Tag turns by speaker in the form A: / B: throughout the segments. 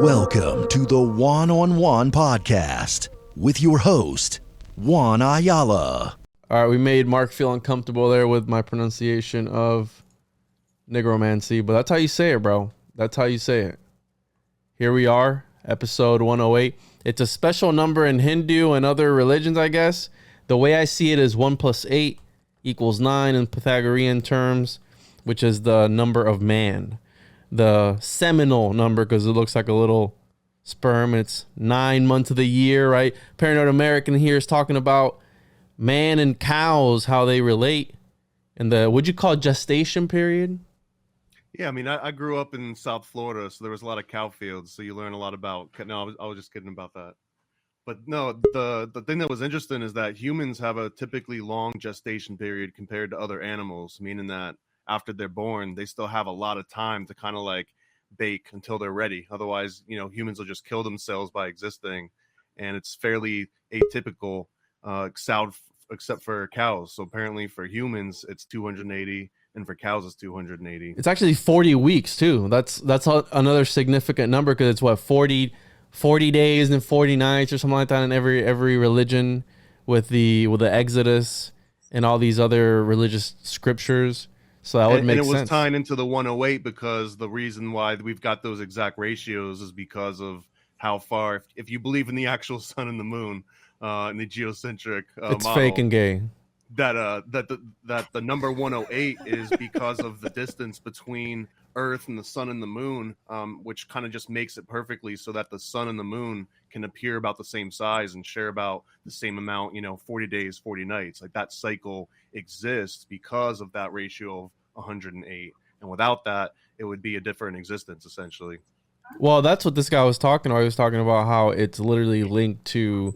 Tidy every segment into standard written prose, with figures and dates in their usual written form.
A: Welcome to the Juan on Juan podcast with your host, Juan Ayala.
B: All right, we made Mark feel uncomfortable there with my pronunciation of necromancy, but that's how you say it, bro. That's how you say it. Here we are, episode 108. It's a special number in Hindu and other religions, I guess. The way I see it is 1 + 8 = 9 in Pythagorean terms, which is the number of man. The seminal number, because it looks like a little sperm. It's 9 months of the year, right? ParanoidAmerican here is talking about man and cows, how they relate, and the, would you call it gestation period?
C: Yeah, I mean, I grew up in South Florida, so there was a lot of cow fields, so you learn a lot about. No, I was just kidding about that. But no, the thing that was interesting is that humans have a typically long gestation period compared to other animals, meaning that after they're born, they still have a lot of time to kind of like bake until they're ready. Otherwise, you know, humans will just kill themselves by existing, and it's fairly atypical, except for cows. So apparently for humans, it's 280, and for cows, it's 280.
B: It's actually 40 weeks too. That's another significant number, because it's what 40 days and 40 nights or something like that in every religion, with the Exodus and all these other religious scriptures. So that would make sense.
C: And it was tying into the 108 because the reason why we've got those exact ratios is because of how far, if you believe in the actual sun and the moon, and the geocentric
B: it's
C: model,
B: fake and gay.
C: That the number 108 is because of the distance between Earth and the sun and the moon, which kind of just makes it perfectly so that the sun and the moon can appear about the same size and share about the same amount, 40 days, 40 nights. Like that cycle exists because of that ratio of 108. And without that, it would be a different existence, essentially.
B: Well, that's what this guy was talking about. He was talking about how it's literally linked to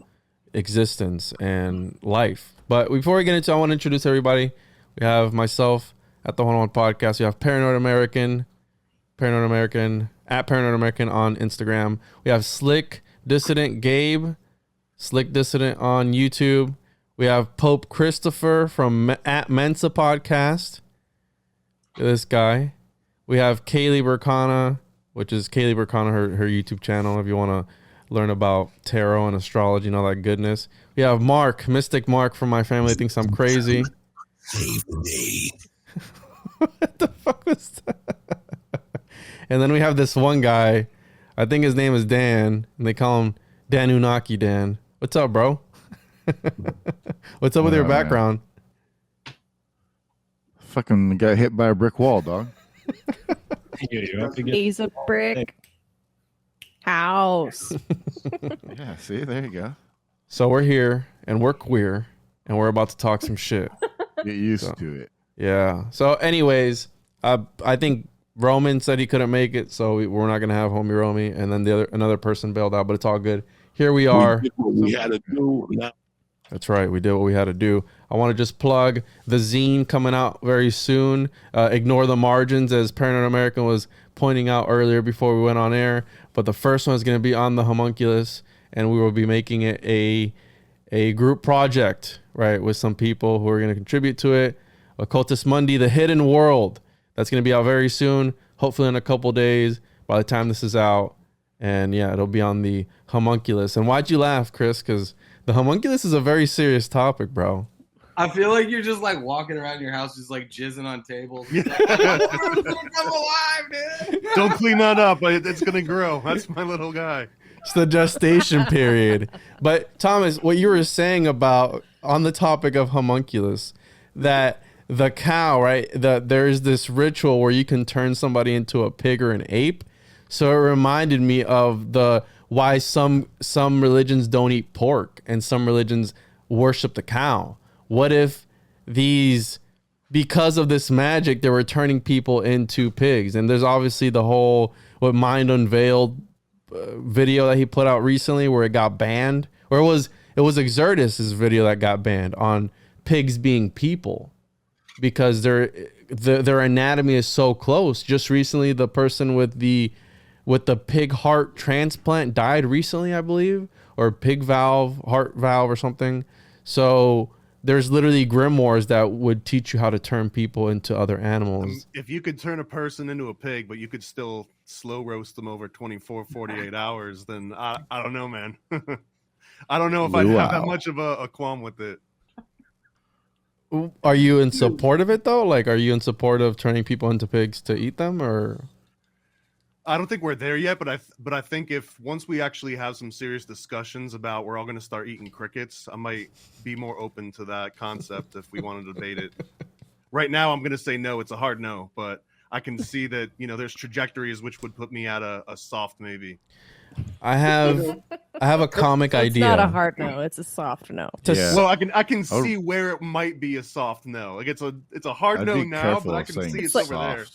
B: existence and life. But before we get into it, I want to introduce everybody. We have myself at the Juan on Podcast. We have ParanoidAmerican at ParanoidAmerican on Instagram. We have Slick Dissident Gabe, Slick Dissident on YouTube. We have Pope Christopher from at Mensa Podcast. This guy. We have Kayleigh Berkana, which is Kayleigh Berkana, her YouTube channel, if you want to learn about tarot and astrology and all that goodness. We have Mark, Mystic Mark from My Family Thinks I'm Crazy.
A: Save the day.
B: What the fuck was that? And then we have this one guy, I think his name is Dan, and they call him Danunaki Dan. What's up, bro? What's up with your background?
D: Fucking got hit by a brick wall, dog.
E: He's a brick house.
D: Yeah, see, there you go.
B: So we're here, and we're queer, and we're about to talk some shit.
D: Get used to it.
B: Yeah. So anyways, I think Roman said he couldn't make it, so we're not going to have homie Romy, and then another person bailed out, but it's all good. Here we are.
F: We did what we had to do.
B: That's right. We did what we had to do. I want to just plug the zine coming out very soon. Ignore the margins, as ParanoidAmerican was pointing out earlier before we went on air. But the first one is going to be on the Homunculus, and we will be making it a group project, right, with some people who are going to contribute to it. Occultist Monday, The Hidden World. That's going to be out very soon, hopefully in a couple days by the time this is out. And yeah, it'll be on the Homunculus. And why'd you laugh, Chris? Because the Homunculus is a very serious topic, bro.
G: I feel like you're just like walking around your house, just like jizzing on tables. I'm alive, dude.
C: Don't clean that up. It's going to grow. That's my little guy.
B: It's the gestation period. But Thomas, what you were saying about on the topic of Homunculus, that the cow, right? That there's this ritual where you can turn somebody into a pig or an ape. So it reminded me of why some religions don't eat pork and some religions worship the cow. What if because of this magic, they were turning people into pigs? And there's obviously the whole Mind Unveiled video that he put out recently where it got banned, or it was Exertus's video that got banned on pigs being people because their anatomy is so close. Just recently, the person with the pig heart transplant died recently, I believe, or pig heart valve or something. So there's literally grimoires that would teach you how to turn people into other animals.
C: If you could turn a person into a pig, but you could still slow roast them over 24, 48 hours, then I don't know, man. I don't know if I'd have that much of a qualm with it.
B: Are you in support of it, though? Like, are you in support of turning people into pigs to eat them, or?
C: I don't think we're there yet, but I think if once we actually have some serious discussions about we're all going to start eating crickets, I might be more open to that concept if we want to debate it. Right now, I'm going to say no. It's a hard no, but I can see that, there's trajectories which would put me at a soft maybe.
B: I have a comic idea.
E: It's not a hard no. It's a soft no.
C: Well, I can see where it might be a soft no. Like it's a hard no now, but I can see it's over there.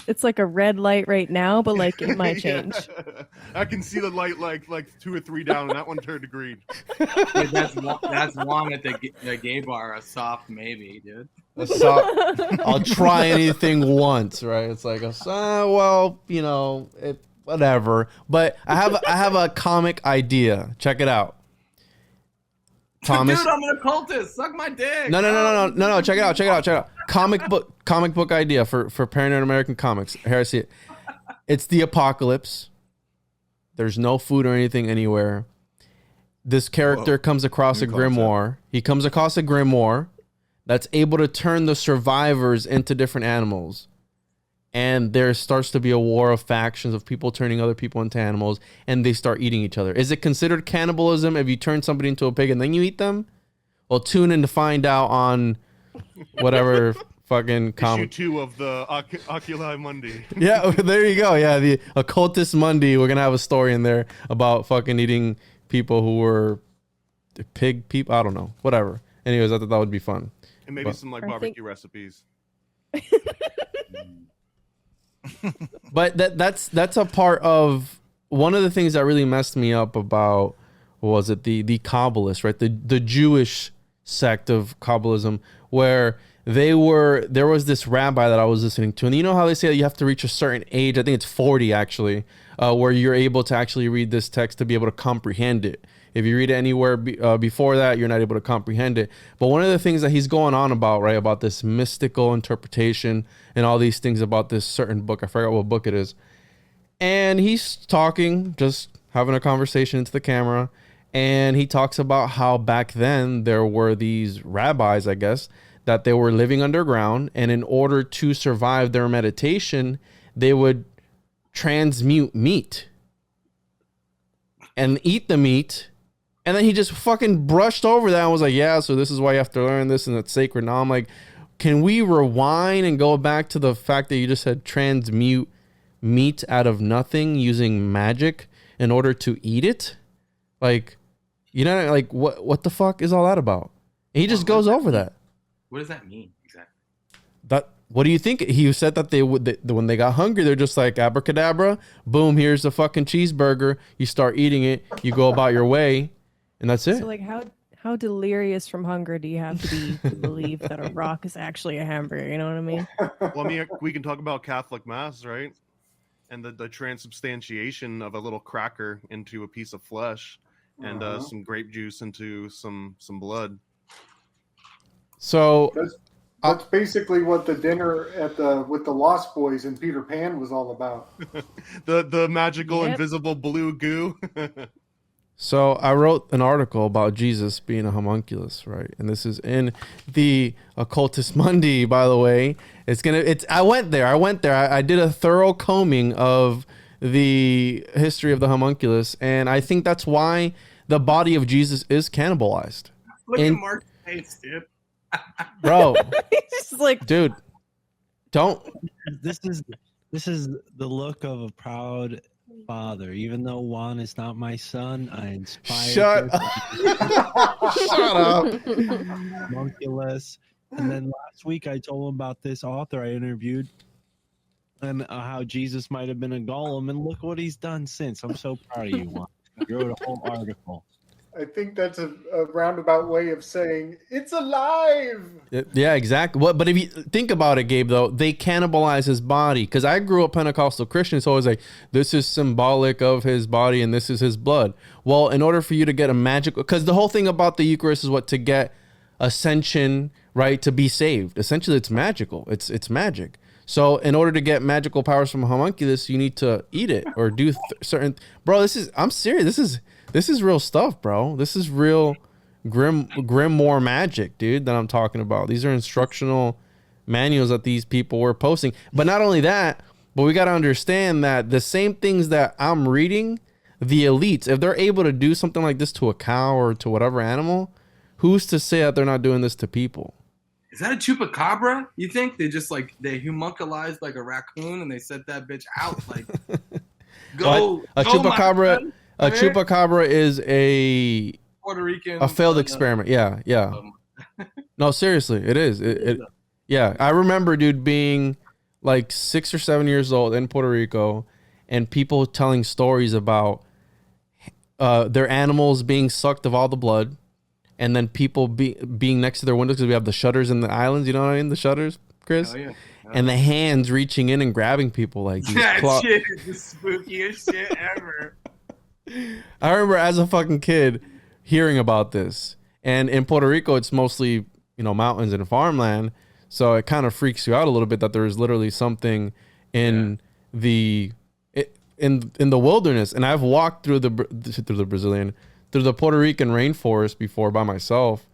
E: It's like a red light right now, but like it might change.
C: Yeah. I can see the light like 2 or 3 down, and that one turned to green.
G: Dude, that's Juan at the gay bar. A soft maybe, dude.
B: A soft. I'll try anything once, right? It's like whatever. But I have a comic idea. Check it out. Thomas,
G: dude, I'm an occultist. Suck my dick.
B: No. Check it out. Comic book idea for Paranoid American comics. Here I see it. It's the apocalypse. There's no food or anything anywhere. This character comes across a grimoire. He comes across a grimoire that's able to turn the survivors into different animals. And there starts to be a war of factions of people turning other people into animals, and they start eating each other. Is it considered cannibalism if you turn somebody into a pig and then you eat them? Well, tune in to find out on whatever fucking
C: Issue 2 of the Oculi Monday.
B: Yeah, there you go. Yeah, the Occultist Monday. We're going to have a story in there about fucking eating people who were pig people. I don't know. Whatever. Anyways, I thought that would be fun.
C: And maybe some barbecue recipes.
B: But that's a part of one of the things that really messed me up about the Kabbalists, right? The Jewish sect of Kabbalism, where there was this rabbi that I was listening to, and you know how they say that you have to reach a certain age, I think it's 40 actually, where you're able to actually read this text to be able to comprehend it. If you read it anywhere before that, you're not able to comprehend it. But one of the things that he's going on about, right, about this mystical interpretation and all these things about this certain book, I forgot what book it is. And he's talking, just having a conversation into the camera. And he talks about how back then there were these rabbis, I guess, that they were living underground. And in order to survive their meditation, they would transmute meat and eat the meat. And then he just fucking brushed over that and was like, yeah, so this is why you have to learn this and it's sacred. Now I'm like, can we rewind and go back to the fact that you just said transmute meat out of nothing using magic in order to eat it? Like, like what the fuck is all that about? And he just goes over that.
G: What does that mean exactly?
B: What do you think? He said that when they got hungry, they're just like abracadabra, boom, here's the fucking cheeseburger. You start eating it, you go about your way. And that's it.
E: So, like, how delirious from hunger do you have to be to believe that a rock is actually a hamburger? You know what I mean?
C: Well, I mean, we can talk about Catholic Mass, right? And the transubstantiation of a little cracker into a piece of flesh, and some grape juice into some blood.
B: So
F: that's basically what the dinner with the Lost Boys and Peter Pan was all about.
C: the magical invisible blue goo.
B: So I wrote an article about Jesus being a homunculus, right? And this is in the Occultist Monday, by the way. I went there. I did a thorough combing of the history of the homunculus, and I think that's why the body of Jesus is cannibalized.
G: Look at Mark's face, dude.
B: Bro.
E: He's just like,
B: dude, don't.
H: This is the look of a proud father. Even though Juan is not my son, I inspired
B: Shut
H: up.
B: Shut up.
H: Homunculus. And then last week I told him about this author I interviewed and how Jesus might have been a golem. And look what he's done since. I'm so proud of you, Juan. You wrote a whole article.
F: I think that's a roundabout way of saying it's alive.
B: Yeah, exactly. But if you think about it, Gabe, though, they cannibalize his body. Because I grew up Pentecostal Christian, so I was like, this is symbolic of his body and this is his blood. Well, in order for you to get a magical, because the whole thing about the Eucharist is what? To get ascension, right? To be saved. Essentially, it's magical. It's magic. So in order to get magical powers from a homunculus, you need to eat it or do certain. Bro, I'm serious. This is real stuff, bro. This is real grimoire magic, dude, that I'm talking about. These are instructional manuals that these people were posting. But not only that, but we got to understand that the same things that I'm reading, the elites, if they're able to do something like this to a cow or to whatever animal, who's to say that they're not doing this to people?
G: Is that a chupacabra? You think they just they homunculized like a raccoon and they set that bitch out like go?
B: A chupacabra. A chupacabra is a
G: Puerto Rican,
B: a failed experiment. Yeah. No, seriously, it is. Yeah, I remember, dude, being like 6 or 7 years old in Puerto Rico, and people telling stories about their animals being sucked of all the blood, and then people being next to their windows because we have the shutters in the islands. You know what I mean? The shutters, Chris.
G: Oh, yeah.
B: And the hands reaching in and grabbing people like these
G: that shit is the spookiest shit ever.
B: I remember as a fucking kid hearing about this, and in Puerto Rico it's mostly mountains and farmland, so it kind of freaks you out a little bit that there is literally something in the wilderness. And I've walked through the Puerto Rican rainforest before by myself,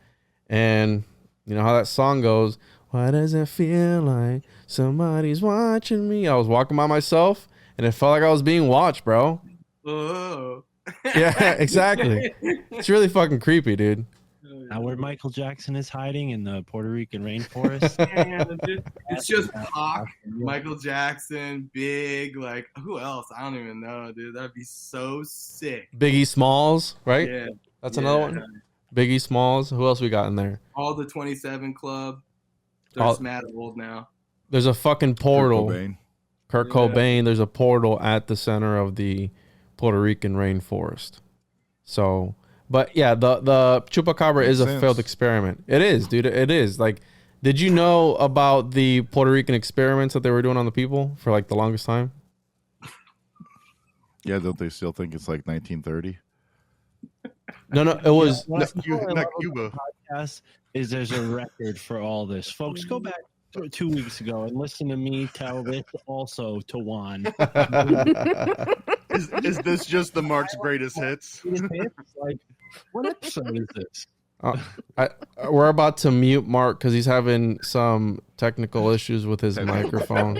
B: and you know how that song goes, why does it feel like somebody's watching me? I was walking by myself and it felt like I was being watched, bro.
G: Oh.
B: Yeah, exactly. It's really fucking creepy, dude.
H: Now where Michael Jackson is hiding in the Puerto Rican rainforest.
G: It's just Pac, Michael Jackson, Big, like who else? I don't even know, dude. That'd be so sick.
B: Biggie Smalls, right?
G: Yeah.
B: That's another one. Biggie Smalls. Who else we got in there?
G: All the 27 Club. They're just mad old now.
B: There's a fucking portal. Kurt
G: Yeah.
B: Cobain. There's a portal at the center of the Puerto Rican rainforest. So, but yeah, the Chupacabra is a failed experiment. It is, dude. It is. Like, did you know about the Puerto Rican experiments that they were doing on the people for like the longest time?
D: Yeah, don't they still think it's like 1930?
B: No, it was
D: not
H: Cuba. Podcast is there's a record for all this, folks. Go back 2 weeks ago and listen to me tell this also to Juan.
C: Is this just the Mark's greatest hits?
H: Like, what episode is this?
B: We're about to mute Mark because he's having some technical issues with his microphone.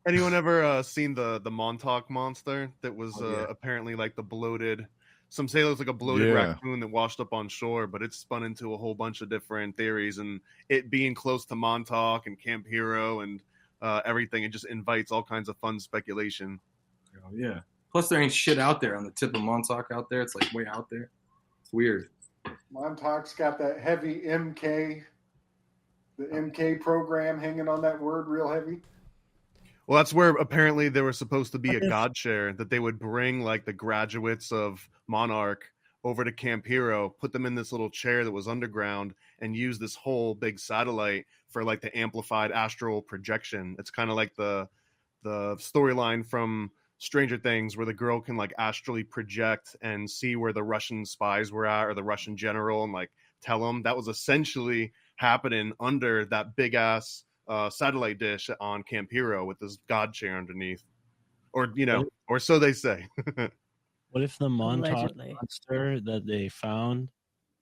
C: Anyone ever seen the Montauk monster that was apparently like the bloated? Some say it was like a bloated raccoon that washed up on shore, but it's spun into a whole bunch of different theories, and it being close to Montauk and Camp Hero and everything, it just invites all kinds of fun speculation.
G: Oh, yeah. Plus, there ain't shit out there on the tip of Montauk out there. It's like way out there. It's weird.
F: Montauk's got that heavy MK, the MK program hanging on that word real heavy.
C: Well, that's where apparently there was supposed to be a god share that they would bring like the graduates of Monarch over to Camp Hero, put them in this little chair that was underground, and use this whole big satellite for like the amplified astral projection. It's kind of like the storyline from Stranger Things where the girl can like astrally project and see where the Russian spies were at or the Russian general and like tell them. That was essentially happening under that big ass satellite dish on Camp Hero with this god chair underneath, or or so they say.
H: What if the Montauk monster that they found,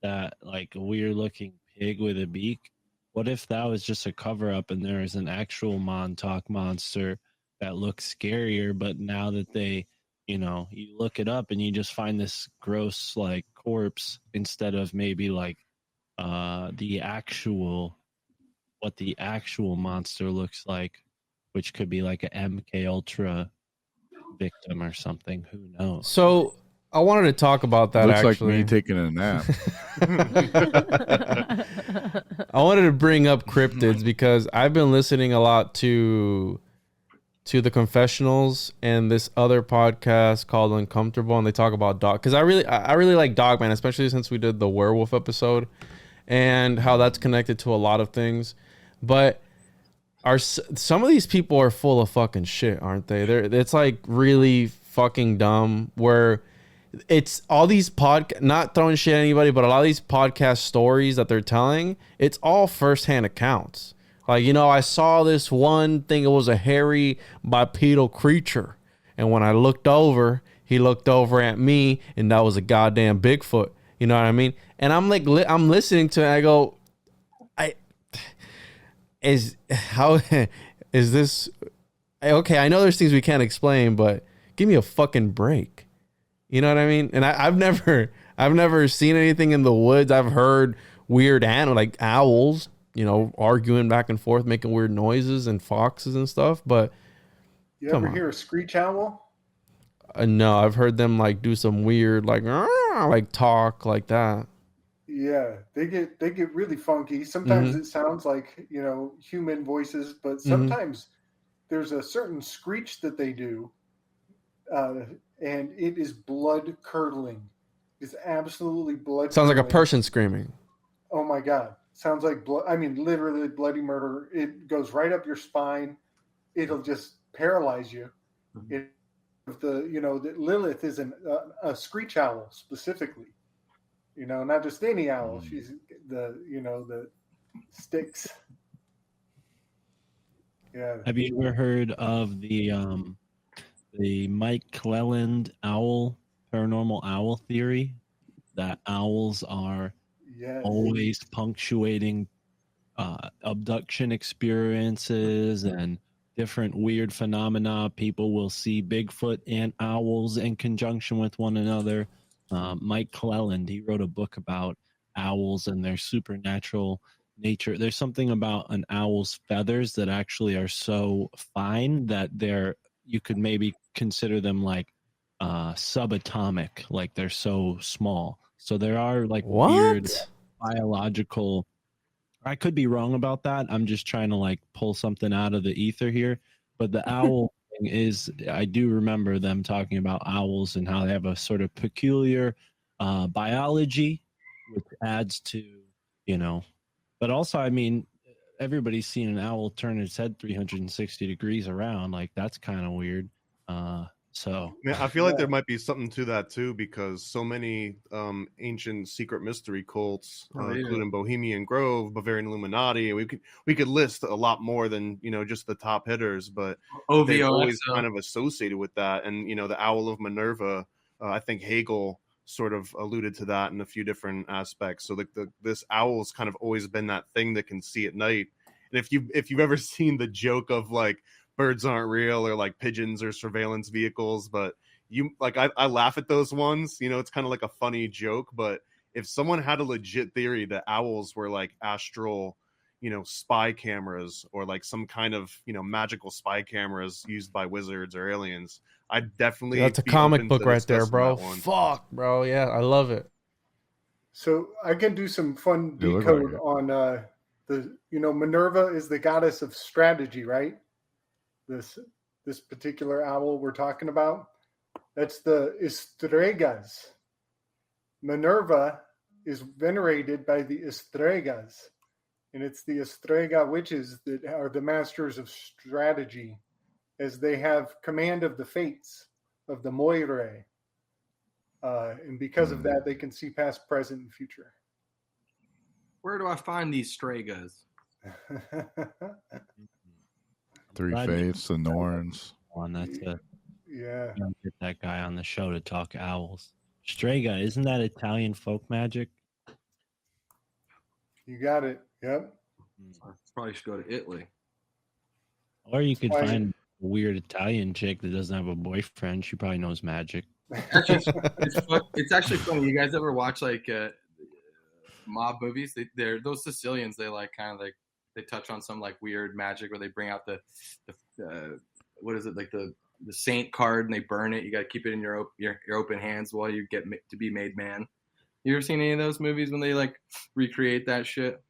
H: that like a weird looking pig with a beak, what if that was just a cover up and there is an actual Montauk monster that looks scarier, but now that they, you look it up and you just find this gross like corpse instead of maybe like what the actual monster looks like, which could be like a MK Ultra victim or something. Who knows?
B: So I wanted to talk about that.
D: Looks
B: actually,
D: like me taking a nap.
B: I wanted to bring up cryptids because I've been listening a lot to the confessionals and this other podcast called Uncomfortable, and they talk about dog, because I really like Dogman, especially since we did the werewolf episode and how that's connected to a lot of things. But some of these people are full of fucking shit, aren't they? It's like really fucking dumb, where it's all these not throwing shit at anybody, but a lot of these podcast stories that they're telling, it's all firsthand accounts. Like, I saw this one thing, it was a hairy bipedal creature, and when I looked over, he looked over at me, and that was a goddamn Bigfoot. You know what I mean? And I'm like, I'm listening to it, and I go, is this okay? I know there's things we can't explain, but give me a fucking break. You know what I mean? And I've never seen anything in the woods. I've heard weird animals like owls, arguing back and forth, making weird noises, and foxes and stuff. But
F: you ever hear a screech owl?
B: No, I've heard them like do some weird like talk like that.
F: Yeah, they get really funky. Sometimes it sounds like, human voices, but sometimes there's a certain screech that they do, and it is blood curdling. It's absolutely blood.
B: Sounds like a person screaming.
F: Oh my God. Sounds like blood. I mean, literally bloody murder. It goes right up your spine. It'll just paralyze you. That Lilith is a screech owl specifically. Not just any owl. She's the Styx. Yeah.
H: Have you ever heard of the Mike Cleland owl, paranormal owl theory? That owls are always punctuating abduction experiences and different weird phenomena. People will see Bigfoot and owls in conjunction with one another. Mike Cleland, he wrote a book about owls and their supernatural nature. There's something about an owl's feathers that actually are so fine that you could maybe consider them like subatomic, like they're so small. So there are like weird biological. I could be wrong about that. I'm just trying to like pull something out of the ether here. But the owl thing is, I do remember them talking about owls and how they have a sort of peculiar biology, which adds to, But also, I mean, everybody's seen an owl turn its head 360 degrees around. Like, that's kind of weird.
C: I feel like there might be something to that too, because so many ancient secret mystery cults, including Bohemian Grove, Bavarian Illuminati, and we could list a lot more than just the top hitters, but they're always kind of associated with that. And the Owl of Minerva, I think Hegel sort of alluded to that in a few different aspects. So this owl's kind of always been that thing that can see at night. And if you've ever seen the joke of like, birds aren't real, or like pigeons or surveillance vehicles, but I laugh at those ones. It's kind of like a funny joke, but if someone had a legit theory that owls were like astral, spy cameras, or like some kind of, magical spy cameras used by wizards or aliens, I'd definitely.
B: That's a comic book right there, bro. Fuck, bro. Yeah, I love it.
F: So I can do some fun decode on Minerva is the goddess of strategy, right? This particular owl we're talking about, that's the Estregas. Minerva is venerated by the Estregas, and it's the Estrega witches that are the masters of strategy, as they have command of the fates of the Moire, and because of that, they can see past, present, and future.
G: Where do I find these Stregas?
D: Three Faiths, the Norns.
H: That's it.
F: Yeah.
H: Get that guy on the show to talk owls. Strega, isn't that Italian folk magic?
F: You got it. Yep.
G: I probably should go to Italy.
H: Or you could find a weird Italian chick that doesn't have a boyfriend. She probably knows magic.
G: Actually, it's actually funny. You guys ever watch like mob movies? They're those Sicilians. They like kind of like they touch on some like weird magic where they bring out the what is it, like the the saint card and they burn it. You got to keep it in your open hands while you get to be made man. You ever seen any of those movies when they like recreate that shit?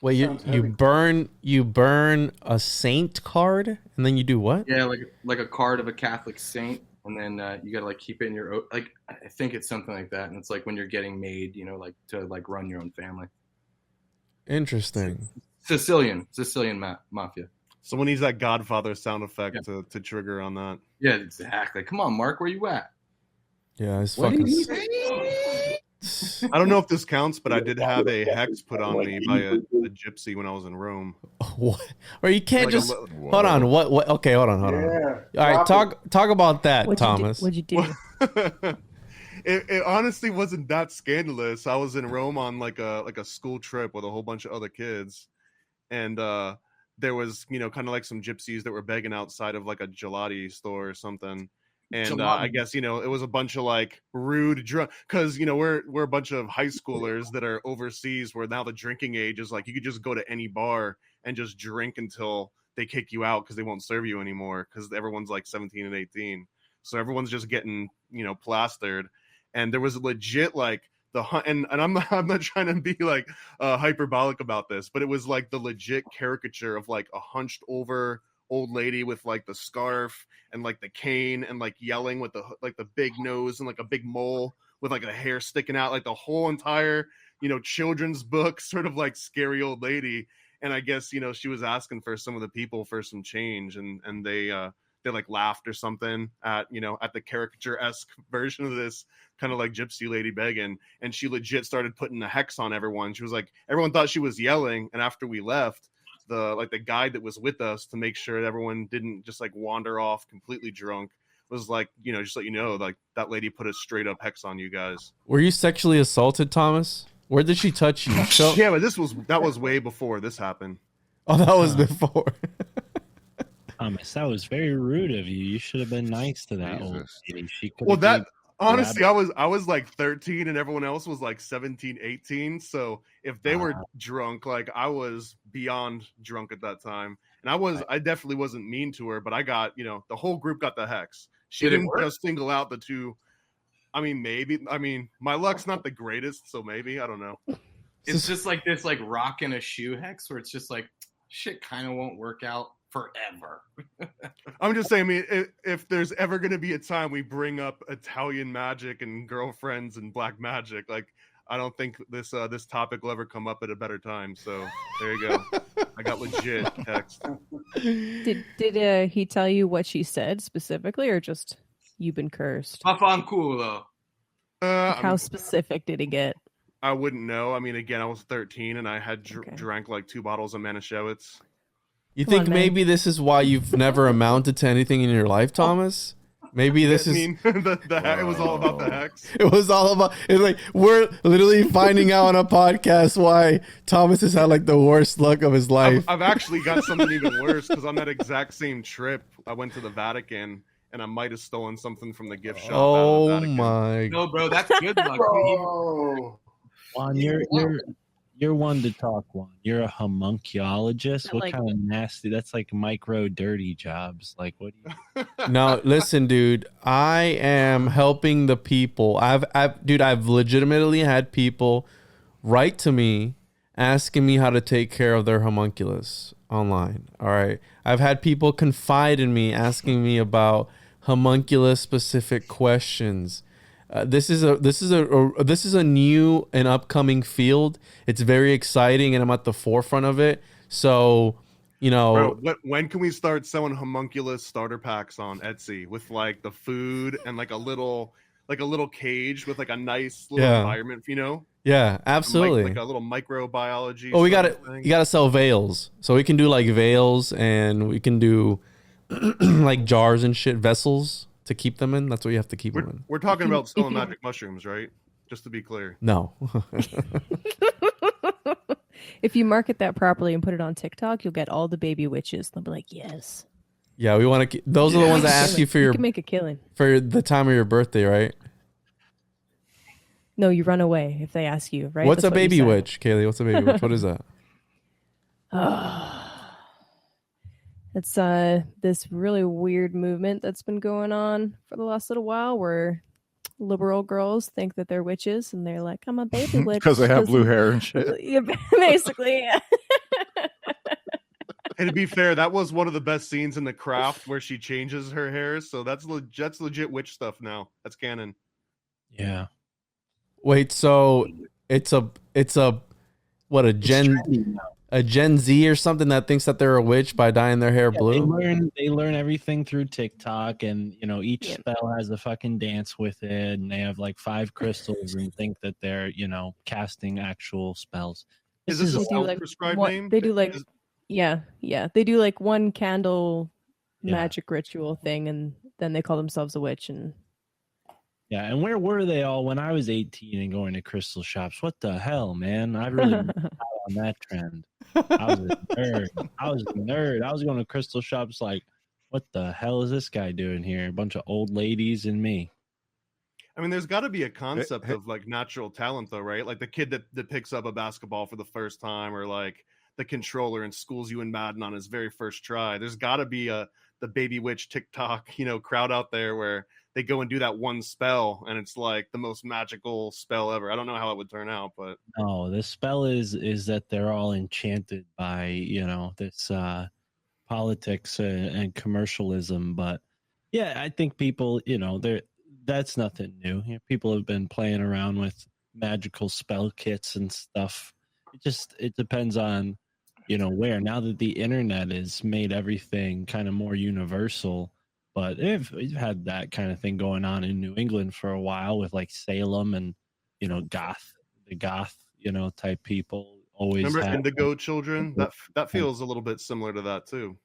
B: Wait, you burn a saint card and then you do what?
G: Yeah, like a card of a Catholic saint, and then you gotta like keep it in your like. I think it's something like that, and it's like when you're getting made, you know, like to like run your own family.
B: Interesting.
G: Sicilian mafia.
C: Someone needs that Godfather sound effect to trigger on that.
G: Yeah, exactly. Come on, Mark, where you at?
B: Yeah, it's fucking.
C: I don't know if this counts, but I did have a hex put on me by a gypsy when I was in Rome.
B: What? Or you can't
C: like
B: just hold on. What? Okay, hold on.
F: Yeah.
B: All right, talk about that,
E: What'd
B: Thomas.
E: What'd you do?
C: It honestly wasn't that scandalous. I was in Rome on like a school trip with a whole bunch of other kids, and there was kind of like some gypsies that were begging outside of like a gelati store or something. And I guess it was a bunch of like rude drunk because we're a bunch of high schoolers that are overseas where now the drinking age is like you could just go to any bar and just drink until they kick you out because they won't serve you anymore because everyone's like 17 and 18, so everyone's just getting plastered. And there was legit like and I'm not trying to be like hyperbolic about this, but it was like the legit caricature of like a hunched over old lady with like the scarf and like the cane and like yelling with the big nose and like a big mole with like a hair sticking out, like the whole entire children's book sort of like scary old lady. And I guess she was asking for some of the people for some change, and they like laughed or something at the caricature-esque version of this kind of like gypsy lady begging, and she legit started putting a hex on everyone. She was like, everyone thought she was yelling, and after we left, the guide that was with us to make sure that everyone didn't just like wander off completely drunk was like, just let like that lady put a straight up hex on you guys.
B: Were you sexually assaulted, Thomas? Where did she touch you?
C: Yeah, but that was way before this happened.
B: Oh, that was before.
H: Thomas, that was very rude of you. You should have been nice to that old lady. She could.
C: Well, that honestly, I was like 13 and everyone else was like 17, 18. So if they were drunk, like I was beyond drunk at that time. And I definitely wasn't mean to her, but I got, the whole group got the hex. She didn't just single out the two. I mean, maybe. I mean, my luck's not the greatest, so maybe. I don't know.
G: It's just like this like rock in a shoe hex where it's just like shit kind of won't work out forever.
C: I'm just saying, I mean, if there's ever going to be a time we bring up Italian magic and girlfriends and black magic, like I don't think this topic will ever come up at a better time. So there you go. I got legit text.
E: Did he tell you what she said specifically, or just you've been cursed?
G: Homunculus.
E: How specific did he get?
C: I wouldn't know. I mean, again, I was 13 and I had drank like 2 bottles of Manischewitz.
B: You think maybe this is why you've never amounted to anything in your life, Thomas? Maybe this is.
C: It was all about the hex.
B: It was all about. It's like we're literally finding out on a podcast why Thomas has had like the worst luck of his life.
C: I've actually got something even worse because on that exact same trip, I went to the Vatican and I might have stolen something from the gift shop.
B: Oh my!
G: No, bro, that's good luck.
F: Bro.
H: Juan, you're one to talk, Juan. You're a homunculologist. What kind of nasty? That's like micro dirty jobs. Like, what do you?
B: No, listen, dude. I am helping the people. I've legitimately had people write to me asking me how to take care of their homunculus online. All right. I've had people confide in me asking me about homunculus specific questions. This is a new and upcoming field. It's very exciting, and I'm at the forefront of it. So,
C: Bro, when can we start selling homunculus starter packs on Etsy with like the food and like a little cage with like a nice little environment,
B: Yeah, absolutely.
C: Like a little microbiology.
B: Oh, you gotta sell veils. So we can do like veils, and we can do like jars and shit, vessels to keep them in. That's what you have to keep them in.
C: We're talking about selling magic mushrooms, right? Just to be clear.
B: No.
E: If you market that properly and put it on TikTok, you'll get all the baby witches. They'll be like, yes.
B: Yeah, we want to. Those are the ones that ask you for
E: You can make a killing
B: for the time of your birthday, right?
E: No, you run away if they ask you, right?
B: What's a baby witch, Kayleigh? What's a baby witch? What is that?
E: It's this really weird movement that's been going on for the last little while where liberal girls think that they're witches and they're like, I'm a baby witch.
D: Because they have blue hair and shit.
E: Yeah, basically, yeah.
C: And to be fair, that was one of the best scenes in The Craft where she changes her hair. So that's legit witch stuff now. That's canon.
H: Yeah.
B: Wait, so it's a what, a Gen Z or something that thinks that they're a witch by dyeing their hair blue?
H: They learn everything through TikTok, and each spell has a fucking dance with it, and they have like 5 crystals and think that they're casting actual spells.
C: Is this a self-prescribed name?
E: They do like they do like one candle magic ritual thing, and then they call themselves a witch. And
H: and where were they all when I was 18 and going to crystal shops? What the hell, man? I really missed out on that trend. I was a nerd. I was going to crystal shops like, what the hell is this guy doing here? A bunch of old ladies and me.
C: I mean, there's got to be a concept of like natural talent, though, right? Like the kid that picks up a basketball for the first time, or like the controller and schools you in Madden on his very first try. There's got to be the baby witch TikTok, crowd out there where they go and do that one spell, and it's like the most magical spell ever. I don't know how it would turn out, but
H: no, the spell is that they're all enchanted by this politics and commercialism. But yeah, I think people, that's nothing new. People have been playing around with magical spell kits and stuff. It depends on where. Now that the internet has made everything kind of more universal. But we've had that kind of thing going on in New England for a while with like Salem and, the goth, type people always.
C: Remember Indigo children? That feels a little bit similar to that too.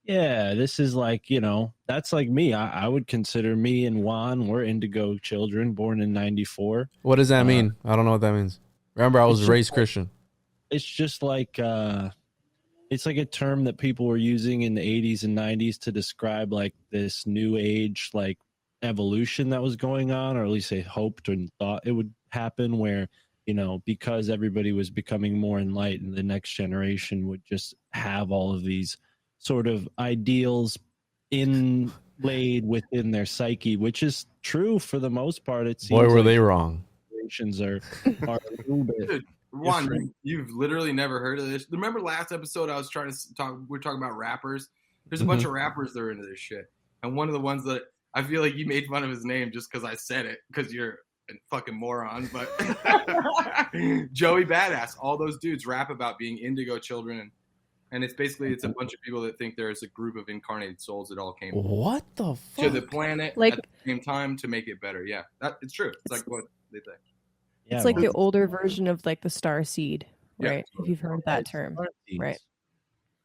H: Yeah, this is like, that's like me. I would consider me and Juan, we're Indigo children born in 94.
B: What does that mean? I don't know what that means. Remember, I was raised Christian.
H: It's just like, it's like a term that people were using in the 80s and 90s to describe like this new age, like evolution that was going on, or at least they hoped and thought it would happen where, because everybody was becoming more enlightened, the next generation would just have all of these sort of ideals inlaid within their psyche, which is true for the most part. It seems.
B: Boy, were they wrong.
H: Generations are a little bit.
G: Juan, you've literally never heard of this. Remember last episode I was trying to talk, we're talking about rappers. There's a bunch of rappers that are into this shit. And one of the ones that I feel like you made fun of his name just because I said it, because you're a fucking moron. But Joey Badass, all those dudes rap about being indigo children. And it's basically, it's a bunch of people that think there's a group of incarnated souls that all came
B: what the fuck?
G: to the planet at the same time to make it better. Yeah, it's true. It's like what they think.
E: Yeah, it's like the older version of like the star seed, right? If you've heard that term, right?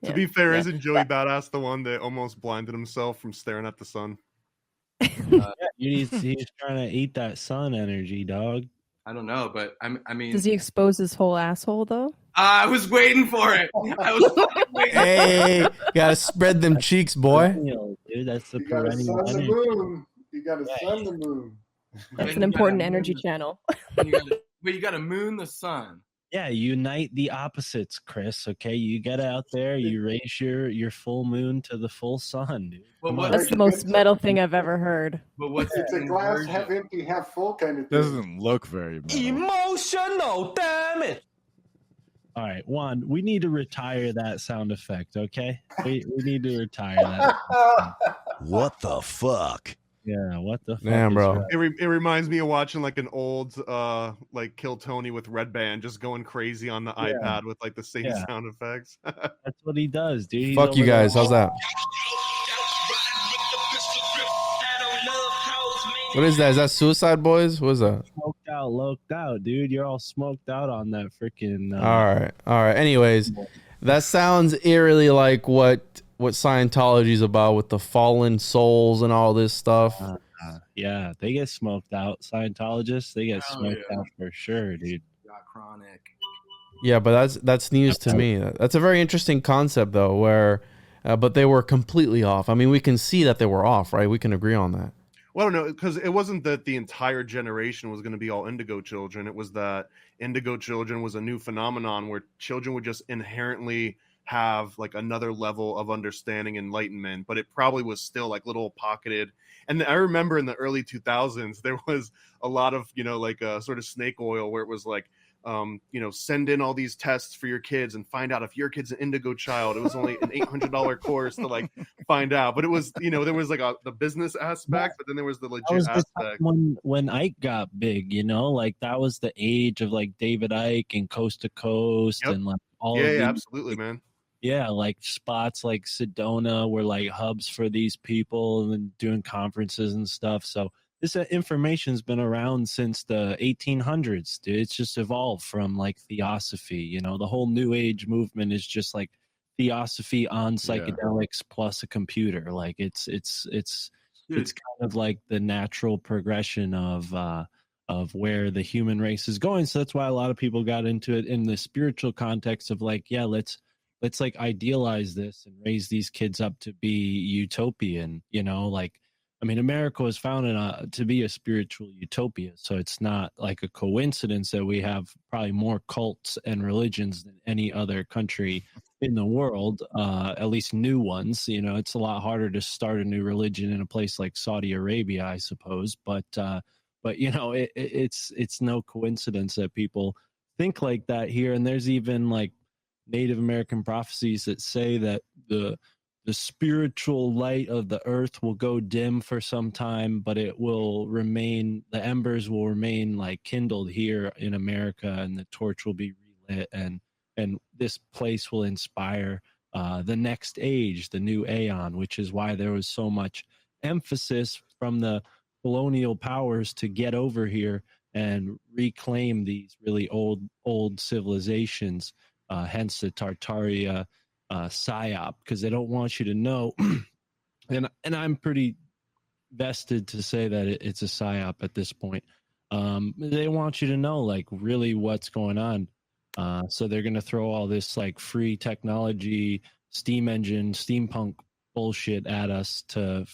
C: To be fair, isn't Joey Badass the one that almost blinded himself from staring at the sun?
H: He's trying to eat that sun energy, dog.
G: I don't know, but I mean,
E: does he expose his whole asshole though?
G: I was waiting for it. I was waiting.
B: Hey, gotta spread them cheeks, boy.
H: Dude, that's the
F: perennial energy. You gotta sun the moon.
E: That's an important energy channel.
G: But you gotta moon the sun.
H: Yeah, unite the opposites, Chris. Okay, you get out there, you raise your full moon to the full sun, dude.
E: That's the most metal thing I've ever heard.
G: But what's
F: it's a glass half empty, half full kind of thing.
D: Doesn't look very metal.
I: Emotional, damn it.
H: All right, Juan, we need to retire that sound effect, okay? We need to retire that.
A: What the fuck?
H: Yeah, what the fuck?
B: Damn, bro.
C: It reminds me of watching like an old like Kill Tony with Red Band just going crazy on the iPad with like the same sound effects.
H: That's what he does, dude.
B: Fuck you guys. How's that? What is that? Is that Suicide Boys? What is that?
H: Smoked out, dude. You're all smoked out on that freaking.
B: All right. Anyways, that sounds eerily like what Scientology's about with the fallen souls and all this stuff.
H: Yeah, they get smoked out. Scientologists, they get smoked out for sure, dude.
G: Got chronic.
B: Yeah, but that's news to me. That's a very interesting concept, though. Where, but they were completely off. I mean, we can see that they were off, right? We can agree on that.
C: Well, I don't know, because it wasn't that the entire generation was going to be all indigo children. It was that indigo children was a new phenomenon where children would just inherently have like another level of understanding, enlightenment, but it probably was still like little pocketed. And I remember in the early 2000s there was a lot of, you know, like a sort of snake oil where it was like, you know, send in all these tests for your kids and find out if your kid's an indigo child. It was only an $800 course to like find out, but it was, you know, there was like the business aspect, but then there was the legit aspect.
H: When Ike got big, you know, like that was the age of like David Icke and Coast to Coast and like all.
C: Yeah, absolutely, man.
H: Yeah, like spots like Sedona were like hubs for these people and doing conferences and stuff. So this information's been around since the 1800s, dude. It's just evolved from like theosophy. You know, the whole New Age movement is just like theosophy on psychedelics plus a computer. Like it's kind of like the natural progression of where the human race is going. So that's why a lot of people got into it in the spiritual context of like, yeah, let's like idealize this and raise these kids up to be utopian, you know, like, I mean, America was founded to be a spiritual utopia. So it's not like a coincidence that we have probably more cults and religions than any other country in the world, at least new ones. You know, it's a lot harder to start a new religion in a place like Saudi Arabia, I suppose. But you know, it's no coincidence that people think like that here. And there's even like Native American prophecies that say that the spiritual light of the earth will go dim for some time, but it will remain, the embers will remain like kindled here in America, and the torch will be relit, and this place will inspire the next age, the new aeon, which is why there was so much emphasis from the colonial powers to get over here and reclaim these really old civilizations, hence the Tartaria psyop, because they don't want you to know. and I'm pretty vested to say that it's a psyop at this point. They want you to know like really what's going on. So they're going to throw all this like free technology, steam engine, steampunk bullshit at us to,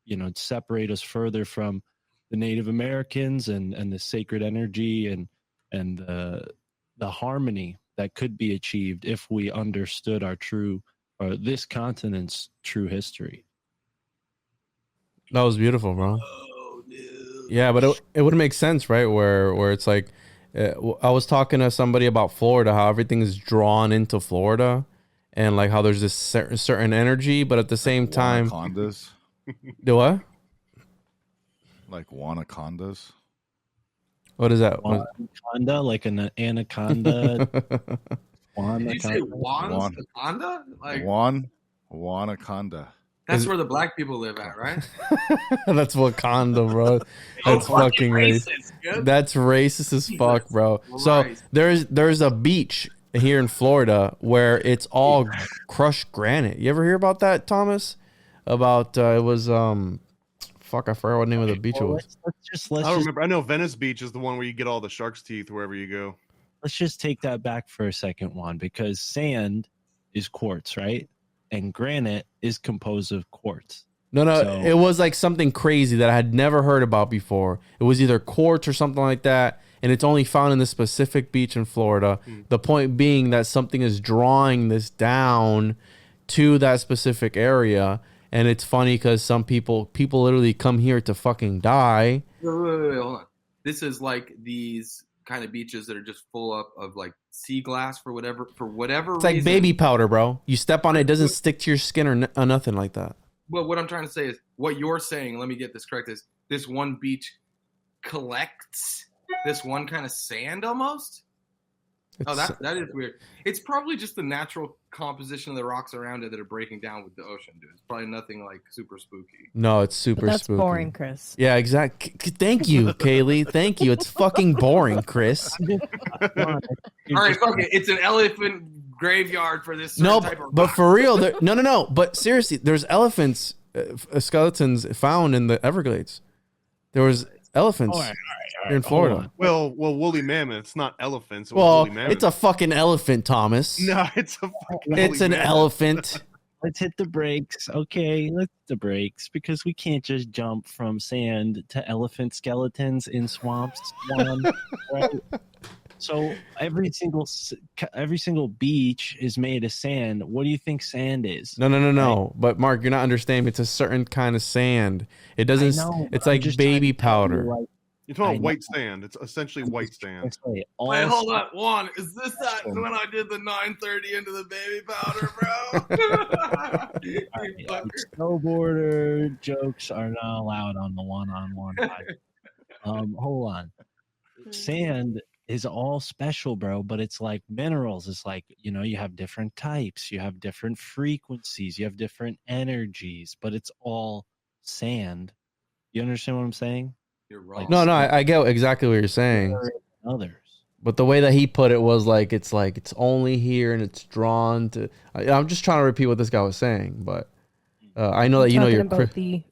H: you know, separate us further from the Native Americans and the sacred energy and the harmony that could be achieved if we understood this continent's true history.
B: That was beautiful, bro. Oh, yeah, but it would make sense, right? Where it's like, I was talking to somebody about Florida, how everything is drawn into Florida, and like how there's this certain energy, but at the same time,
D: anacondas.
B: Do what?
D: Like wanacondas.
B: What is that?
H: Anaconda, like an anaconda.
G: Did you say Juan-anaconda? Like
D: Juan-anaconda.
G: That's where the black people live at, right?
B: That's Wakanda, bro. That's fucking racist. That's racist as fuck, bro. So there's a beach here in Florida where it's all crushed granite. You ever hear about that, Thomas? About it was fuck, I forgot what name of the beach it was.
C: I don't remember. I know Venice Beach is the one where you get all the shark's teeth wherever you go.
H: Let's just take that back for a second, Juan, because sand is quartz, right? And granite is composed of quartz.
B: No, it was like something crazy that I had never heard about before. It was either quartz or something like that, and it's only found in this specific beach in Florida. The point being that something is drawing this down to that specific area. And it's funny because some people literally come here to fucking die.
G: Wait, hold on. This is like these kind of beaches that are just full up of like sea glass for whatever
B: It's
G: reason.
B: like baby powder, bro. You step on it, it doesn't stick to your skin or nothing like that.
G: Well, what I'm trying to say is what you're saying, let me get this correct, is this one beach collects this one kind of sand almost? That is weird. It's probably just the natural composition of the rocks around it that are breaking down with the ocean, dude. It's probably nothing like super spooky.
B: No, it's super
E: that's
B: spooky.
E: Boring, Chris.
B: Yeah, exactly. Thank you, Kayleigh. Thank you. It's fucking boring, Chris.
G: All right, fuck it. It's an elephant graveyard for this certain type of
B: but
G: rock.
B: for real, no. But seriously, there's elephants, skeletons found in the Everglades. There was elephants in Florida.
C: Well, woolly mammoths, not elephants.
B: Well,
C: woolly mammoths.
B: it's a fucking elephant, Thomas.
C: No, it's a fucking
B: It's an elephant.
H: Let's hit the brakes. Okay, let's hit the brakes because we can't just jump from sand to elephant skeletons in swamps. Right? So every single beach is made of sand. What do you think sand is?
B: No.
H: Right?
B: But Mark, you're not understanding. It's a certain kind of sand. It doesn't. It's like baby powder.
C: You're talking white sand. It's essentially white sand.
G: Wait, hold on, Juan. Is this that when I did the 930 into the baby powder, bro?
H: Snowboarder jokes are not allowed on the one-on-one podcast. Hold on. Sand is all special, bro, but it's like minerals. It's like, you have different types, you have different frequencies, you have different energies, but it's all sand. You understand what I'm saying?
G: You're wrong.
B: No, I get exactly what you're saying.
H: Others.
B: But the way that he put it was like it's only here and it's drawn to. I'm just trying to repeat what this guy was saying, but I know that you're
E: about the.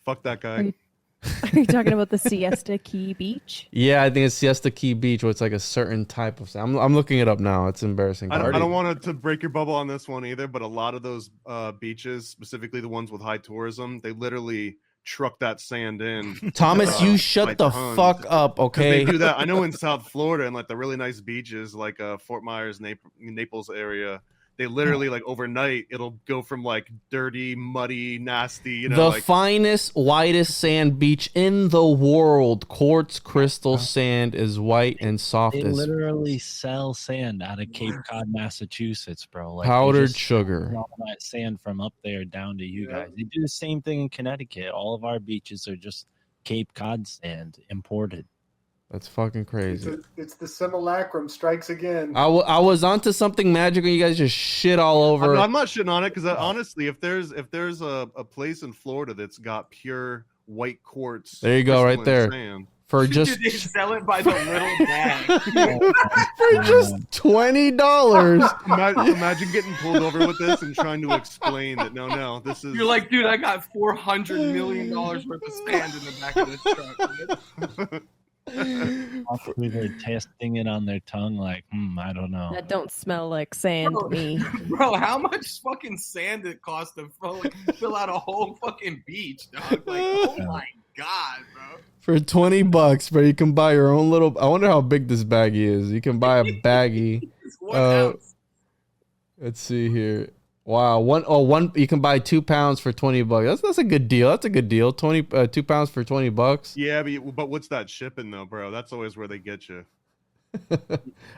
C: Fuck that guy.
E: Are you talking about the Siesta Key Beach?
B: Yeah, I think it's Siesta Key Beach, where it's like a certain type of sand. I'm looking it up now. It's embarrassing.
C: I don't want to break your bubble on this one either, but a lot of those beaches, specifically the ones with high tourism, they literally truck that sand in.
B: Thomas, you shut the fuck up, okay?
C: They do that. I know in South Florida and like the really nice beaches, like Fort Myers, Naples area, they literally like overnight it'll go from like dirty, muddy, nasty.
B: The finest, whitest sand beach in the world. Quartz crystal sand is white and soft
H: They
B: as
H: literally sell sand out of Cape Cod, Massachusetts, bro. Like
B: powdered sugar.
H: All that sand from up there down to you guys. They do the same thing in Connecticut. All of our beaches are just Cape Cod sand imported.
B: That's fucking crazy.
F: It's the simulacrum strikes again.
B: I was onto something magical. You guys just shit all over.
C: I'm not shitting on it because honestly, if there's a place in Florida that's got pure white quartz,
B: there you go, right there.
C: Sand,
B: for just
G: they sell it by the little bag
B: for just $20.
C: Imagine getting pulled over with this and trying to explain that no, this is.
G: You're like, dude, I got $400 million worth of sand in the back of this truck.
H: Possibly they're testing it on their tongue, like, I don't know.
E: That don't smell like sand to me.
G: Bro, how much fucking sand it cost to fill out a whole fucking beach, dog? Like, oh my god, bro.
B: For $20, bro, you can buy your own little. I wonder how big this baggie is. You can buy a baggie.
G: It's 1 ounce.
B: Let's see here. Wow, one. You can buy 2 pounds for $20. That's a good deal. That's a good deal. 2 pounds for $20.
C: Yeah, but what's that shipping though, bro? That's always where they get you.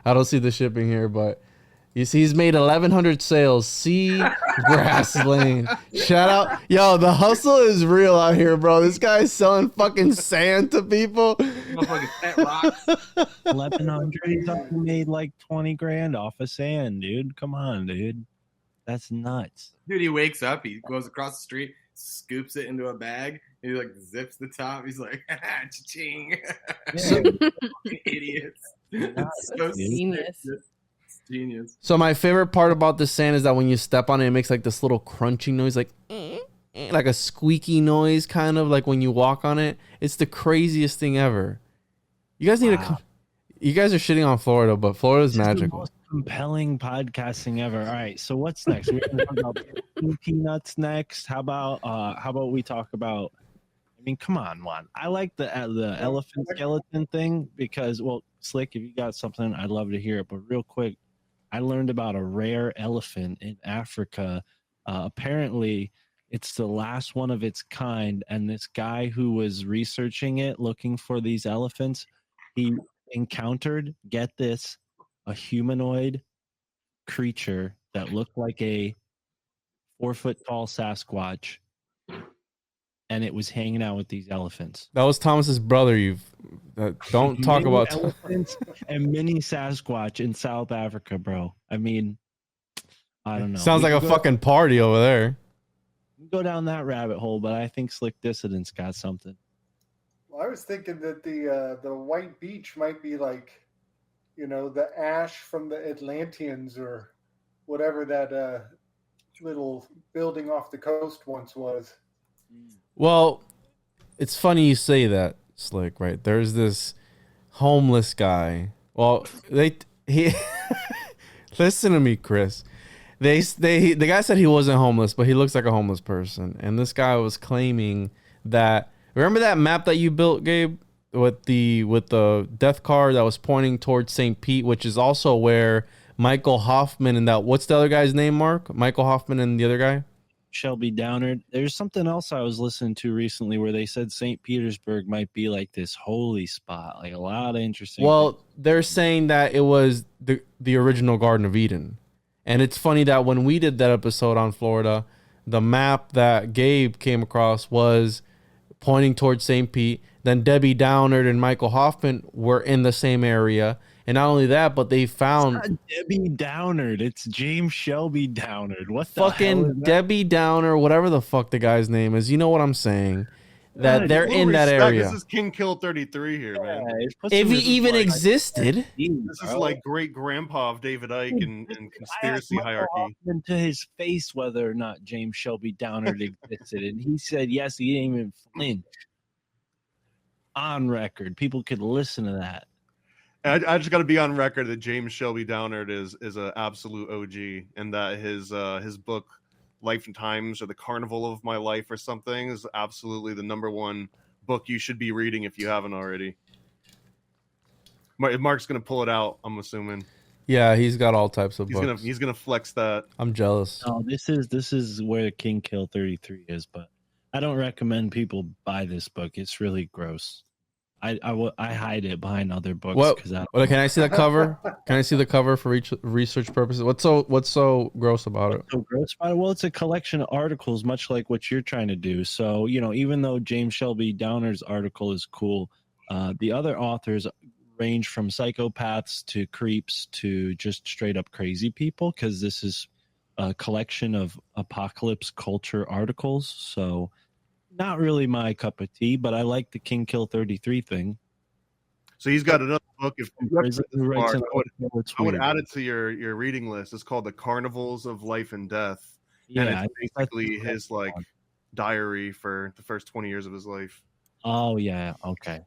B: I don't see the shipping here, but you see, he's made 1,100 sales. Sea Grass Lane. Shout out, yo, the hustle is real out here, bro. This guy's selling fucking sand to people.
G: Motherfucking pet rocks.
H: 1,100. He's already made like 20 grand off of sand, dude. Come on, dude. That's nuts.
G: Dude, he wakes up, he goes across the street, scoops it into a bag, and he like zips the top. He's like, cha-ching. Idiots. It's so
E: genius.
G: It's genius.
B: So my favorite part about the sand is that when you step on it, it makes like this little crunching noise, like a squeaky noise, kind of like when you walk on it. It's the craziest thing ever. You guys need to come. You guys are shitting on Florida, but Florida's magical.
H: Compelling podcasting ever. All right, so what's next? We're gonna talk about peanuts next. How about we talk about? I mean, come on, Juan. I like the elephant skeleton thing because, well, Slick, if you got something, I'd love to hear it. But real quick, I learned about a rare elephant in Africa. Apparently, it's the last one of its kind, and this guy who was researching it, looking for these elephants, he encountered, get this, a humanoid creature that looked like a 4-foot-tall Sasquatch, and it was hanging out with these elephants.
B: That was Thomas's brother. Don't talk about
H: elephants and Mini-Sasquatch in South Africa, bro. I mean, I don't know.
B: Sounds like a fucking party over there.
H: Go down that rabbit hole, but I think Slick Dissident's got something.
F: Well, I was thinking that the white beach might be like, the ash from the Atlanteans or whatever that little building off the coast once was.
B: Well, it's funny you say that, Slick, right? There's this homeless guy. Well, he listen to me, Chris. The guy said he wasn't homeless, but he looks like a homeless person. And this guy was claiming that, remember that map that you built, Gabe? the death card that was pointing towards St. Pete, which is also where Michael Hoffman and what's the other guy's name, Mark? Michael Hoffman and the other guy?
H: Shelby Downard. There's something else I was listening to recently where they said St. Petersburg might be like this holy spot, like a lot of interesting.
B: Well, they're saying that it was the original Garden of Eden. And it's funny that when we did that episode on Florida, the map that Gabe came across was pointing towards St. Pete. Then Debbie Downard and Michael Hoffman were in the same area. And not only that, but they found...
H: It's not Debbie Downard. It's James Shelby Downard. What the
B: fucking Debbie Downer, whatever the fuck the guy's name is. You know what I'm saying? That they're in that area.
C: This is King Kill 33 here, man.
B: If he even existed.
C: This is like great-grandpa of David Icke and conspiracy hierarchy.
H: To his face whether or not James Shelby Downard existed. And he said, yes, he didn't even flinch. On record. People could listen to that.
C: I just got to be on record that James Shelby Downard is an absolute OG, and that his book Life and Times or the Carnival of My Life or something is absolutely the #1 book you should be reading if you haven't already. Mark's gonna pull it out, I'm assuming.
B: Yeah, he's got all types of books.
C: He's gonna flex that.
B: I'm jealous.
H: No, this is where King Kill 33 is, but I don't recommend people buy this book. It's really gross. I hide it behind other books.
B: Well, can I see the cover? Can I see the cover for research purposes? What's so gross about it?
H: So gross about it? Well, it's a collection of articles, much like what you're trying to do. So, even though James Shelby Downard's article is cool, the other authors range from psychopaths to creeps to just straight up crazy people, because this is a collection of apocalypse culture articles. So not really my cup of tea, but I like the King Kill 33 thing.
C: So he's got another book. If you I would add it to your reading list. It's called The Carnivals of Life and Death. Yeah, and it's basically his diary for the first 20 years of his life.
H: Oh yeah, okay.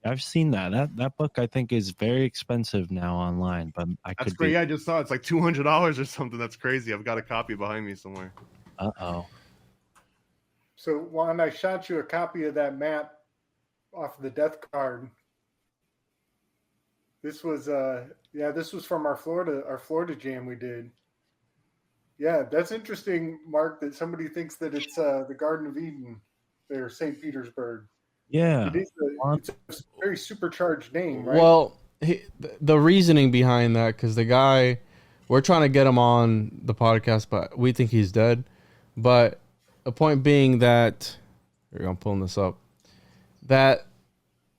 H: I've seen that. That book I think is very expensive now online, but
C: That's great. Yeah, I just saw it's like $200 or something. That's crazy. I've got a copy behind me somewhere.
H: Uh-oh.
F: So Juan, I shot you a copy of that map off of the death card. This was from our Florida jam we did. Yeah, that's interesting, Mark, that somebody thinks that it's the Garden of Eden there, St. Petersburg.
H: Yeah.
F: It's a very supercharged name, right?
B: Well, the reasoning behind that, because the guy, we're trying to get him on the podcast, but we think he's dead. But the point being that, I'm pulling this up, that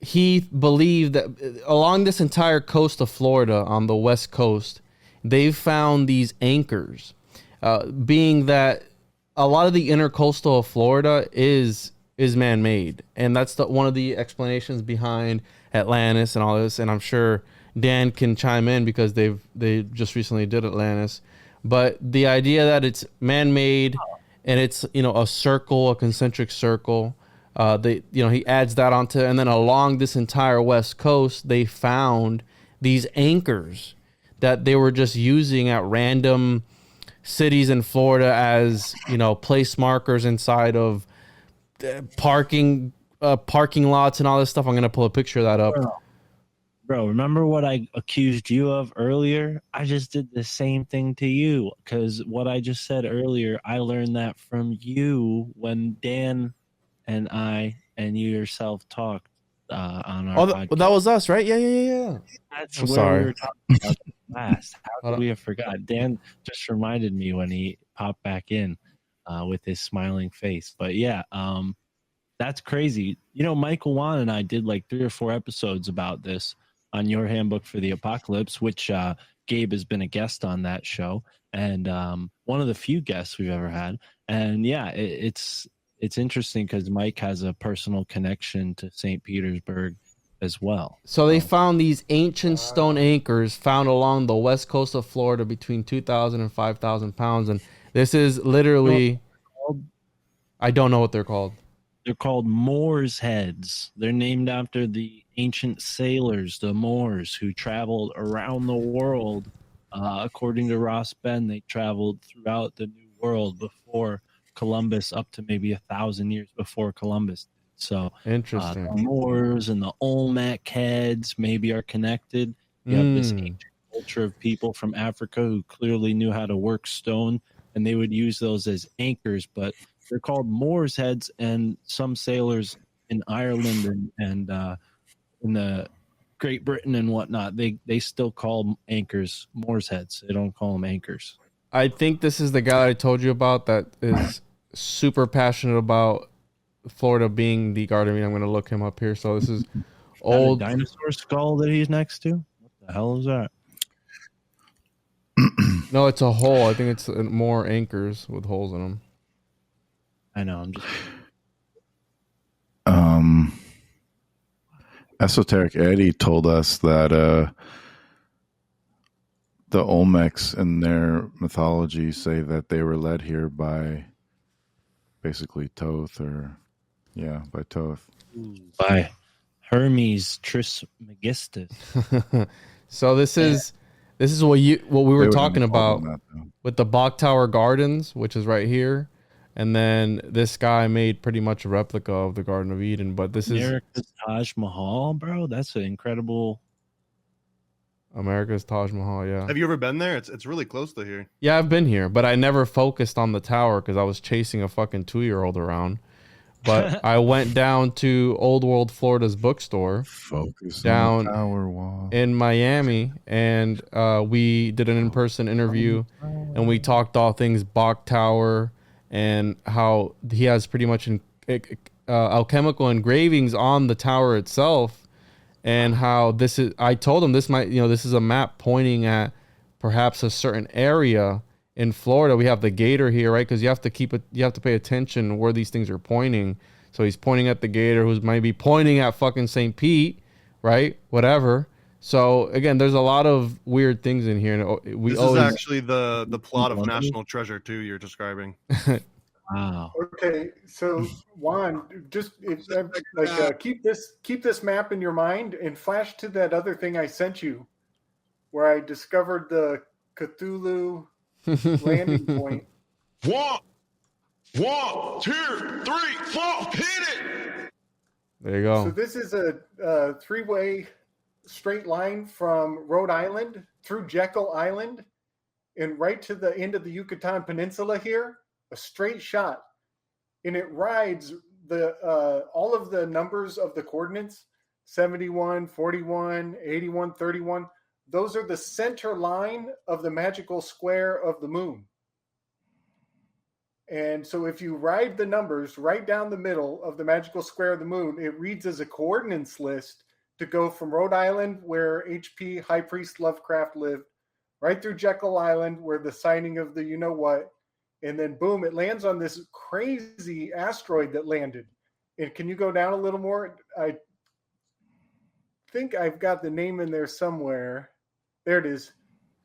B: he believed that along this entire coast of Florida on the west coast, they've found these anchors, being that a lot of the intercoastal of Florida is man-made, and that's one of the explanations behind Atlantis and all this. And I'm sure Dan can chime in because they just recently did Atlantis, but the idea that it's man-made and it's a circle, a concentric circle. He adds that onto, and then along this entire west coast, they found these anchors that they were just using at random cities in Florida as place markers inside of parking lots and all this stuff. I'm gonna pull a picture of that up.
H: Bro, remember what I accused you of earlier? I just did the same thing to you, because what I just said earlier, I learned that from you when Dan and I and you yourself talked on our podcast.
B: That was us, right? Yeah.
H: That's sorry. We were talking about last. How could we have forgot? Dan just reminded me when he popped back in with his smiling face. But yeah, that's crazy. Michael Juan and I did like 3 or 4 episodes about this on Your Handbook for the Apocalypse, which Gabe has been a guest on that show, and one of the few guests we've ever had. And yeah, it's interesting because Mike has a personal connection to St. Petersburg as well.
B: So they found these ancient stone anchors found along the west coast of Florida between 2,000 and 5,000 pounds. And this is literally, I don't know what they're called.
H: They're called Moors' heads. They're named after the ancient sailors, the Moors, who traveled around the world. According to Ross Ben, they traveled throughout the New World before Columbus, up to maybe 1,000 years before Columbus. So
B: interesting.
H: The Moors and the Olmec heads maybe are connected. You have this ancient culture of people from Africa who clearly knew how to work stone, and they would use those as anchors, but they're called Moors heads, and some sailors in Ireland and in the Great Britain and whatnot, they still call them anchors Moors heads. They don't call them anchors.
B: I think this is the guy I told you about that is super passionate about Florida being the Garden. I'm going to look him up here. So this is old
H: dinosaur skull that he's next to. What the hell is that?
B: No, it's a hole. I think it's more anchors with holes in them.
H: I know. I'm just.
D: Esoteric Eddie told us that the Olmecs in their mythology say that they were led here by basically Thoth, by Thoth.
H: By Hermes Trismegistus.
B: So this is what we were talking about with the Bok Tower Gardens, which is right here. And then this guy made pretty much a replica of the Garden of Eden, but this is
H: America's Taj Mahal, bro. That's an incredible.
B: America's Taj Mahal, yeah.
C: Have you ever been there? It's really close to here.
B: Yeah, I've been here, but I never focused on the tower because I was chasing a fucking 2-year-old around. But I went down to Old World Florida's bookstore, down in Miami, and we did an in-person interview, and we talked all things Bok Tower and how he has pretty much alchemical engravings on the tower itself, and how this is. I told him this is a map pointing at perhaps a certain area in Florida. We have the gator here, right? Because you have to pay attention where these things are pointing. So he's pointing at the gator, who's might be pointing at fucking St. Pete, right? Whatever. So again, there's a lot of weird things in here. And
C: this is actually the plot of National Treasure 2 you're describing.
H: Wow.
F: Okay, so Juan, just keep this map in your mind and flash to that other thing I sent you, where I discovered the Cthulhu landing point.
I: 1, 2, 3, 4, hit it!
B: There you go.
F: So this is a three-way straight line from Rhode Island through Jekyll Island and right to the end of the Yucatan Peninsula here, a straight shot. And it rides all of the numbers of the coordinates, 71, 41, 81, 31. Those are the center line of the magical square of the moon. And so if you ride the numbers right down the middle of the magical square of the moon, it reads as a coordinates list to go from Rhode Island, where H.P. High Priest Lovecraft lived, right through Jekyll Island, where the sighting of the you-know-what, and then boom, it lands on this crazy asteroid that landed. And can you go down a little more? I think I've got the name in there somewhere. There it is.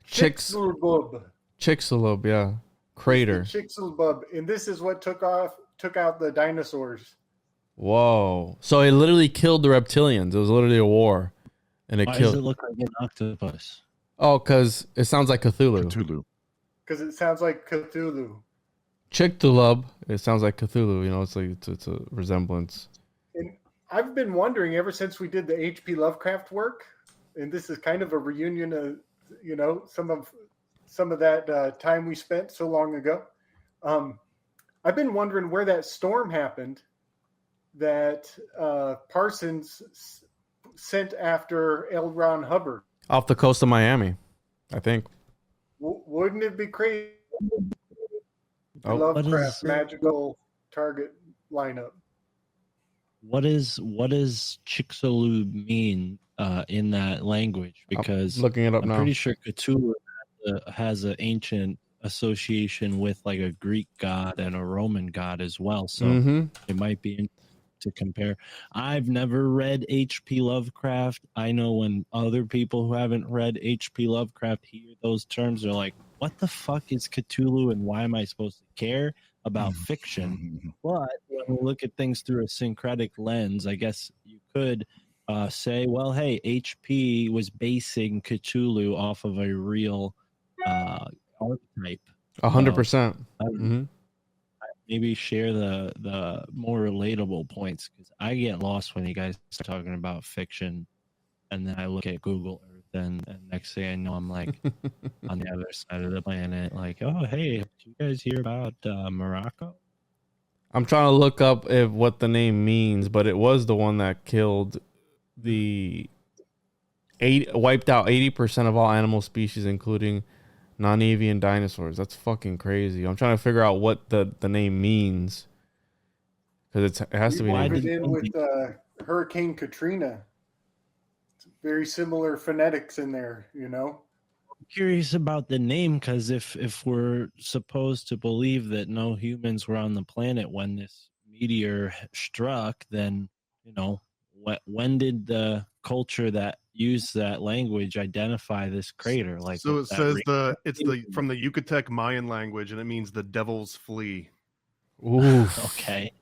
F: Chicxulub.
B: Chicxulub, yeah. Crater.
F: Chicxulub. And this is what took out the dinosaurs.
B: Whoa. So it literally killed the reptilians. It was literally a war. And it
H: Why
B: killed.
H: does it look like an octopus?
B: Oh, because it sounds like Cthulhu.
F: Because it sounds like Cthulhu.
B: Chicxulub. It sounds like Cthulhu. You know, it's like it's a resemblance.
F: And I've been wondering ever since we did the H.P. Lovecraft work, and this is kind of a reunion of, you know, some of that time we spent so long ago. I've been wondering where that storm happened that Parsons sent after L. Ron Hubbard.
B: Off the coast of Miami, I think.
F: Wouldn't it be crazy?
B: Oh.
F: Lovecraft magical target lineup.
H: What does Chicxulub mean in that language? Because
B: I'm looking it up now.
H: I'm pretty sure Cthulhu has an ancient association with like a Greek god and a Roman god as well. So it might be interesting to compare. I've never read H.P. Lovecraft. I know when other people who haven't read H.P. Lovecraft hear those terms, they're like, what the fuck is Cthulhu and why am I supposed to care about fiction? But when we look at things through a syncretic lens, I guess you could say, well, hey, H.P. was basing Cthulhu off of a real archetype.
B: 100%.
H: maybe share the more relatable points, because I get lost when you guys start talking about fiction, and then I look at Google Earth, and next thing I know, I'm like on the other side of the planet. Like, oh hey, did you guys hear about Morocco?
B: I'm trying to look up what the name means, but it was the one that killed wiped out 80% of all animal species, including non-avian dinosaurs. That's fucking crazy. I'm trying to figure out what the name means, because it has to be.
F: Why did it in with Hurricane Katrina? It's very similar phonetics in there, you know.
H: I'm curious about the name, because if we're supposed to believe that no humans were on the planet when this meteor struck, then when did the culture that used that language identify this crater? Like,
C: so it says it's from the Yucatec Mayan language, and it means the devil's flea.
B: Ooh,
H: okay.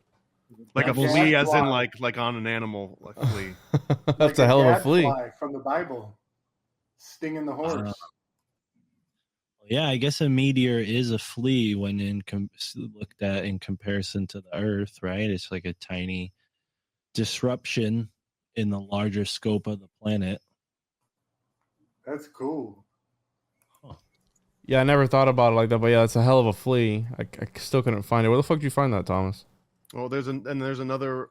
C: Like a flea, as in like on an animal, like flea.
B: That's a hell of a flea
F: from the Bible, stinging the horse.
H: Yeah, I guess a meteor is a flea when looked at in comparison to the Earth, right? It's like a tiny disruption in the larger scope of the planet.
F: That's cool.
B: Huh. Yeah, I never thought about it like that, but yeah, it's a hell of a flea. I still couldn't find it. Where the fuck did you find that, Thomas?
C: Well, there's another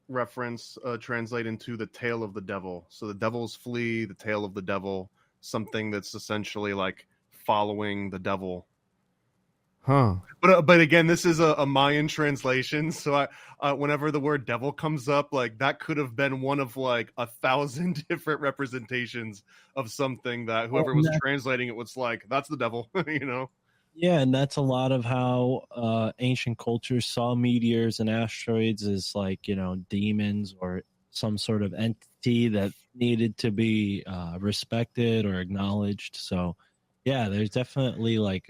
C: reference translating to the tail of the devil. So the devil's flea, the tail of the devil, something that's essentially like following the devil.
B: Huh.
C: But again, this is a Mayan translation, so I whenever the word devil comes up, like that could have been one of like 1,000 different representations of something that whoever was translating it was like, that's the devil, you know?
H: Yeah, and that's a lot of how ancient cultures saw meteors and asteroids as like, demons or some sort of entity that needed to be respected or acknowledged. So yeah, there's definitely like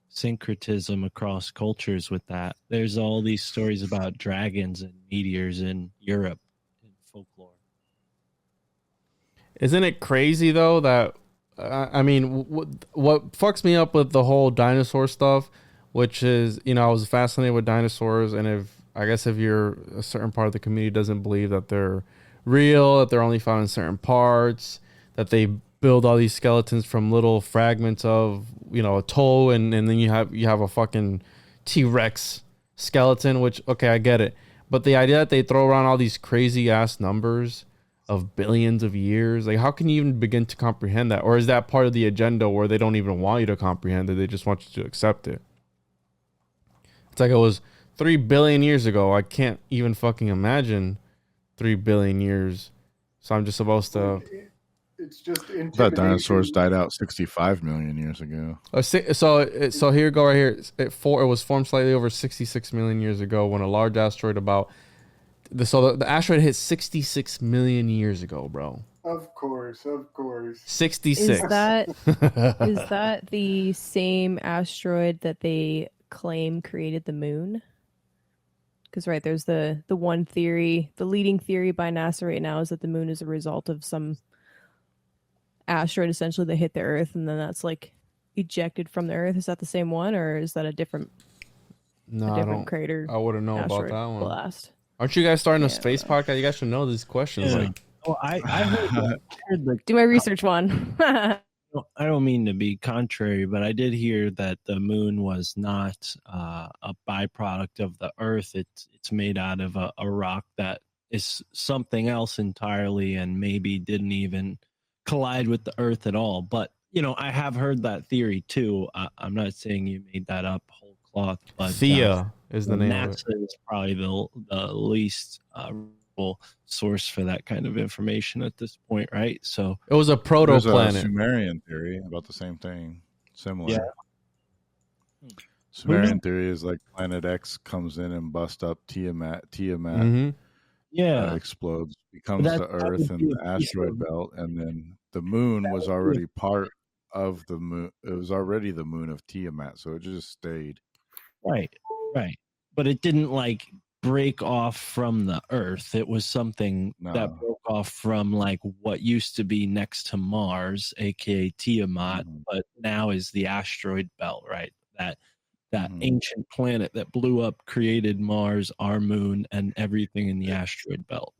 H: syncretism across cultures with that. There's all these stories about dragons and meteors in Europe in folklore.
B: Isn't it crazy though that I mean, what fucks me up with the whole dinosaur stuff, which is, I was fascinated with dinosaurs, and if you're a certain part of the community doesn't believe that they're real, that they're only found in certain parts, that they build all these skeletons from little fragments of, a toe, and then you have a fucking T-Rex skeleton, which, okay, I get it. But the idea that they throw around all these crazy ass numbers of billions of years, like how can you even begin to comprehend that? Or is that part of the agenda where they don't even want you to comprehend it, they just want you to accept it? It's like it was 3 billion years ago. I can't even fucking imagine 3 billion years. So I'm just supposed to...
F: It's just
D: I thought dinosaurs died out 65 million years ago.
B: So here you go right here. It was formed slightly over 66 million years ago when a large asteroid the asteroid hit 66 million years ago, bro.
F: Of course.
B: 66.
E: Is that the same asteroid that they claim created the moon? Because right, there's the one theory, the leading theory by NASA right now is that the moon is a result of some asteroid essentially that hit the Earth, and then that's like ejected from the Earth. Is that the same one, or is that a different crater?
B: I wouldn't know about that one.
E: Blast.
B: Aren't you guys starting a space podcast? You guys should know these questions.
H: Yeah. I heard
E: do my research, Juan.
H: I don't mean to be contrary, but I did hear that the moon was not a byproduct of the Earth. It's made out of a rock that is something else entirely, and maybe didn't even collide with the Earth at all. But I have heard that theory too. I'm not saying you made that up whole cloth, but
B: Thea is the name of it.
H: NASA is probably the least source for that kind of information at this point, right? So
B: it was a protoplanet.
D: There's a Sumerian theory about the same thing, similar.
H: Yeah.
D: Sumerian theory is like Planet X comes in and busts up Tiamat.
B: Mm-hmm.
H: Yeah,
D: explodes, becomes the Earth and the asteroid belt, and then the moon was already part of the moon. It was already the moon of Tiamat, so it just stayed.
H: Right. But it didn't like break off from the Earth. It was something that broke off from like what used to be next to Mars, aka Tiamat, but now is the asteroid belt, right? That that ancient planet that blew up, created Mars, our moon, and everything in the asteroid belt.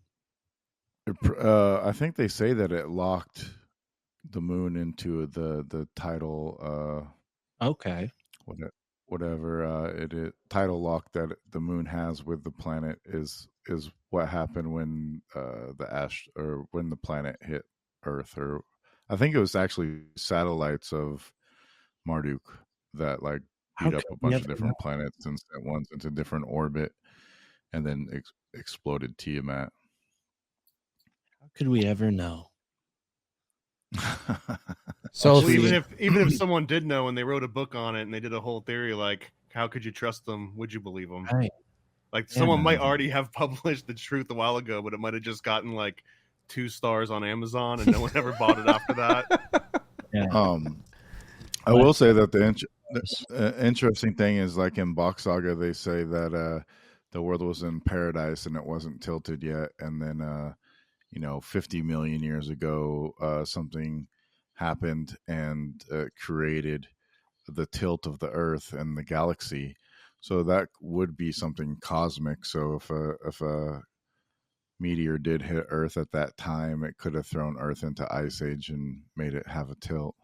D: I think they say that it locked the moon into the tidal.
H: Okay.
D: Whatever it tidal lock that the moon has with the planet is what happened when when the planet hit Earth, or I think it was actually satellites of Marduk that like beat up a bunch of different planets and sent ones into different orbit, and then exploded Tiamat.
H: How could we ever know?
C: So even if someone did know and they wrote a book on it and they did a whole theory, like how could you trust them? Would you believe them?
H: Right.
C: Like someone might already have published the truth a while ago, but it might have just gotten like 2 stars on Amazon and no one ever bought it after that.
H: Yeah.
D: I will say that the interesting thing is, like in Bok Saga, they say that the world was in paradise and it wasn't tilted yet, and then 50 million years ago, something happened and created the tilt of the Earth and the galaxy. So that would be something cosmic. So if a meteor did hit Earth at that time, it could have thrown Earth into Ice Age and made it have a tilt.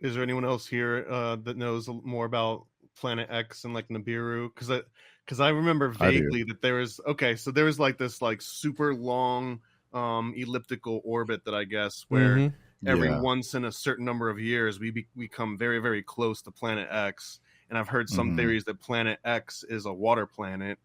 C: Is there anyone else here that knows more about Planet X and like Nibiru? Because I remember vaguely that there was like this like super long elliptical orbit that I guess where every once in a certain number of years we become very, very close to Planet X. And I've heard some theories that Planet X is a water planet,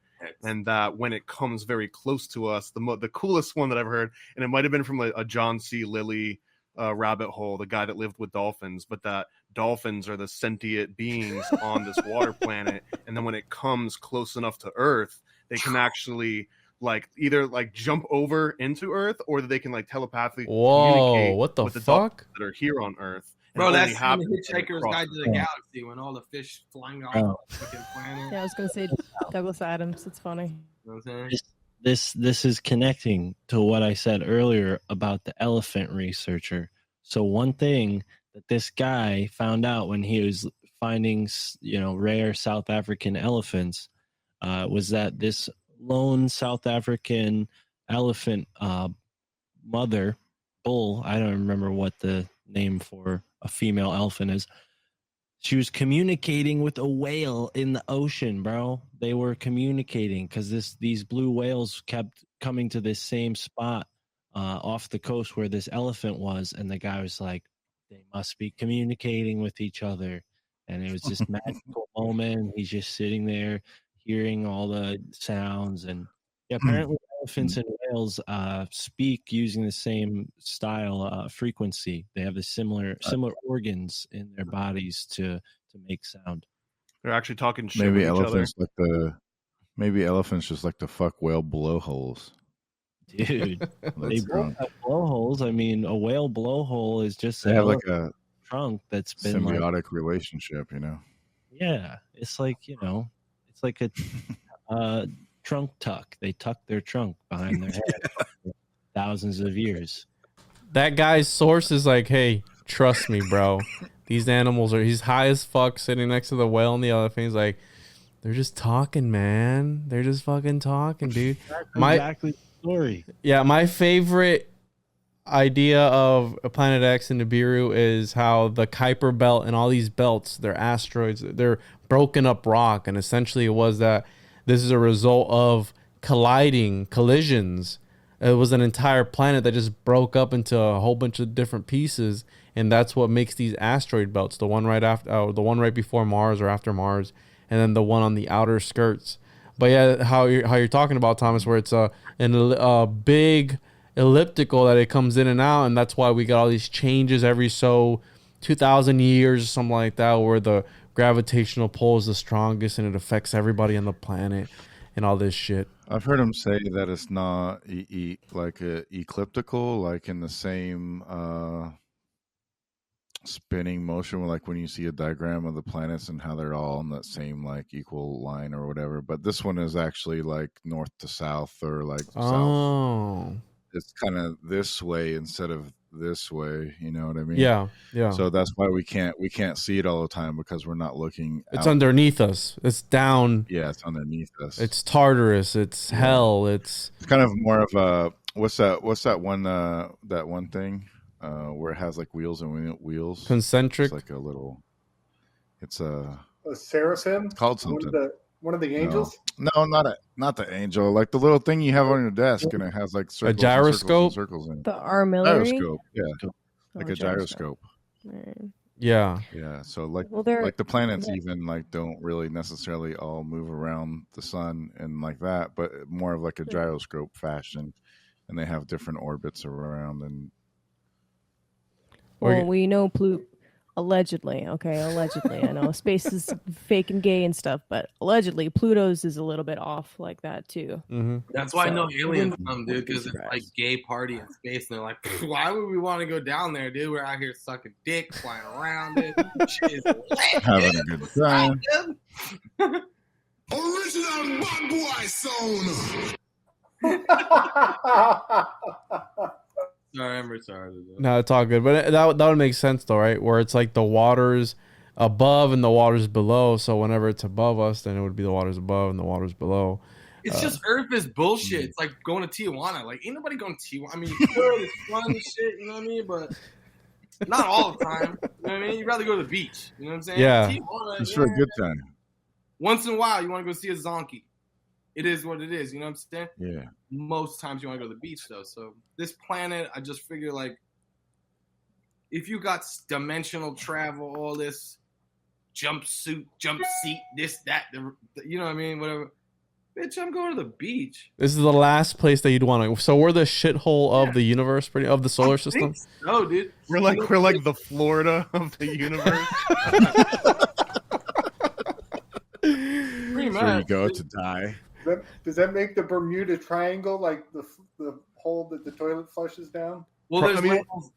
C: and that when it comes very close to us, the coolest one that I've heard, and it might have been from a John C. Lilly rabbit hole, the guy that lived with dolphins, but that dolphins are the sentient beings on this water planet, and then when it comes close enough to Earth, they can actually like either like jump over into Earth, or that they can like telepathically communicate
B: what the
C: with the
B: fuck
C: that are here on Earth.
G: Bro, that's from the Hitchhiker's Guide to the Galaxy when all the fish flying off the fucking planet.
E: Yeah, I was gonna say Douglas Adams. It's funny.
G: You know what I'm saying?
H: This is connecting to what I said earlier about the elephant researcher. So one thing that this guy found out when he was finding, rare South African elephants, was that this lone South African elephant mother bull, I don't remember what the name for a female elephant is, she was communicating with a whale in the ocean, bro. They were communicating because these blue whales kept coming to this same spot off the coast where this elephant was, and the guy was like, they must be communicating with each other. And it was this magical moment. He's just sitting there hearing all the sounds, and apparently elephants and whales speak using the same style frequency. They have the similar organs in their bodies to make sound.
C: They're actually talking shit with each other.
D: Maybe elephants just like to fuck whale blowholes.
H: Dude, they both have blowholes. I mean, a whale blowhole is just
D: they have like a
H: trunk that's been
D: symbiotic relationship,
H: Yeah, it's like it's like a trunk tuck. They tuck their trunk behind their head for thousands of years.
B: That guy's source is like, hey, trust me, bro. These animals he's high as fuck sitting next to the whale and the elephant. He's like, they're just talking, man. They're just fucking talking, dude.
H: Exactly. Story.
B: Yeah, my favorite idea of Planet X and Nibiru is how the Kuiper belt and all these belts, they're asteroids, they're broken up rock, and essentially it was that this is a result of collisions. It was an entire planet that just broke up into a whole bunch of different pieces, and that's what makes these asteroid belts. The one right after, the one right before Mars or after Mars, and then the one on the outer skirts. But yeah, how you're talking about, Thomas, where it's a big elliptical that it comes in and out, and that's why we got all these changes every 2,000 years or something like that, where the gravitational pull is the strongest and it affects everybody on the planet and all this shit.
D: I've heard him say that it's not like ecliptical, like in the same spinning motion, like when you see a diagram of the planets and how they're all on that same like equal line or whatever. But this one is actually like north to south, or like south. It's kind of this way instead of this way. You know what I mean?
B: Yeah, yeah.
D: So that's why we can't see it all the time, because we're not looking.
B: It's underneath us. It's down.
D: Yeah, it's underneath us.
B: It's Tartarus. It's hell. It's
D: kind of more of a what's that one thing where it has like wheels and wheels.
B: Concentric.
D: It's like a little. It's a
F: seraphim.
D: Called something.
F: One of the angels?
D: No, not the angel. Like the little thing you have on your desk, and it has like circles,
B: a gyroscope.
D: Circles in it.
E: The armillary.
D: Gyroscope, yeah, like a gyroscope.
B: Yeah.
D: Yeah. So like the planets even like don't really necessarily all move around the sun and like that, but more of like a gyroscope fashion, and they have different orbits around. And
E: well, we know allegedly, I know space is fake and gay and stuff, but allegedly Pluto's is a little bit off like that too.
B: Mm-hmm.
G: That's why I know aliens come, dude, because it's like gay party in space, and they're like, why would we want to go down there, dude? We're out here sucking dick, flying around, dude. Shit is lit,
D: having a good time.
I: Original bad boy sound.
G: Sorry, I'm retarded.
B: No, it's all good. But that would make sense though, right? Where it's like the waters above and the waters below. So whenever it's above us, then it would be the waters above and the waters below.
G: It's just Earth is bullshit. It's like going to Tijuana. Like, ain't nobody going to Tijuana. I mean, you could, it's fun and shit, you know what I mean? But not all the time. You know what I mean? You'd rather go to the beach. You know what I'm saying?
B: Yeah.
G: Tijuana,
D: it's for a good time.
G: Once in a while, you want to go see a zonkey. It is what it is. You know what I'm saying?
D: Yeah.
G: Most times you want to go to the beach, though. So this planet, I just figure, like, if you got dimensional travel, all this jump seat, this, that, you know what I mean? Whatever. Bitch, I'm going to the beach.
B: This is the last place that you'd want to. So we're the shithole of the universe, of the solar system.
G: No, dude.
C: We're like the Florida of the universe.
G: Pretty much.
D: Where you go to die.
F: Does that make the Bermuda Triangle like the hole that the toilet flushes down?
G: Well, there's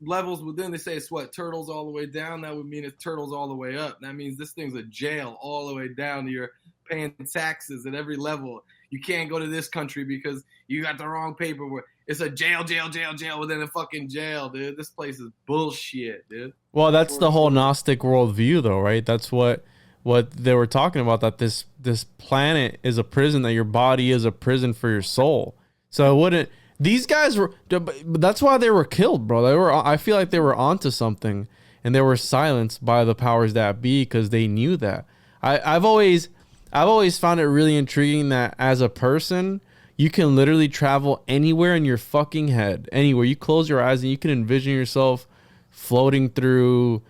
G: levels within. They say it's what, turtles all the way down. That would mean it's turtles all the way up. That means this thing's a jail all the way down. You're paying taxes at every level. You can't go to this country because you got the wrong paperwork. It's a jail within a fucking jail, dude. This place is bullshit, dude.
B: Well, that's the whole Gnostic worldview, though, right? That's what they were talking about, that this planet is a prison, that your body is a prison for your soul. So it wouldn't. These guys were. That's why they were killed, bro. I feel like they were onto something, and they were silenced by the powers that be because they knew that. I've always found it really intriguing that as a person, you can literally travel anywhere in your fucking head, anywhere. You close your eyes and you can envision yourself floating through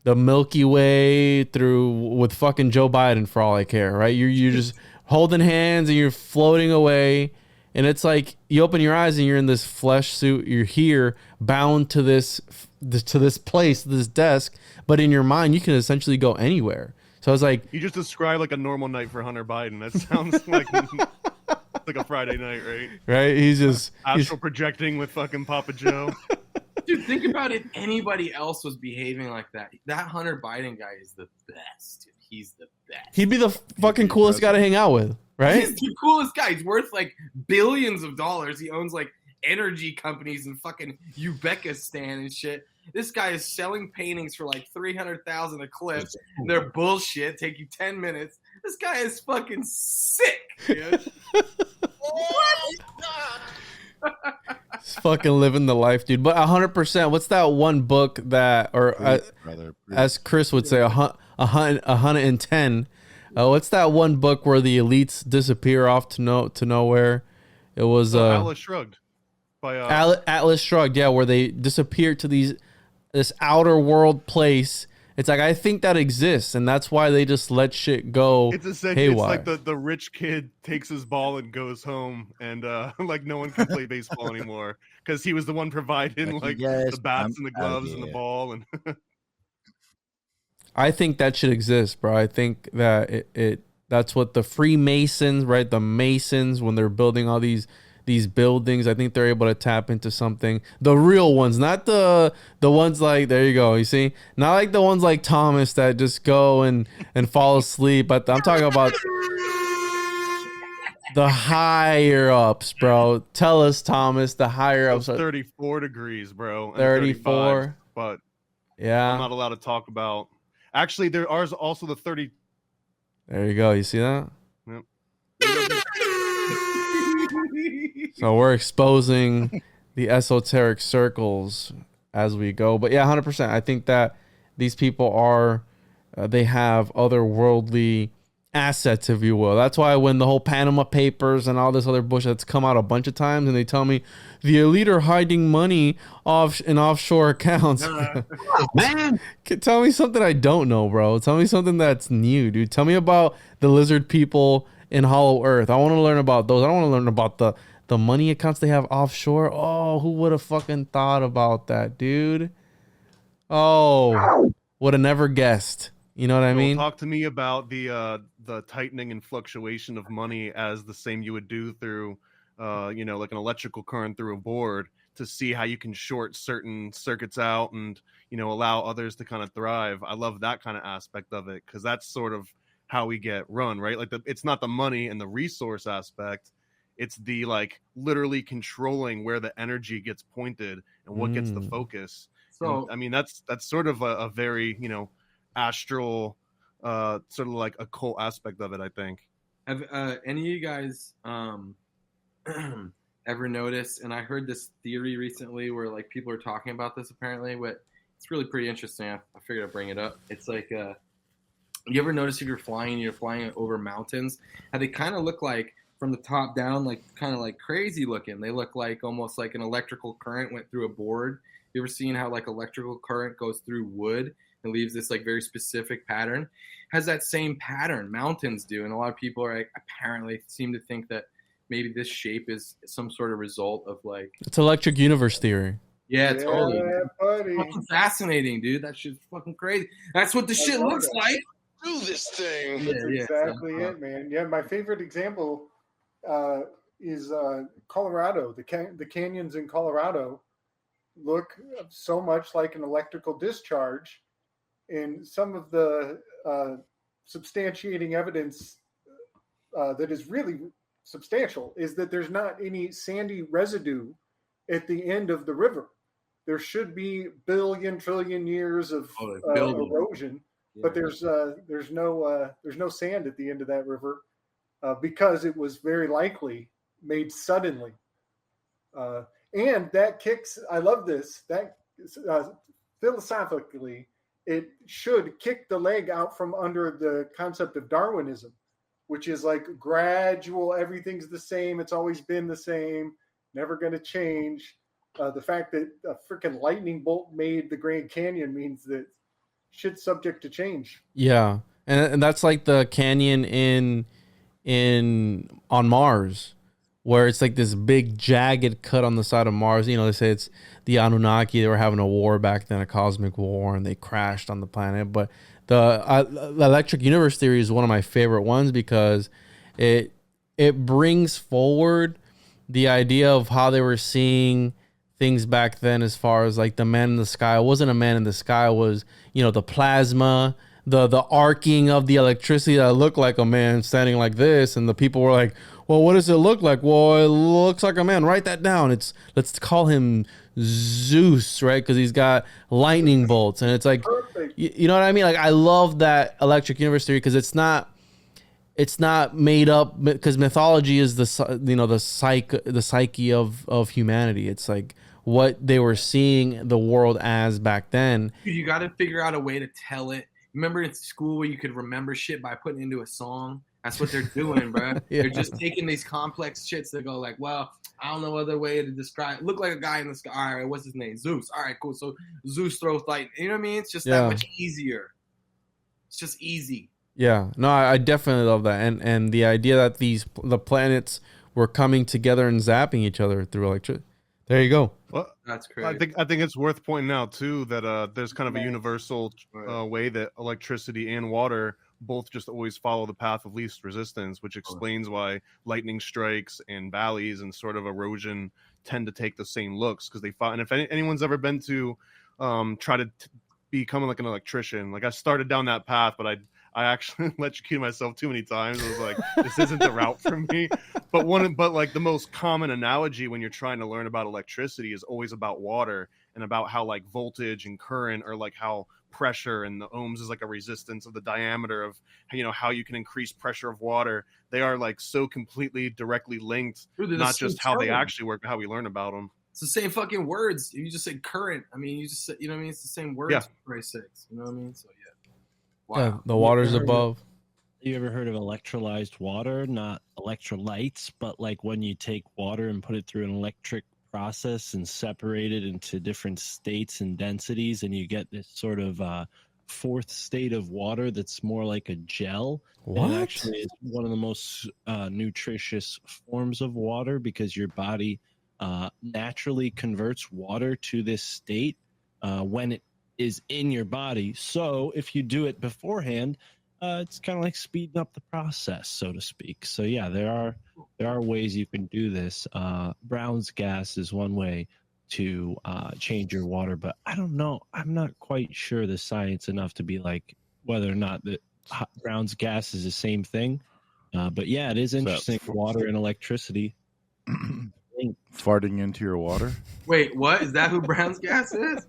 B: the Milky Way with fucking Joe Biden for all I care, right? You're just holding hands and you're floating away, and it's like you open your eyes and you're in this flesh suit. You're here, bound to this place, this desk, but in your mind you can essentially go anywhere. So it's like
C: you just described like a normal night for Hunter Biden. That sounds like like a Friday night, right?
B: Right? He's
C: projecting with fucking Papa Joe.
G: Dude, think about it. Anybody else was behaving like that. That Hunter Biden guy is the best. Dude. He's the best.
B: He'd be the fucking coolest guy to hang out with, right?
G: He's the coolest guy. He's worth like billions of dollars. He owns like energy companies in fucking Uzbekistan and shit. This guy is selling paintings for like $300,000 a clip. They're bullshit. Take you 10 minutes. This guy is fucking sick, dude.
I: Oh my God.
B: He's fucking living the life, dude. But 100%. What's that one book that, or as Chris would say, 110? What's that one book where the elites disappear off to nowhere? It was
C: Atlas Shrugged. By
B: Atlas Shrugged, yeah, where they disappear to this outer world place. It's like, I think that exists, and that's why they just let shit go.
C: It's
B: haywire.
C: It's like the rich kid takes his ball and goes home, and like no one can play baseball anymore because he was the one providing like the bats and the gloves and the ball. And
B: I think that should exist, bro. I think that that's what the Freemasons, right? The Masons, when they're building all these buildings, I think they're able to tap into something. The real ones, not the ones like, there you go, you see? Not like the ones like Thomas that just go and fall asleep. But I'm talking about The higher ups, bro. Tell us, Thomas, the higher ups.
C: 34 degrees, bro.
B: 34.
C: But
B: yeah,
C: I'm not allowed to talk about. Actually, there are also the 30.
B: There you go. You see that?
C: Yep.
B: So we're exposing the esoteric circles as we go. But yeah, 100%. I think that these people are, they have otherworldly assets, if you will. That's why when the whole Panama Papers and all this other bullshit that's come out a bunch of times, and they tell me the elite are hiding money in offshore accounts. Man, tell me something I don't know, bro. Tell me something that's new, dude. Tell me about the lizard people in Hollow Earth. I want to learn about those. I don't want to learn about the money accounts they have offshore. Oh, who would have fucking thought about that, dude? Oh, would have never guessed. You know what I mean?
C: Talk to me about the tightening and fluctuation of money as the same you would do through, like an electrical current through a board to see how you can short certain circuits out and, allow others to kind of thrive. I love that kind of aspect of it because that's sort of how we get run, right? Like it's not the money and the resource aspect. It's the literally controlling where the energy gets pointed and what gets the focus. So, and, I mean, that's sort of a very, astral sort of like occult aspect of it, I think.
G: Have any of you guys ever noticed, and I heard this theory recently where people are talking about this apparently, but it's really pretty interesting. I figured I'd bring it up. It's you ever notice if you're flying over mountains, how they kind of look like from the top down, kind of crazy looking. They look like almost like an electrical current went through a board. You ever seen how electrical current goes through wood and leaves this very specific pattern? Has that same pattern, mountains do, and a lot of people are apparently seem to think that maybe this shape is some sort of result of
B: it's electric universe theory.
G: Yeah, totally.
F: Buddy.
G: Fucking fascinating, dude. That shit's fucking crazy. That's what the shit looks like.
I: Do this thing.
F: That's exactly it, man. Yeah, my favorite example is Colorado. The canyons in Colorado look so much like an electrical discharge. And some of the substantiating evidence that is really substantial is that there's not any sandy residue at the end of the river. There should be billion, trillion years of erosion, but there's no sand at the end of that river because it was very likely made suddenly. And that kicks, I love this, that philosophically, it should kick the leg out from under the concept of Darwinism, which is gradual, everything's the same, it's always been the same, never going to change. The fact that a freaking lightning bolt made the Grand Canyon means that shit's subject to change.
B: Yeah, and that's like the canyon on Mars, where it's this big jagged cut on the side of Mars. They say it's the Anunnaki. They were having a war back then, a cosmic war, and they crashed on the planet. But the electric universe theory is one of my favorite ones because it brings forward the idea of how they were seeing things back then, as far as the man in the sky. It wasn't a man in the sky. It was, the plasma, the arcing of the electricity that looked like a man standing like this. And the people were like, well, what does it look like? Well, it looks like a man. Write that down. Let's call him Zeus, right? Because he's got lightning bolts. And it's you know what I mean? I love that electric universe theory because it's not made up, because mythology is the psyche of humanity. It's what they were seeing the world as back then.
G: Dude, you got to figure out a way to tell it. Remember in school where you could remember shit by putting it into a song? That's what they're doing, bro. Yeah. They're just taking these complex shits that go well, I don't know other way to describe. Look like a guy in the sky. All right, what's his name? Zeus. All right, cool. So Zeus throws lightning. You know what I mean? It's just that much easier. It's just easy.
B: Yeah, no, I definitely love that, and the idea that the planets were coming together and zapping each other through electricity. There you go.
C: Well,
G: that's crazy.
C: I think it's worth pointing out too that there's kind of a universal way that electricity and water both just always follow the path of least resistance, which explains why lightning strikes and valleys and sort of erosion tend to take the same looks because they follow. And if anyone's ever been to try to become an electrician, I started down that path, but I actually electrocuted myself too many times. I was like, this isn't the route for me. But like the most common analogy when you're trying to learn about electricity is always about water and about how like voltage and current are like how pressure and the ohms is like a resistance of the diameter of, you know, how you can increase pressure of water. They are like so completely directly linked, not just how they actually work, but how we learn about them.
G: It's the same fucking words. You just say current. I mean, you just say, you know what I mean? It's the same words.
C: Yeah.
G: For Christ's sakes. You know what I mean? So yeah. Wow.
B: Yeah, the water's above.
H: You ever heard of electrolyzed water? Not electrolytes, but like when you take water and put it through an electric process and separate it into different states and densities, and you get this sort of fourth state of water that's more like a gel.
B: What?
H: And it actually is one of the most nutritious forms of water because your body naturally converts water to this state when it is in your body. So if you do it beforehand, it's kind of like speeding up the process, so to speak. So yeah, there are ways you can do this. Brown's gas is one way to change your water, but I don't know. I'm not quite sure the science enough to be like whether or not the Brown's gas is the same thing. But yeah, it is interesting. Water and electricity.
D: Farting into your water?
G: Wait, what? Is that who Brown's gas is?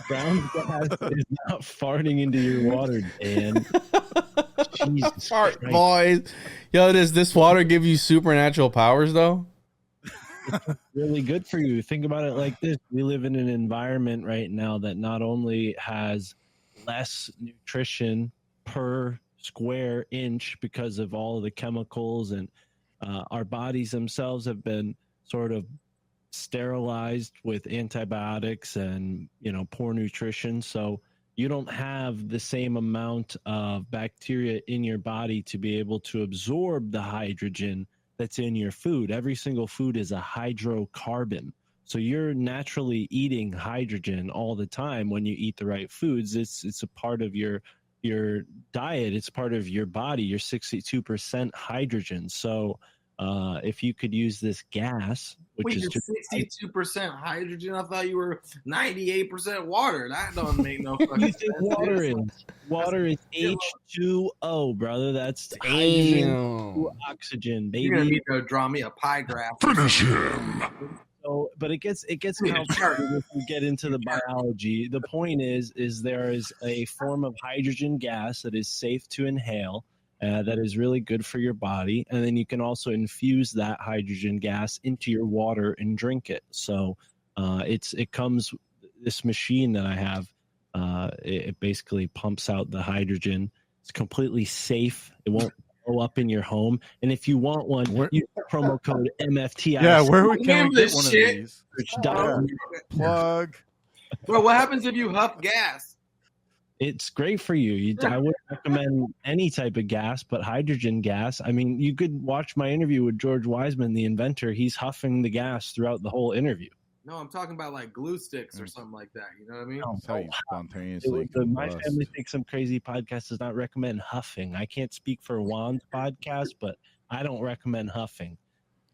H: Brown's gas is not farting into your water, Dan. Jesus
B: Fart,
H: Christ.
B: boys. Yo, does this water give you supernatural powers, though?
H: It's really good for you. Think about it like this. We live in an environment right now that not only has less nutrition per square inch because of all of the chemicals, and our bodies themselves have been sort of sterilized with antibiotics and, you know, poor nutrition. So you don't have the same amount of bacteria in your body to be able to absorb the hydrogen that's in your food. Every single food is a hydrocarbon. So you're naturally eating hydrogen all the time when you eat the right foods. It's a part of your diet. It's part of your body. You're 62% hydrogen. So if you could use this gas, which is
G: 62% hydrogen. I thought you were 98% water. That don't make no fucking
H: you
G: sense.
H: think water is H2O, brother. That's hydrogen to oxygen, baby.
G: You're gonna need to draw me a pie graph.
I: Finish him.
H: So, but it gets complicated if we get into the biology. The point is there is a form of hydrogen gas that is safe to inhale. That is really good for your body, and then you can also infuse that hydrogen gas into your water and drink it. So it comes, this machine that I have, it basically pumps out the hydrogen. It's completely safe. It won't blow up in your home. And if you want one, use the promo code MFT.
D: Yeah, can we get one of these?
G: Plug. Bro, what happens if you huff gas?
H: It's great for you. I wouldn't recommend any type of gas, but hydrogen gas. I mean, you could watch my interview with George Wiseman, the inventor. He's huffing the gas throughout the whole interview.
G: No, I'm talking about like glue sticks or something like that. You know what I mean?
D: That's how you spontaneously.
H: My Family Thinks Some Crazy podcast does not recommend huffing. I can't speak for Juan's podcast, but I don't recommend huffing.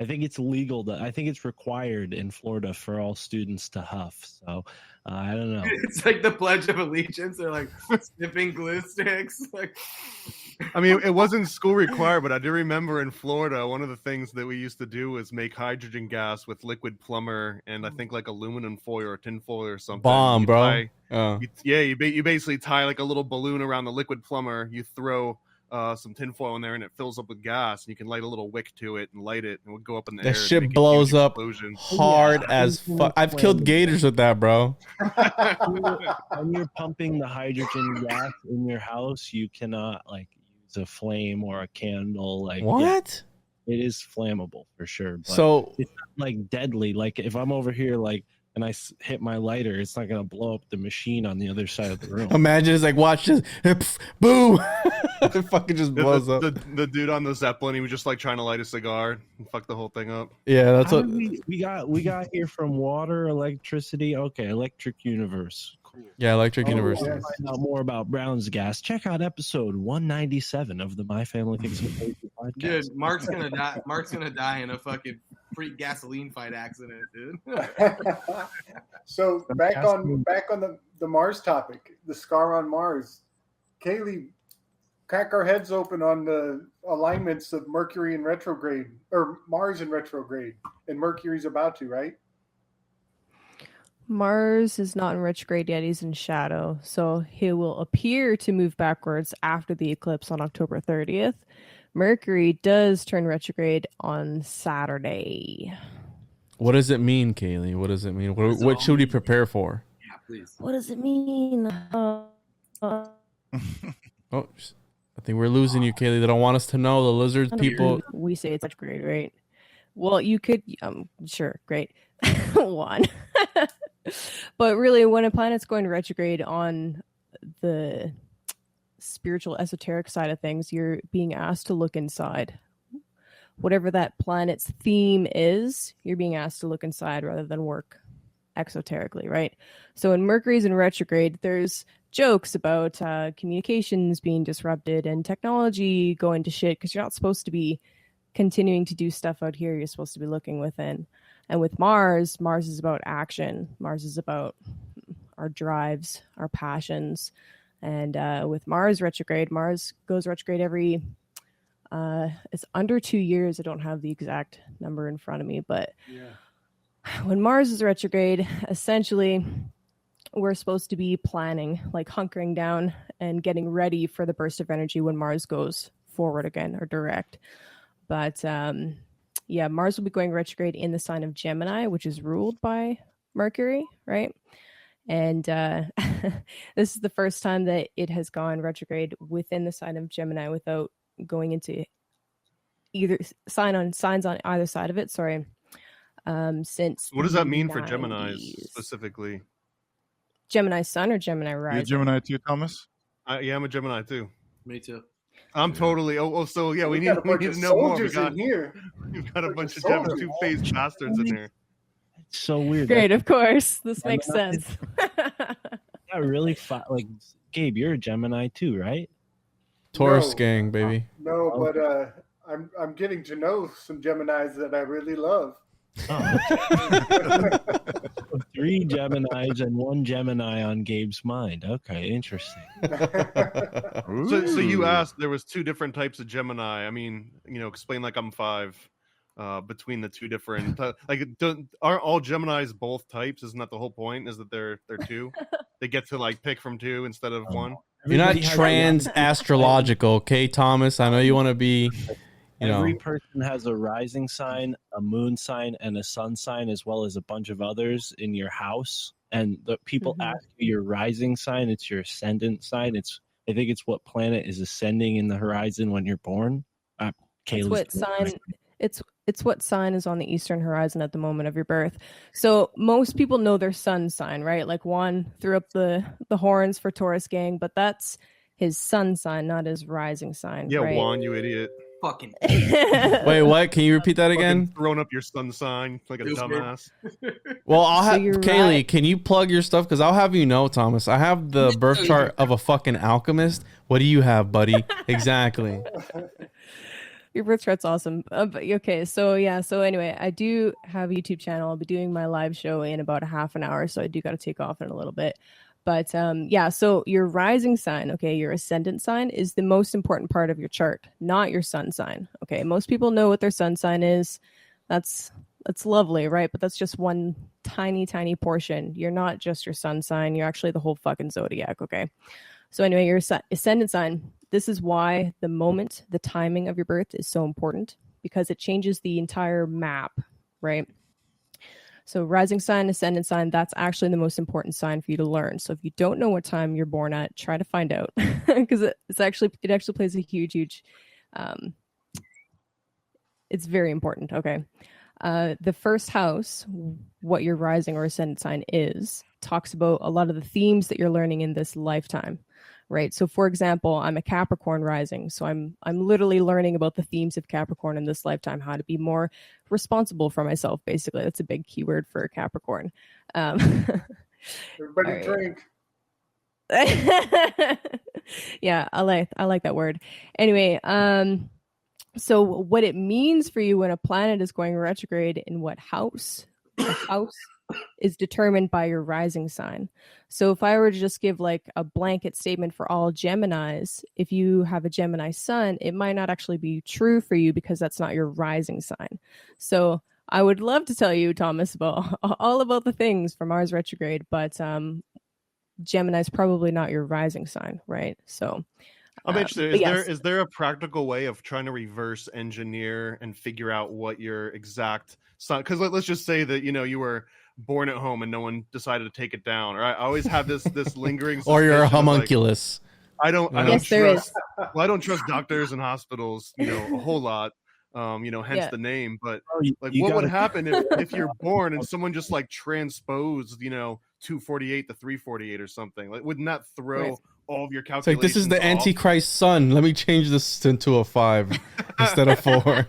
H: I think it's legal. I think it's required in Florida for all students to huff. So I don't know.
G: It's like the Pledge of Allegiance. They're like sniffing glue sticks. Like,
C: I mean, it wasn't school required, but I do remember in Florida, one of the things that we used to do was make hydrogen gas with liquid plumber and I think like aluminum foil or tin foil or something.
B: Bomb, bro.
C: You basically tie like a little balloon around the liquid plumber. You throw some tinfoil in there and it fills up with gas, and you can light a little wick to it and light it, and it would go up in the air.
B: That shit blows up hard as fuck. I've killed gators with that, bro.
H: When you're pumping the hydrogen gas in your house, you cannot like use a flame or a candle. Like
B: what?
H: Yeah, it is flammable for sure. But
B: so it's
H: not like deadly. Like if I'm over here, like, and I hit my lighter, it's not gonna blow up the machine on the other side of the room.
B: Imagine it's like, watch this, boom, it fucking just blows up.
C: The dude on the Zeppelin, he was just like trying to light a cigar and fuck the whole thing up.
B: Yeah, that's what
H: we got here from water, electricity. Okay, electric universe. Cool.
B: Yeah, electric universe.
H: To find out more about Brown's gas, check out episode 197 of the My Family Thinks Some Crazy podcast.
G: Dude, Mark's gonna die. Mark's gonna die in a fucking freak gasoline fight accident, dude.
F: So back on the Mars topic, the scar on Mars. Kayleigh, crack our heads open on the alignments of Mercury in retrograde, or Mars in retrograde, and Mercury's about to, right?
E: Mars is not in retrograde yet. He's in shadow. So he will appear to move backwards after the eclipse on October 30th. Mercury does turn retrograde on Saturday.
B: What does it mean, Kayleigh? What does it mean? What should we prepare for?
G: Yeah, please.
E: What does it mean?
B: Oh, I think we're losing you, Kayleigh. They don't want us to know. The lizard people.
E: We say it's retrograde, right? Well, you could, sure, great. One. But really, when a planet's going retrograde on the spiritual esoteric side of things, you're being asked to look inside. Whatever that planet's theme is, you're being asked to look inside rather than work exoterically, right? So when Mercury's in retrograde, there's jokes about communications being disrupted and technology going to shit because you're not supposed to be continuing to do stuff out here. You're supposed to be looking within. And with Mars is about action. Mars is about our drives, our passions. And with Mars retrograde, Mars goes retrograde every, it's under 2 years. I don't have the exact number in front of me, but when Mars is retrograde, essentially we're supposed to be planning, like hunkering down and getting ready for the burst of energy when Mars goes forward again or direct. But Mars will be going retrograde in the sign of Gemini, which is ruled by Mercury, right? And this is the first time that it has gone retrograde within the sign of Gemini without going into either signs on either side of it. Sorry. Since
C: what does that mean for Gemini specifically?
E: Gemini Sun or Gemini Rising?
D: You're Gemini too, Thomas?
C: Yeah, I'm a Gemini too.
G: Me too.
C: I'm totally. So yeah, we need to know more. We've got a bunch of Gemini two-faced bastards in here.
H: It's so weird.
E: Great, of course. This makes sense.
H: Yeah, really. Like, Gabe, you're a Gemini too, right?
B: Taurus gang, baby.
F: No, but I'm getting to know some Geminis that I really love.
H: Oh. 3 Geminis and 1 Gemini on Gabe's mind. Okay, interesting.
C: So you asked, there was 2 different types of Gemini. I mean, explain like I'm 5 between the 2 different. Aren't all Geminis both types? Isn't that the whole point? Is that they're 2? They get to like pick from 2 instead of 1.
B: You're not astrological, okay, Thomas? I know you want to be.
H: Every person has a rising sign, a moon sign, and a sun sign, as well as a bunch of others in your house. And the people ask you your rising sign. It's your ascendant sign. I think it's what planet is ascending in the horizon when you're born.
E: It's what sign is on the eastern horizon at the moment of your birth. So most people know their sun sign, right? Like Juan threw up the horns for Taurus gang, but that's his sun sign, not his rising sign.
C: Yeah,
E: right?
C: Juan, you idiot.
G: Fucking
B: wait, what? Can you repeat that again?
C: Throwing up your sun sign like a dumbass.
B: Well, I'll have Kayleigh. Right. Can you plug your stuff? Because I'll have you know, Thomas. I have the birth chart of a fucking alchemist. What do you have, buddy? Exactly.
E: Your birth chart's awesome. Okay, so anyway, I do have a YouTube channel. I'll be doing my live show in about a half an hour, so I do got to take off in a little bit. But so your rising sign, okay, your ascendant sign is the most important part of your chart, not your sun sign. Okay, most people know what their sun sign is. That's lovely, right? But that's just one tiny, tiny portion. You're not just your sun sign. You're actually the whole fucking zodiac, okay? So anyway, your ascendant sign, this is why the timing of your birth is so important, because it changes the entire map, right? So rising sign, ascendant sign, that's actually the most important sign for you to learn. So if you don't know what time you're born at, try to find out, because it actually plays a huge, it's very important. Okay. The first house, what your rising or ascendant sign is, talks about a lot of the themes that you're learning in this lifetime. Right. So, for example, I'm a Capricorn rising. So I'm literally learning about the themes of Capricorn in this lifetime, how to be more responsible for myself. Basically, that's a big keyword for a Capricorn.
F: Everybody drink.
E: Yeah, I like that word. Anyway, so what it means for you when a planet is going retrograde in what house? A house is determined by your rising sign. So if I were to just give like a blanket statement for all Geminis, if you have a Gemini sun, it might not actually be true for you because that's not your rising sign. So I would love to tell you, Thomas, about all about the things for Mars retrograde, but Gemini is probably not your rising sign, right? So
C: I'm interested. Is there a practical way of trying to reverse engineer and figure out what your exact sign? Because let's just say that you were born at home and no one decided to take it down. Or I always have this lingering.
B: Or you're a homunculus.
C: Like, I don't trust doctors and hospitals, a whole lot. Hence the name. But like, what would happen if you're born and someone just like transposed, 248 to 348 or something? Like, wouldn't that throw all of your calculations?
B: It's like, this is the Antichrist sun. Let me change this into a 5 instead of 4.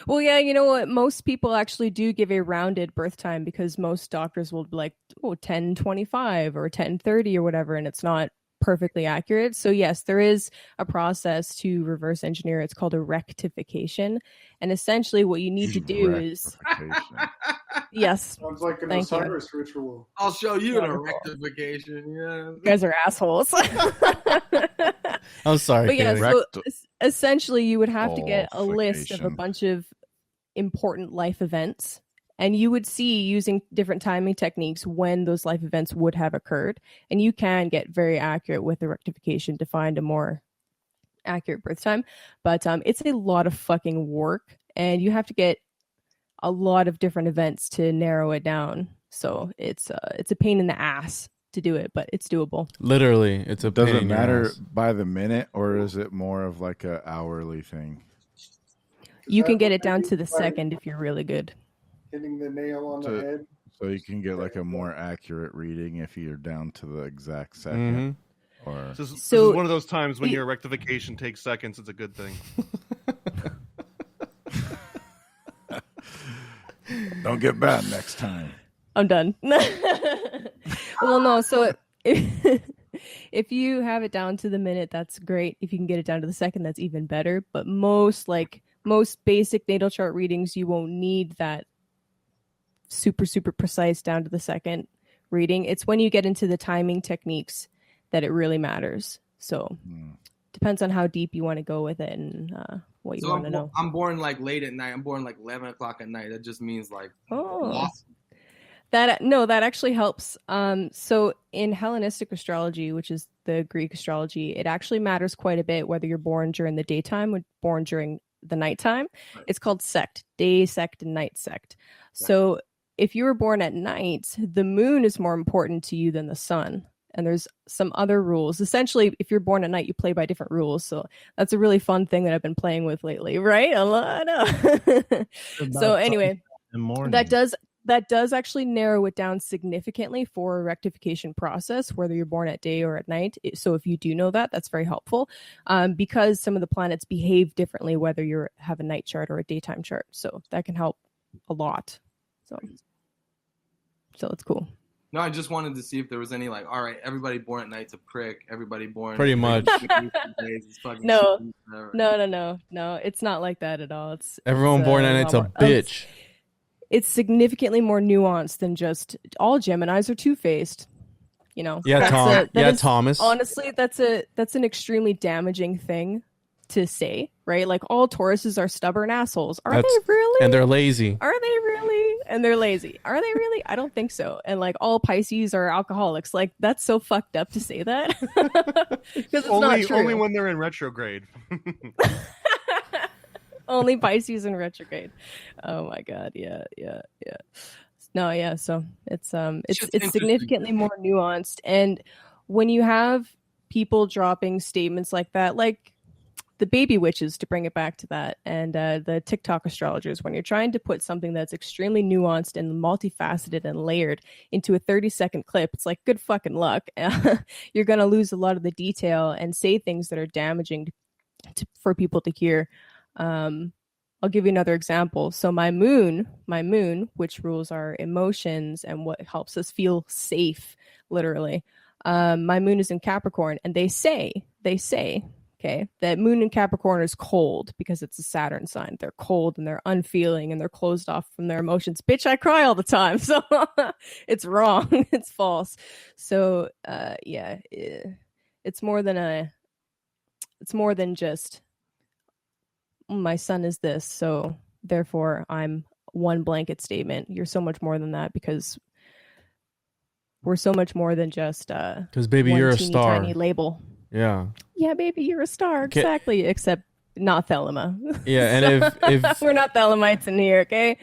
E: Well, yeah, you know what? Most people actually do give a rounded birth time because most doctors will be like, 10:25 or 10:30 or whatever, and it's not perfectly accurate. So yes, there is a process to reverse engineer. It's called a rectification. And essentially what you need to do is yes.
F: Sounds like an Osiris ritual.
G: I'll show you a rectification. Yeah.
E: You guys are assholes.
B: I'm sorry.
E: But yeah, so essentially you would have to get a list of a bunch of important life events. And you would see, using different timing techniques, when those life events would have occurred. And you can get very accurate with the rectification to find a more accurate birth time. But it's a lot of fucking work. And you have to get a lot of different events to narrow it down. So it's a pain in the ass to do it, but it's doable.
B: Literally, it's a pain in the ass.
D: Does it matter by the minute, or is it more of like a hourly thing?
E: You can get it down to the second if you're really good.
F: Hitting the nail on the head.
D: So you can get like a more accurate reading if you're down to the exact second.
C: Mm-hmm. Or this is one of those times when your rectification takes seconds. It's a good thing.
D: Don't get bad next time.
E: I'm done. Well, no. So if you have it down to the minute, that's great. If you can get it down to the second, that's even better. But most basic natal chart readings, you won't need that super precise down to the second reading. It's when you get into the timing techniques that it really matters. So depends on how deep you want to go with it and what you want to know.
G: I'm born like late at night. I'm born like 11 o'clock at night. That just means like lost.
E: That actually helps. So in Hellenistic astrology, which is the Greek astrology, it actually matters quite a bit whether you're born during the daytime or born during the nighttime. Right. It's called sect, day sect and night sect. Right. So if you were born at night, the moon is more important to you than the sun. And there's some other rules. Essentially, if you're born at night, you play by different rules. So that's a really fun thing that I've been playing with lately, right? I know. So anyway, that does actually narrow it down significantly for a rectification process, whether you're born at day or at night. So if you do know that, that's very helpful because some of the planets behave differently, whether you have a night chart or a daytime chart. So that can help a lot. So it's cool.
G: No, I just wanted to see if there was any like, all right, everybody born at night's a prick. Everybody born
B: pretty much.
E: No, it's not like that at all.
B: Everyone born at night's a bitch.
E: It's significantly more nuanced than just all Geminis are two-faced.
B: Yeah, Thomas.
E: Honestly, that's an extremely damaging thing to say, right? Like all Tauruses are stubborn assholes. Are they really?
B: And they're lazy.
E: Are they really? And they're lazy. Are they really? I don't think so. And like all Pisces are alcoholics. Like that's so fucked up to say that. Because it's not true.
C: Only when they're in retrograde.
E: Only Pisces in retrograde. Oh my god. Yeah. No, yeah. So it's significantly more nuanced. And when you have people dropping statements like that, like the baby witches, to bring it back to that, and the TikTok astrologers, when you're trying to put something that's extremely nuanced and multifaceted and layered into a 30-second clip, it's like good fucking luck. You're going to lose a lot of the detail and say things that are damaging for people to hear. I'll give you another example. So my moon, which rules our emotions and what helps us feel safe, literally. My moon is in Capricorn, and they say, Okay, that moon in Capricorn is cold because it's a Saturn sign. They're cold and they're unfeeling and they're closed off from their emotions. Bitch, I cry all the time. So it's wrong. It's false. So it's more than just my sun is this, so therefore I'm one blanket statement. You're so much more than that, because we're so much more than just
B: because baby, you're a star.
E: Tiny label.
B: Yeah,
E: baby, you're a star. Exactly. Except not Thelema.
B: Yeah, and if
E: we're not Thelemites in here, okay?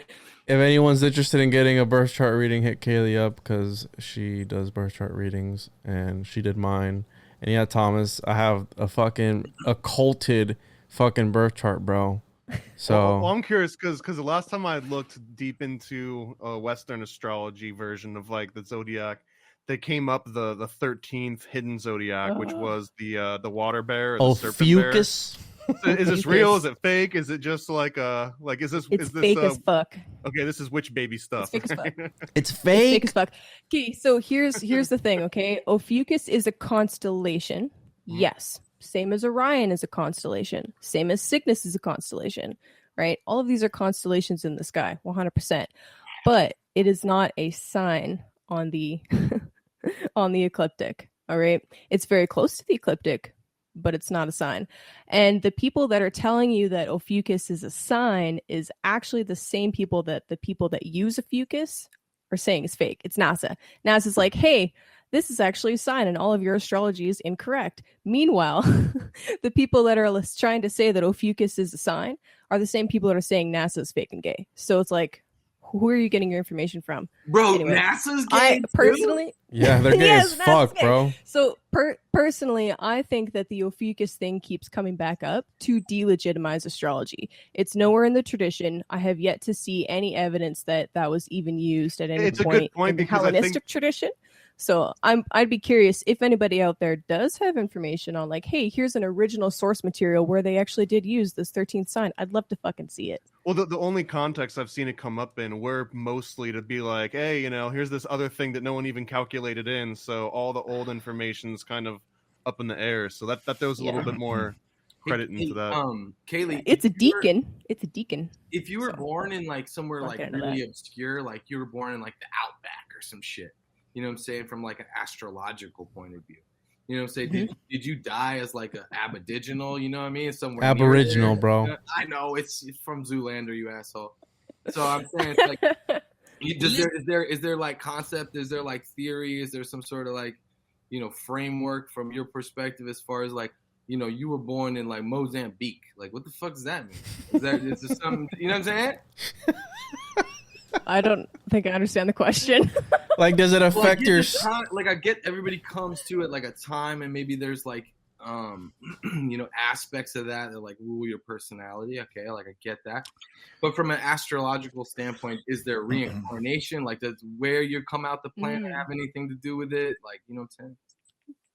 B: If anyone's interested in getting a birth chart reading, hit Kayleigh up, because she does birth chart readings and she did mine. And yeah, Thomas, I have a fucking occulted fucking birth chart, bro. So
C: well, I'm curious because the last time I looked deep into a Western astrology version of like the zodiac, they came up the 13th hidden zodiac, which was the water bear, or the serpent bear. Is this real? Is it fake? Is it just like is this
E: fake as fuck?
C: Okay, this is witch baby stuff.
E: It's fake as fuck.
B: It's fake
E: as fuck. Okay, so here's the thing. Okay, Ophiuchus is a constellation. Yes, same as Orion is a constellation. Same as Cygnus is a constellation. Right? All of these are constellations in the sky, 100%. But it is not a sign on the on the ecliptic. All right, it's very close to the ecliptic, but it's not a sign. And the people that are telling you that Ophiuchus is a sign is actually the same people that the people that use Ophiuchus are saying is fake. It's NASA. NASA's like, hey, this is actually a sign and all of your astrology is incorrect. Meanwhile, the people that are trying to say that Ophiuchus is a sign are the same people that are saying NASA is fake and gay. So it's like, who are you getting your information from?
G: Bro, anyway, NASA's gay
E: personally...
B: Yeah, they're gay as fuck, gay. Bro.
E: So personally, I think that the Ophiuchus thing keeps coming back up to delegitimize astrology. It's nowhere in the tradition. I have yet to see any evidence that was even used at any point in the Hellenistic tradition. So I'd be curious if anybody out there does have information on like, hey, here's an original source material where they actually did use this 13th sign. I'd love to fucking see it.
C: Well, the only context I've seen it come up in were mostly to be like, hey, here's this other thing that no one even calculated in. So all the old information's kind of up in the air. So that there was a little bit more credit into that.
G: Kayleigh,
E: it's a deacon. It's a deacon.
G: If you were born in like somewhere like really obscure, like you were born in like the Outback or some shit. You know what I'm saying? From like an astrological point of view. You know what I'm saying? Mm-hmm. Did you die as like an aboriginal? You know what I mean? Somewhere
B: aboriginal, bro.
G: I know it's from Zoolander, you asshole. So I'm saying it's like, is there like concept? Is there like theory? Is there some sort of like, framework from your perspective as far as like, you were born in like Mozambique. Like, what the fuck does that mean? Is there something? You know what I'm saying?
E: I don't think I understand the question.
B: Like, does it affect your...
G: Like, I get everybody comes to it like a time, and maybe there's like, aspects of that like rule your personality. Okay, like I get that. But from an astrological standpoint, is there reincarnation? Like, does where you come out the planet have anything to do with it? Like, you know what I'm saying?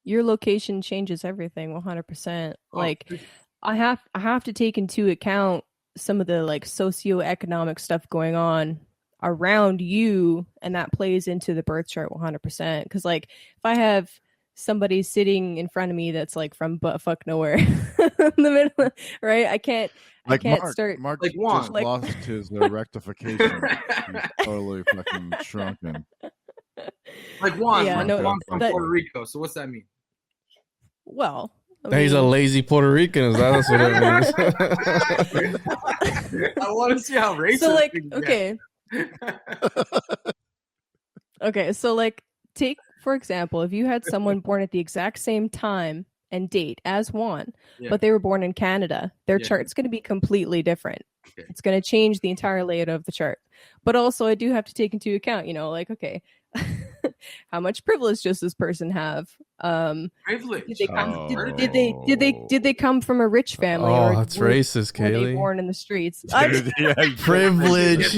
E: Your location changes everything 100%. Like, I have to take into account some of the like socioeconomic stuff going on around you, and that plays into the birth chart 100%. Because like if I have somebody sitting in front of me that's like from buttfuck nowhere in the middle, right? I can't start
D: Mark
G: like
D: Juan just lost his rectification. He's totally fucking shrunken.
G: Like Juan, Juan from Puerto Rico. So what's that mean?
E: Well,
B: he's a lazy Puerto Rican. Is that what it
G: means? I want to see how racist.
E: So like, okay. Okay, so like take for example, if you had someone born at the exact same time and date as Juan, but they were born in Canada, their chart's going to be completely different. Okay. It's going to change the entire layout of the chart. But also I do have to take into account, like, okay, how much privilege does this person have?
G: Privilege.
E: Did they come from a rich family?
B: Oh, that's racist, Kayleigh.
E: Were they born in the streets?
B: Privilege.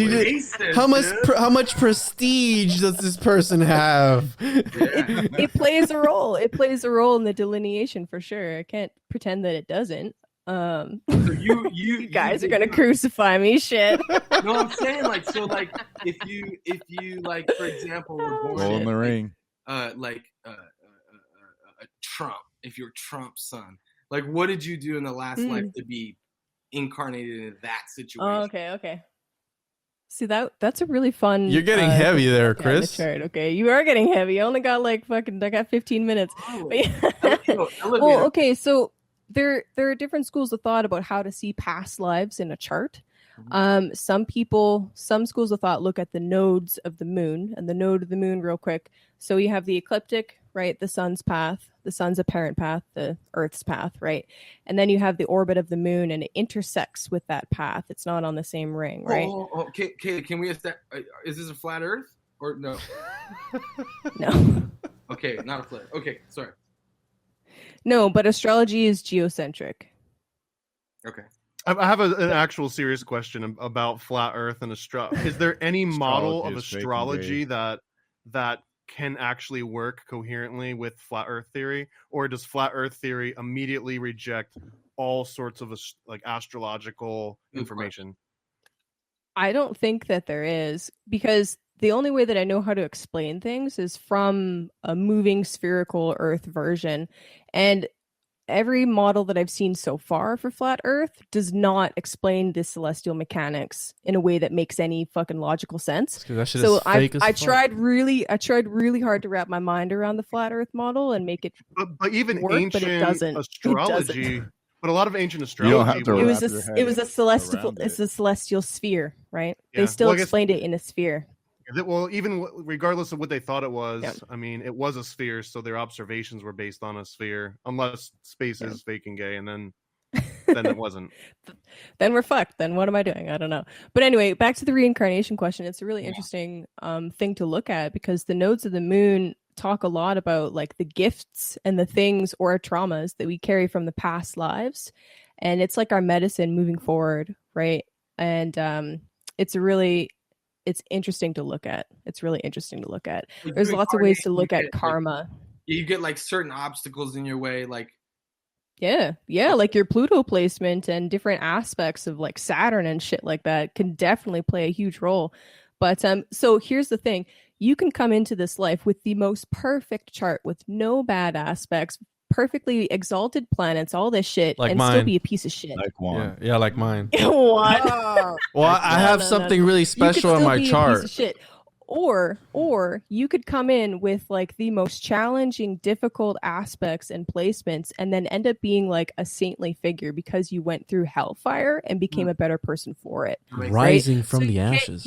B: How much prestige does this person have?
E: It plays a role. It plays a role in the delineation for sure. I can't pretend that it doesn't.
G: So you
E: guys are gonna crucify me, shit.
G: No, I'm saying like, so like if you like, for example, were born
D: roll in the ring,
G: Trump, if you're Trump's son, Like, what did you do in the last life to be incarnated in that situation?
E: Oh, okay. See, that's a really fun.
B: You're getting heavy there, Chris.
E: Okay, you are getting heavy. I only got I got 15 minutes.
G: Oh,
E: well, okay, so there are different schools of thought about how to see past lives in a chart. Some schools of thought look at the nodes of the moon, and the node of the moon real quick. So you have the ecliptic, right? The sun's path, the sun's apparent path, the Earth's path, right? And then you have the orbit of the moon, and it intersects with that path. It's not on the same ring, right?
G: Okay, can we is this a flat Earth or no?
E: No.
G: Okay, not a flat. Okay, sorry.
E: No, but astrology is geocentric.
G: Okay.
C: I have an actual serious question about flat Earth and astrology. Is there any model of astrology that can actually work coherently with flat Earth theory, or does flat Earth theory immediately reject all sorts of astrological information?
E: I don't think that there is, because the only way that I know how to explain things is from a moving spherical Earth version, and every model that I've seen so far for flat Earth does not explain the celestial mechanics in a way that makes any fucking logical sense. So I tried really hard to wrap my mind around the flat Earth model and make it
C: but even
E: work,
C: ancient
E: but it doesn't.
C: astrology. But a lot of ancient astrology,
E: it was a celestial sphere, right? Yeah. They still explained it in a sphere.
C: Well, even regardless of what they thought it was, I mean, it was a sphere, so their observations were based on a sphere, unless space is fake and gay, and then it wasn't.
E: Then we're fucked. Then what am I doing? I don't know. But anyway, back to the reincarnation question. It's a really interesting thing to look at, because the nodes of the moon talk a lot about like the gifts and the things or traumas that we carry from the past lives, and it's like our medicine moving forward, right? And it's interesting to look at. It's really interesting to look at. There's lots of ways to look at karma.
G: You get like certain obstacles in your way, like
E: like your Pluto placement and different aspects of like Saturn and shit like that can definitely play a huge role. But so here's the thing. You can come into this life with the most perfect chart with no bad aspects, perfectly exalted planets, all this shit,
B: like
E: and
B: mine.
E: Still be a piece of shit.
D: Like Juan.
B: Yeah, like mine.
E: What?
B: Well, I have something really special in my chart.
E: Piece of shit. Or you could come in with like the most challenging, difficult aspects and placements, and then end up being like a saintly figure because you went through hellfire and became a better person for it.
B: Rising from the ashes.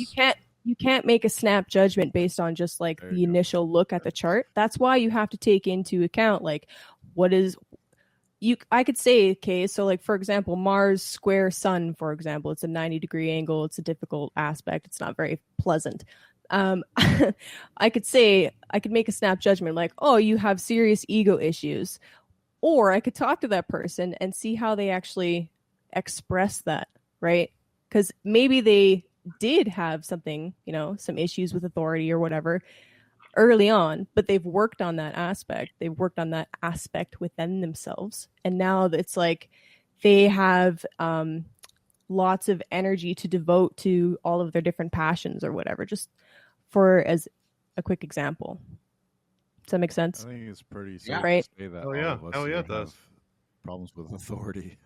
E: You can't make a snap judgment based on just like the initial look at the chart. That's why you have to take into account like I could say, okay, so like for example, Mars square Sun, for example, it's a 90-degree angle. It's a difficult aspect. It's not very pleasant. I could make a snap judgment like, oh, you have serious ego issues. Or I could talk to that person and see how they actually express that, right? Because maybe they did have something, some issues with authority or whatever early on, but they've worked on that aspect. They've worked on that aspect within themselves. And now it's like they have lots of energy to devote to all of their different passions or whatever, just as a quick example. Does that make sense?
D: I think it's pretty
E: simple to
D: say that.
C: Oh yeah, it does.
D: Problems with authority.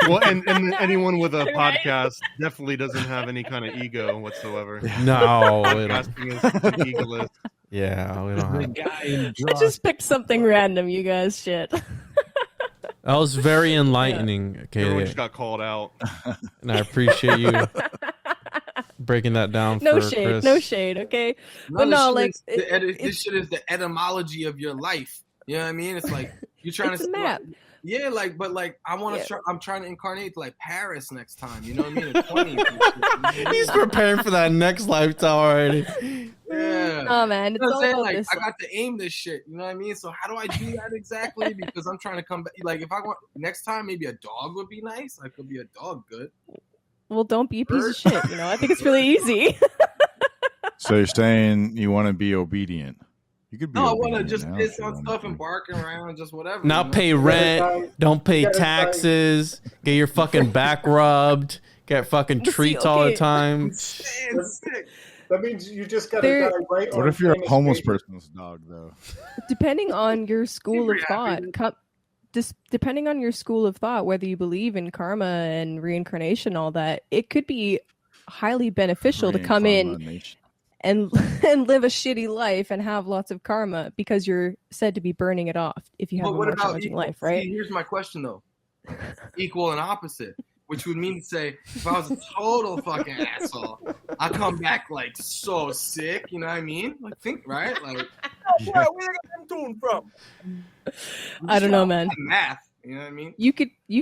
C: Well, and anyone with a podcast definitely doesn't have any kind of ego whatsoever.
B: No,
C: podcasting is egoless.
B: Yeah, we don't have.
E: I just picked something random, you guys. Shit.
B: That was very enlightening. Okay,
C: everyone just got called out,
B: and I appreciate you breaking that down.
E: No
B: for
E: shade,
B: Chris.
E: no shade. Okay, but no, like
G: this shit is the etymology of your life. You know what I mean? It's like you're trying
E: to map.
G: Yeah, I want to. I'm trying to incarnate to like Paris next time. You know what I mean? In 20s.
B: He's preparing for that next lifetime already.
G: Yeah.
E: Oh man, it's all about
G: like
E: this.
G: I got to aim this shit. You know what I mean? So how do I do that exactly? Because I'm trying to come back. Like if I want next time, maybe a dog would be nice. I could be a dog. Good.
E: Well, don't be a piece of shit. I think it's really easy.
D: So you're saying you want to be obedient? You could be.
G: No, I want to just piss on stuff and barking around, just whatever.
B: Not pay rent. Don't pay taxes. Get your fucking back rubbed. Get fucking treats all the time.
F: That means you just got to die right.
D: What if you're a homeless person's dog, though?
E: Depending on your school of thought, depending on your school of thought, whether you believe in karma and reincarnation, all that, it could be highly beneficial to come in and live a shitty life and have lots of karma because you're said to be burning it off if you have a more challenging life, right?
G: See, here's my question though. Equal and opposite, which would mean to say if I was a total fucking asshole, I come back like so sick, you know what I mean? Like think, right? Like
I: oh, boy, where you got them tune from?
E: I don't know, man.
G: Math, you know what I mean?
E: You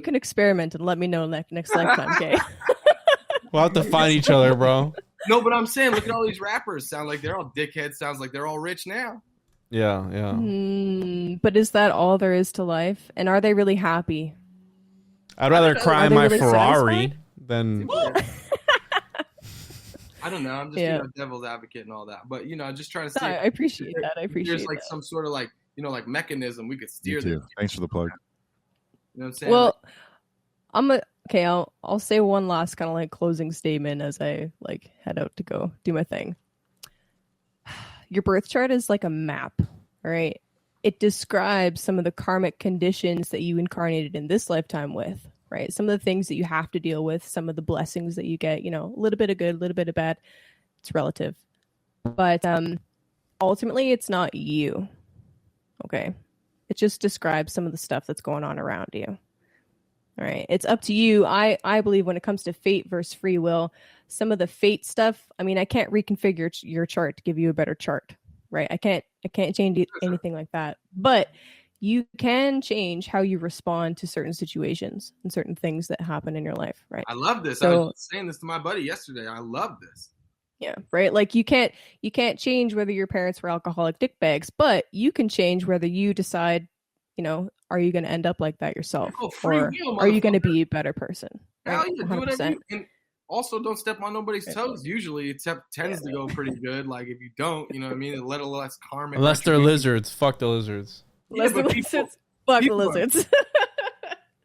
E: can experiment and let me know next lifetime, okay?
B: We'll have to find each other, bro.
G: No, but I'm saying, look at all these rappers. Sound like they're all dickheads. Sounds like they're all rich now.
B: Yeah.
E: But is that all there is to life? And are they really happy?
B: I'd rather cry in my really Ferrari than.
G: I don't know. I'm just devil's advocate and all that. But just trying to say.
E: I appreciate that.
G: There's like some sort of like like mechanism we could steer this.
D: Thanks for the plug.
G: You know what I'm saying?
E: Well, I'll say one last kind of like closing statement as I like head out to go do my thing. Your birth chart is like a map, all right? It describes some of the karmic conditions that you incarnated in this lifetime with, right? Some of the things that you have to deal with, some of the blessings that you get, a little bit of good, a little bit of bad. It's relative. But ultimately, it's not you, okay? It just describes some of the stuff that's going on around you. All right. It's up to you. I believe when it comes to fate versus free will, some of the fate stuff, I can't reconfigure your chart to give you a better chart, right? I can't change anything like that. But you can change how you respond to certain situations and certain things that happen in your life, right?
G: I love this. I was saying this to my buddy yesterday. I love this.
E: Yeah, right. Like you can't change whether your parents were alcoholic dickbags, but you can change whether you decide, are you going to end up like that yourself? Or are you going to be a better person?
G: Hell yeah, do whatever you, and also don't step on nobody's toes. Usually it tends to go pretty good. Like if you don't, you know what I mean? A little less karma.
B: Unless they're lizards. Fuck the lizards.
E: Fuck the lizards.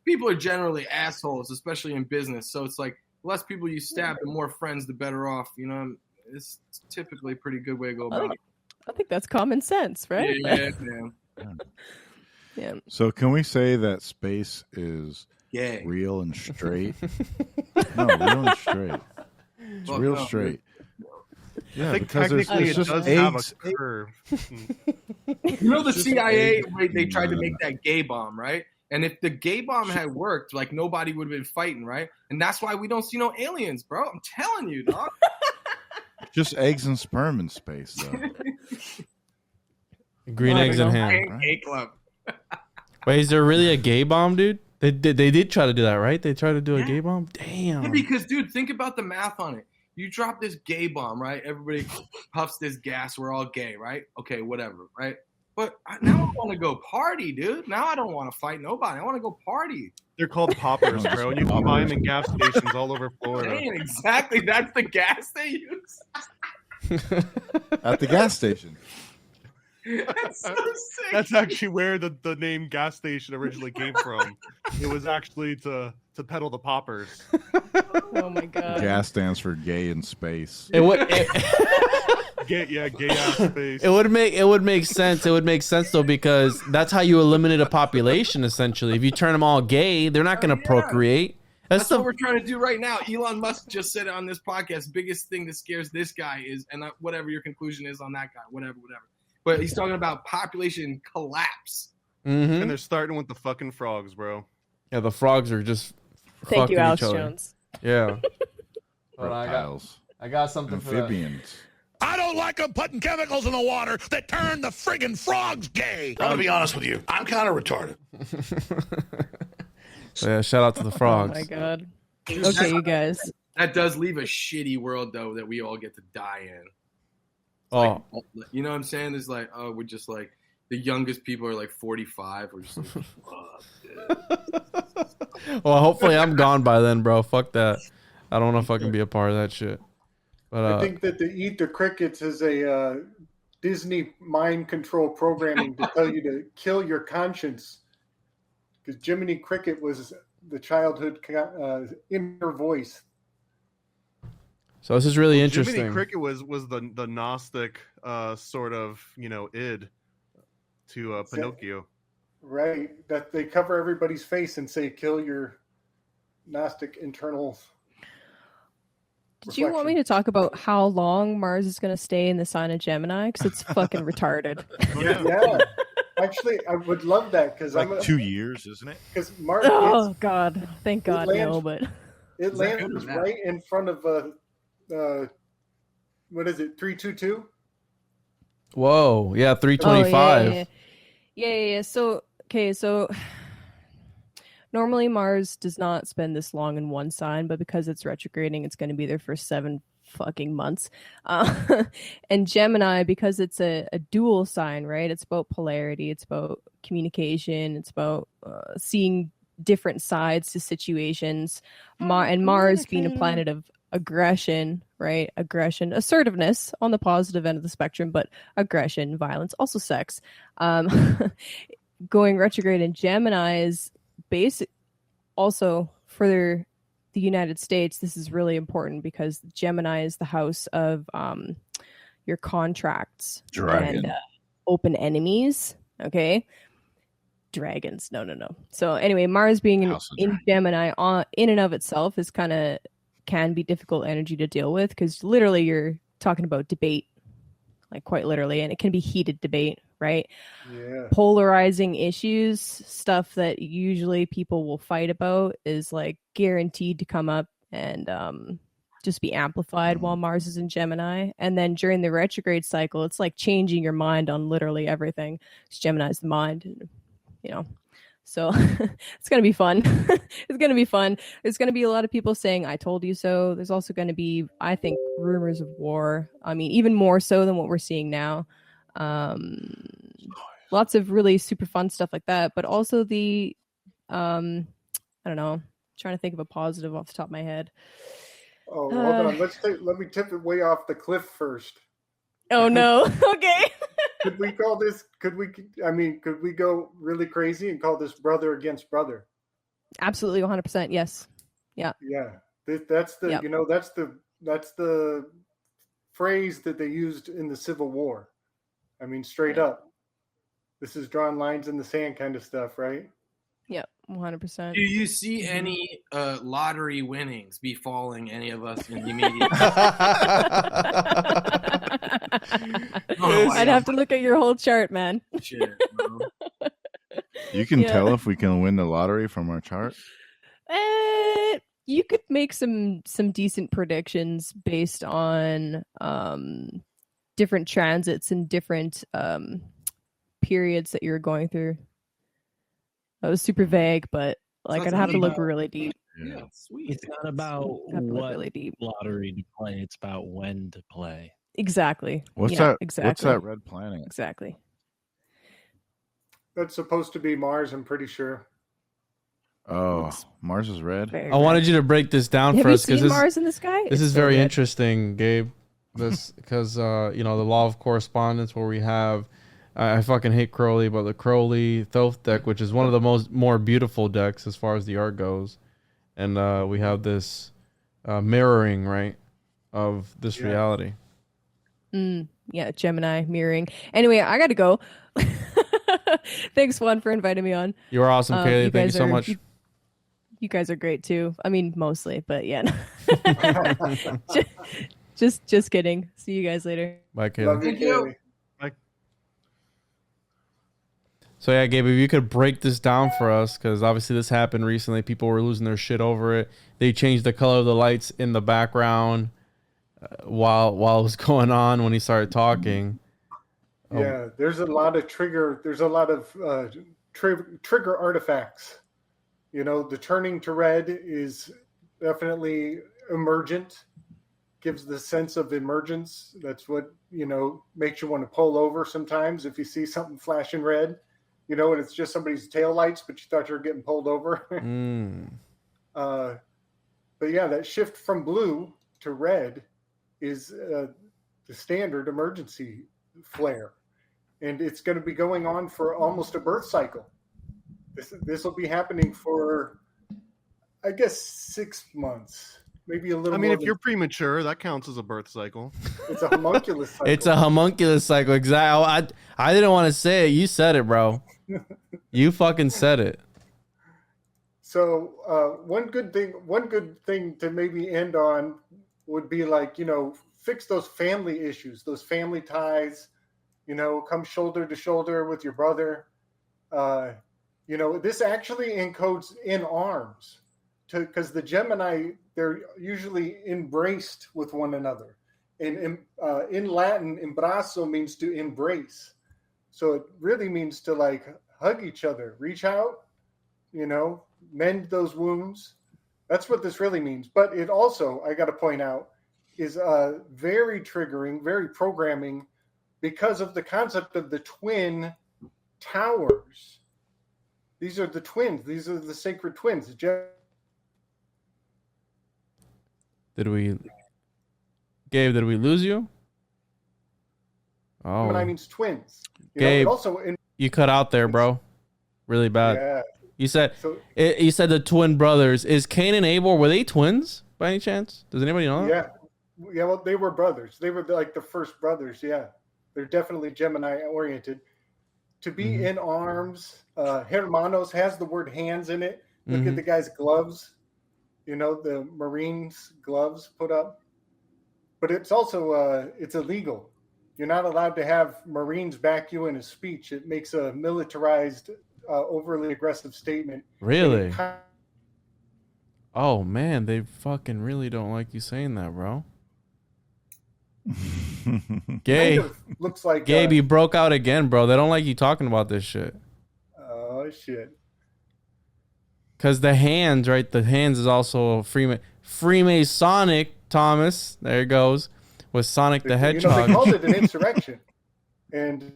G: People are generally assholes, especially in business. So it's like the less people you stab, the more friends, the better off. It's typically a pretty good way to go about it.
E: I think that's common sense, right?
G: Yeah.
E: Yeah.
D: So can we say that space is real and straight? No, real and straight. It's real straight. Yeah,
C: I think technically it does have a curve.
G: The CIA, they tried to make that gay bomb, right? And if the gay bomb had worked, like nobody would have been fighting, right? And that's why we don't see no aliens, bro. I'm telling you, dog.
D: Just eggs and sperm in space, though.
B: Green eggs in ham.
G: Right? Club.
B: Wait, is there really a gay bomb, dude? They did try to do that, right? They tried to do a gay bomb? Damn.
G: Yeah, because, dude, think about the math on it. You drop this gay bomb, right? Everybody puffs this gas. We're all gay, right? Okay, whatever, right? But now I want to go party, dude. Now I don't want to fight nobody. I want to go party.
C: They're called poppers, bro. And you can buy them in gas stations all over Florida.
G: Man, exactly. That's the gas they use.
D: At the gas station.
G: That's so sick.
C: That's actually where the name gas station originally came from. It was actually to peddle the poppers.
E: Oh my god.
D: Gas stands for gay in space.
C: Gay ass space.
B: It would make sense. It would make sense though, because that's how you eliminate a population essentially. If you turn them all gay, they're not going to procreate.
G: That's what we're trying to do right now. Elon Musk just said it on this podcast. Biggest thing that scares this guy is, and whatever your conclusion is on that guy, whatever. But he's talking about population collapse.
B: Mm-hmm.
C: And they're starting with the fucking frogs, bro.
B: Yeah, the frogs are just
E: Thank you, Alex
B: each other.
E: Jones.
B: Yeah.
D: Reptiles.
B: I got something
D: Amphibians.
I: I don't like them putting chemicals in the water that turn the friggin' frogs gay. I'm gonna be honest with you. I'm kind of retarded.
B: So yeah, shout out to the frogs.
E: Oh my god. Okay, you guys.
G: That does leave a shitty world though that we all get to die in.
B: Oh,
G: like, you know what I'm saying? It's like, oh, we're just like the youngest people are like 45. We're just like, fuck, dude.
B: Well, hopefully I'm gone by then, bro. Fuck that. I don't want to fucking be a part of that shit. But
F: I think that the Eat the Crickets is a Disney mind control programming to tell you to kill your conscience. Because Jiminy Cricket was the childhood inner voice.
B: So this is really interesting.
C: Jiminy Cricket was the Gnostic sort of id to Pinocchio.
F: Right. That they cover everybody's face and say, kill your Gnostic internal.
E: Did you want me to talk about how long Mars is going to stay in the sign of Gemini? Because it's fucking retarded.
F: Yeah. Actually, I would love that because
J: like 2 years, isn't it?
F: Because Mars.
E: Oh God! Thank God, no. But
F: it lands right in front of what is it? 322.
B: Whoa! Yeah, 325.
E: Oh, yeah. So normally Mars does not spend this long in one sign, but because it's retrograding, it's going to be there for 7 fucking months. And Gemini, because it's a dual sign, right? It's about polarity, it's about communication, it's about seeing different sides to situations. And Mars being a planet of aggression, right? Aggression, assertiveness on the positive end of the spectrum, but aggression, violence, also sex. Going retrograde in Gemini is basic. Also, for the United States, this is really important because Gemini is the house of your contracts and open enemies. Okay, dragons. No. So anyway, Mars being in Gemini in and of itself is can be difficult energy to deal with because literally you're talking about debate, like quite literally, and it can be heated debate. Right? Yeah. Polarizing issues, stuff that usually people will fight about is like guaranteed to come up and just be amplified while Mars is in Gemini. And then during the retrograde cycle, it's like changing your mind on literally everything. Gemini is the mind, So it's going to be fun. It's going to be fun. There's going to be a lot of people saying, I told you so. There's also going to be, I think, rumors of war. I mean, even more so than what we're seeing now. Lots of really super fun stuff like that, but also the I don't know, trying to think of a positive off the top of my head.
F: Hold on, let me tip it way off the cliff first.
E: Oh no. Okay.
F: Could we go really crazy and call this brother against brother?
E: Absolutely, 100%. Yes. Yeah.
F: That's the that's the phrase that they used in the Civil War. I mean, straight up. This is drawing lines in the sand kind of stuff, right?
E: Yep, 100%.
G: Do you see any lottery winnings befalling any of us in the immediate?
E: I'd have to look at your whole chart, man.
G: Shit, bro.
D: You can tell if we can win the lottery from our chart?
E: You could make some decent predictions based on different transits and different periods that you're going through. That was super vague, but I'd have to look really deep.
G: Yeah, sweet.
H: It's not about what really deep lottery to play. It's about when to play.
E: Exactly.
D: What's that? Exactly. What's that red planet?
E: Exactly.
F: That's supposed to be Mars, I'm pretty sure.
D: Oh, Mars is red.
B: I wanted you to break this down for us
E: because Mars in the sky.
B: This is very interesting, Gabe. This because the law of correspondence where we have. I fucking hate Crowley, but the Crowley Thoth deck, which is one of the more beautiful decks as far as the art goes, and we have this mirroring, right, of this reality.
E: Yeah, Gemini mirroring. Anyway, I got to go. Thanks, Juan, for inviting me on.
B: You are awesome, Kayleigh. Thank you so much.
E: You guys are great too. I mean, mostly, but yeah. just kidding. See you guys later.
B: Bye, Kayleigh.
F: Love you, Kayleigh.
B: So yeah, Gabe, if you could break this down for us, because obviously this happened recently. People were losing their shit over it. They changed the color of the lights in the background while it was going on when he started talking.
F: Yeah, there's a lot of trigger. There's a lot of trigger artifacts. The turning to red is definitely emergent. Gives the sense of emergence. That's what makes you want to pull over sometimes if you see something flashing red. And it's just somebody's taillights, but you thought you were getting pulled over. But yeah, that shift from blue to red is the standard emergency flare. And it's going to be going on for almost a birth cycle. This will be happening for, I guess, 6 months. Maybe a little
C: I mean,
F: more
C: if you're premature, that counts as a birth cycle.
F: It's a homunculus cycle.
B: It's a homunculus cycle. Exactly. I didn't want to say it. You said it, bro. You fucking said it.
F: So one good thing to maybe end on would be like, fix those family issues, those family ties, come shoulder to shoulder with your brother. This actually encodes in arms because the Gemini, they're usually embraced with one another. And in Latin, embrazo means to embrace. So it really means to like hug each other, reach out, mend those wounds. That's what this really means. But it also, I got to point out, is very triggering, very programming because of the concept of the twin towers. These are the twins. These are the sacred twins.
B: Gabe, did we lose you? Oh,
F: Gemini means twins.
B: Gabe, you cut out there, bro. Really bad.
F: Yeah.
B: You said the twin brothers. Is Cain and Abel, were they twins by any chance? Does anybody know that?
F: Yeah. Well, they were brothers. They were like the first brothers. Yeah, they're definitely Gemini oriented. To be in arms, hermanos has the word hands in it. Look at the guy's gloves. The Marines gloves put up. But it's also it's illegal. You're not allowed to have Marines back you in a speech. It makes a militarized, overly aggressive statement.
B: Really? Oh man, they fucking really don't like you saying that, bro. Gabe,
F: kind of looks like
B: Gabe, you broke out again, bro. They don't like you talking about this shit.
F: Oh shit.
B: Cause the hands, right? The hands is also Freemasonic. Thomas, there it goes, with Sonic the Hedgehog.
F: They called it an insurrection, and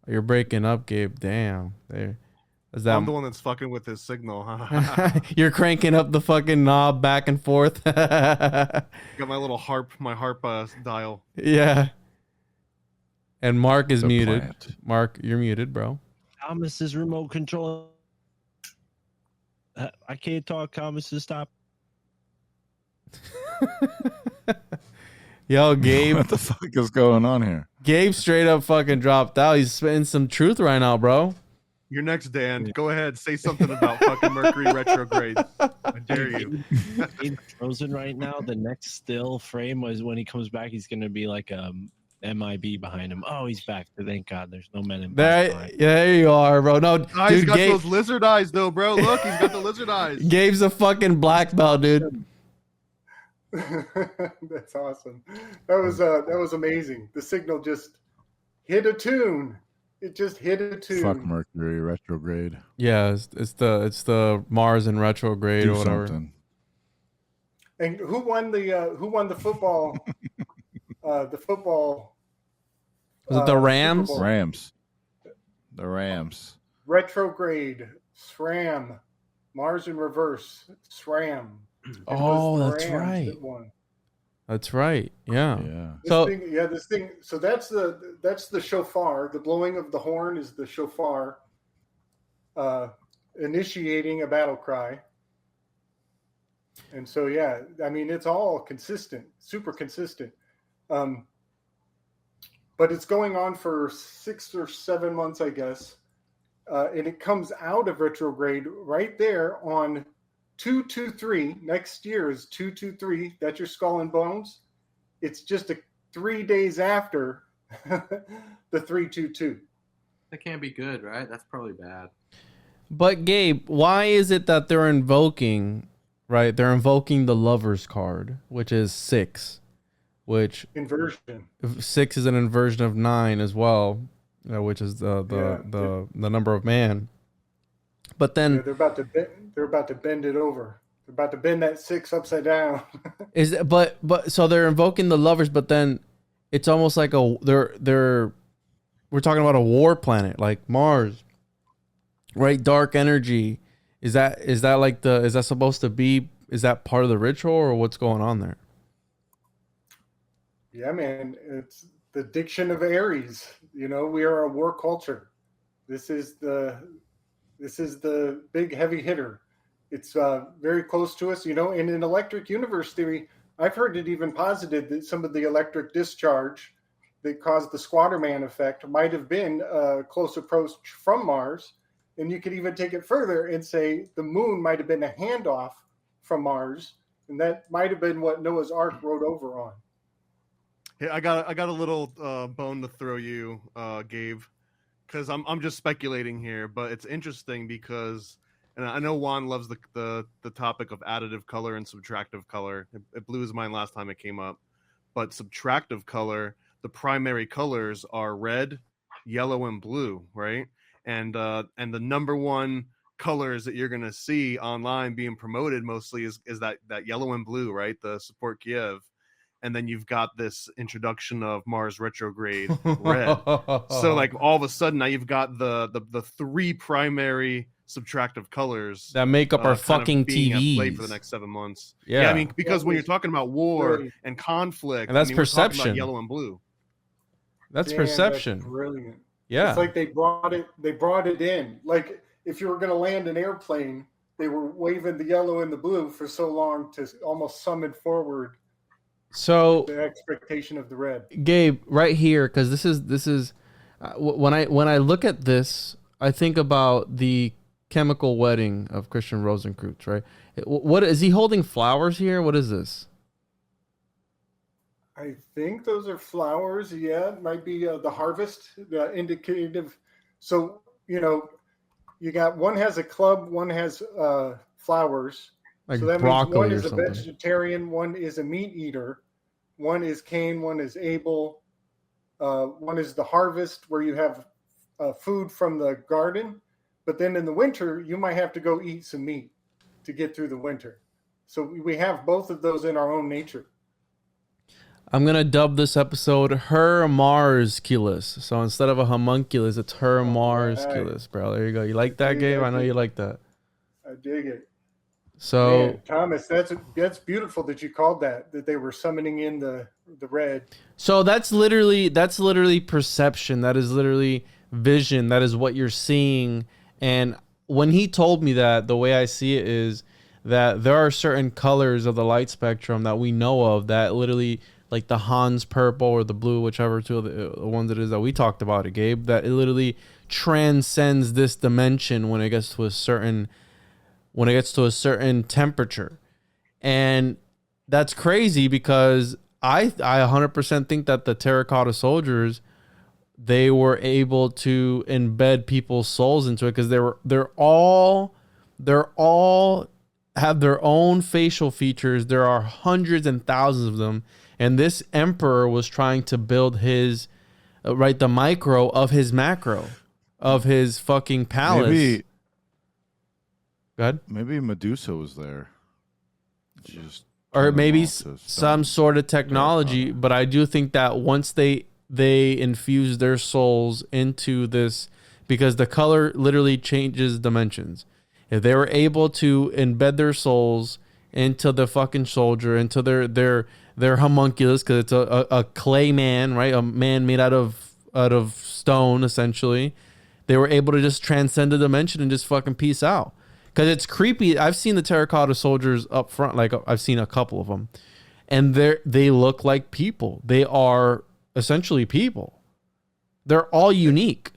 B: you're breaking up, Gabe. Damn, there.
C: I'm the one that's fucking with his signal. Huh?
B: You're cranking up the fucking knob back and forth.
C: Got my little harp dial.
B: Yeah. And Mark is muted. Plant. Mark, you're muted, bro.
H: Thomas is remote control. I can't talk. Thomas, stop.
B: Yo, Gabe.
D: What the fuck is going on here?
B: Gabe straight up fucking dropped out. He's spitting some truth right now, bro.
C: You're next, Dan. Go ahead. Say something about fucking Mercury retrograde. I dare you.
H: He's frozen right now. The next still frame was when he comes back, he's going to be like MIB behind him. Oh, he's back. Thank God. There's no men in
B: there. There you are, bro. No,
C: he's got those lizard eyes, though, bro. Look, he's got the lizard eyes.
B: Gabe's a fucking black belt, dude.
F: That's awesome. That was amazing. The signal just hit a tune. It just hit a tune.
D: Fuck Mercury retrograde.
B: Yeah, it's the Mars in retrograde or whatever. Something.
F: And who won the football? The football.
B: Was it the Rams?
D: Rams. The Rams.
F: Retrograde. SRAM. Mars in reverse. SRAM.
B: Oh, that's right. That's right. Yeah.
F: This thing. So that's the shofar. The blowing of the horn is the shofar, initiating a battle cry. And so, yeah, I mean, it's all consistent, super consistent. But it's going on for 6 or 7 months, I guess. And it comes out of retrograde right there on 223. Next year is 223. That's your skull and bones. It's just 3 days after the 322.
G: That can't be good, right? That's probably bad.
B: But Gabe, why is it that they're invoking, right? They're invoking the Lover's card, which is 6, which
F: inversion.
B: 6 is an inversion of 9 as well, which is the number of man. But then
F: they're about to bend it over. They're about to bend that 6 upside down.
B: but so they're invoking the Lovers, but then it's almost like we're talking about a war planet like Mars, right? Dark energy. Is that supposed to be? Is that part of the ritual, or what's going on there?
F: Yeah, man, it's the diction of Aries. We are a war culture. This is the big heavy hitter. It's very close to us, and in electric universe theory, I've heard it even posited that some of the electric discharge that caused the squatter man effect might have been a close approach from Mars. And you could even take it further and say the moon might have been a handoff from Mars, and that might have been what Noah's Ark rode over on.
C: Hey, I got a little bone to throw you, Gabe, because I'm just speculating here, but it's interesting because, and I know Juan loves the topic of additive color and subtractive color. It blew his mind last time it came up, but subtractive color, the primary colors are red, yellow, and blue, right? And the number one colors that you're gonna see online being promoted mostly is that yellow and blue, right? The support Kiev. And then you've got this introduction of Mars retrograde red. So like all of a sudden now you've got the three primary subtractive colors
B: that make up our fucking TVs
C: play for the next 7 months. Yeah, I mean, because when you're talking about war and conflict,
B: and that's perception.
C: We're talking about yellow and blue.
B: That's perception.
F: That's brilliant.
B: Yeah,
F: it's like they brought it in. Like if you were going to land an airplane, they were waving the yellow and the blue for so long to almost summon forward.
B: So
F: the expectation of the red.
B: Gabe, right here, because this is when I look at this, I think about the chemical wedding of Christian Rosenkreutz, right? What is he holding flowers here? What is this?
F: I think those are flowers. Yeah, it might be the harvest, the indicative. So, you got one has a club, one has flowers.
B: Like
F: so that
B: broccoli
F: means one is
B: or
F: a
B: something.
F: vegetarian, one is a meat eater, one is Cain, one is Abel, one is the harvest where you have food from the garden. But then in the winter, you might have to go eat some meat to get through the winter. So we have both of those in our own nature.
B: I'm going to dub this episode her-Mars-culus. So instead of a homunculus, it's her-Mars-culus, bro. There you go. You like that, Gabe? I know you like that.
F: I dig it.
B: So,
F: man, Thomas, that's beautiful that you called that they were summoning in the red.
B: So that's literally perception. That is literally vision. That is what you're seeing. And when he told me that, the way I see it is that there are certain colors of the light spectrum that we know of that literally, like the Hans purple or the blue, whichever two of the ones it is that we talked about it, Gabe, that it literally transcends this dimension when it gets to a certain temperature. And that's crazy because I 100% think that the terracotta soldiers, they were able to embed people's souls into it because they're all have their own facial features. There are hundreds and thousands of them, and this emperor was trying to build his the micro of his macro of his fucking palace.
D: Maybe Medusa was there.
B: Or maybe some sort of technology, but I do think that once they infuse their souls into this, because the color literally changes dimensions. If they were able to embed their souls into the fucking soldier, into their homunculus, because it's a clay man, right? A man made out of stone, essentially. They were able to just transcend the dimension and just fucking peace out. Because it's creepy. I've seen the terracotta soldiers up front. Like, I've seen a couple of them. And they look like people. They are essentially people. They're all unique.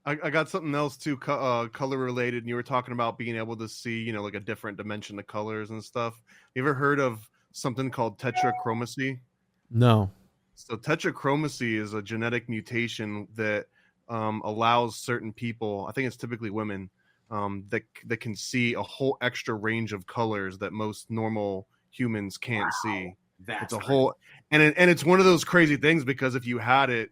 C: I got something else too, color related. And you were talking about being able to see, like a different dimension of colors and stuff. You ever heard of something called tetrachromacy?
B: No.
C: So tetrachromacy is a genetic mutation that allows certain people, I think it's typically women, that can see a whole extra range of colors that most normal humans can't see. It's a whole, and it's one of those crazy things because if you had it,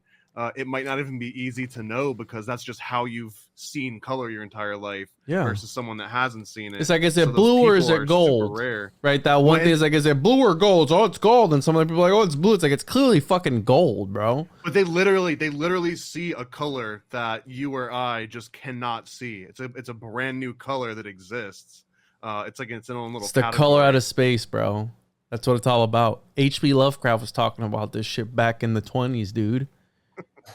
C: it might not even be easy to know because that's just how you've seen color your entire life.
B: Yeah.
C: Versus someone that hasn't seen it.
B: It's like, is it blue or is it gold?
C: Rare.
B: Right. That one thing is like, is it blue or gold? Oh, it's gold. And some other people are like, oh, it's blue. It's like, it's clearly fucking gold, bro.
C: But they literally see a color that you or I just cannot see. It's a brand new color that exists. It's like its own little.
B: It's the color out of space, bro. That's what it's all about. H.P. Lovecraft was talking about this shit back in the 1920s, dude.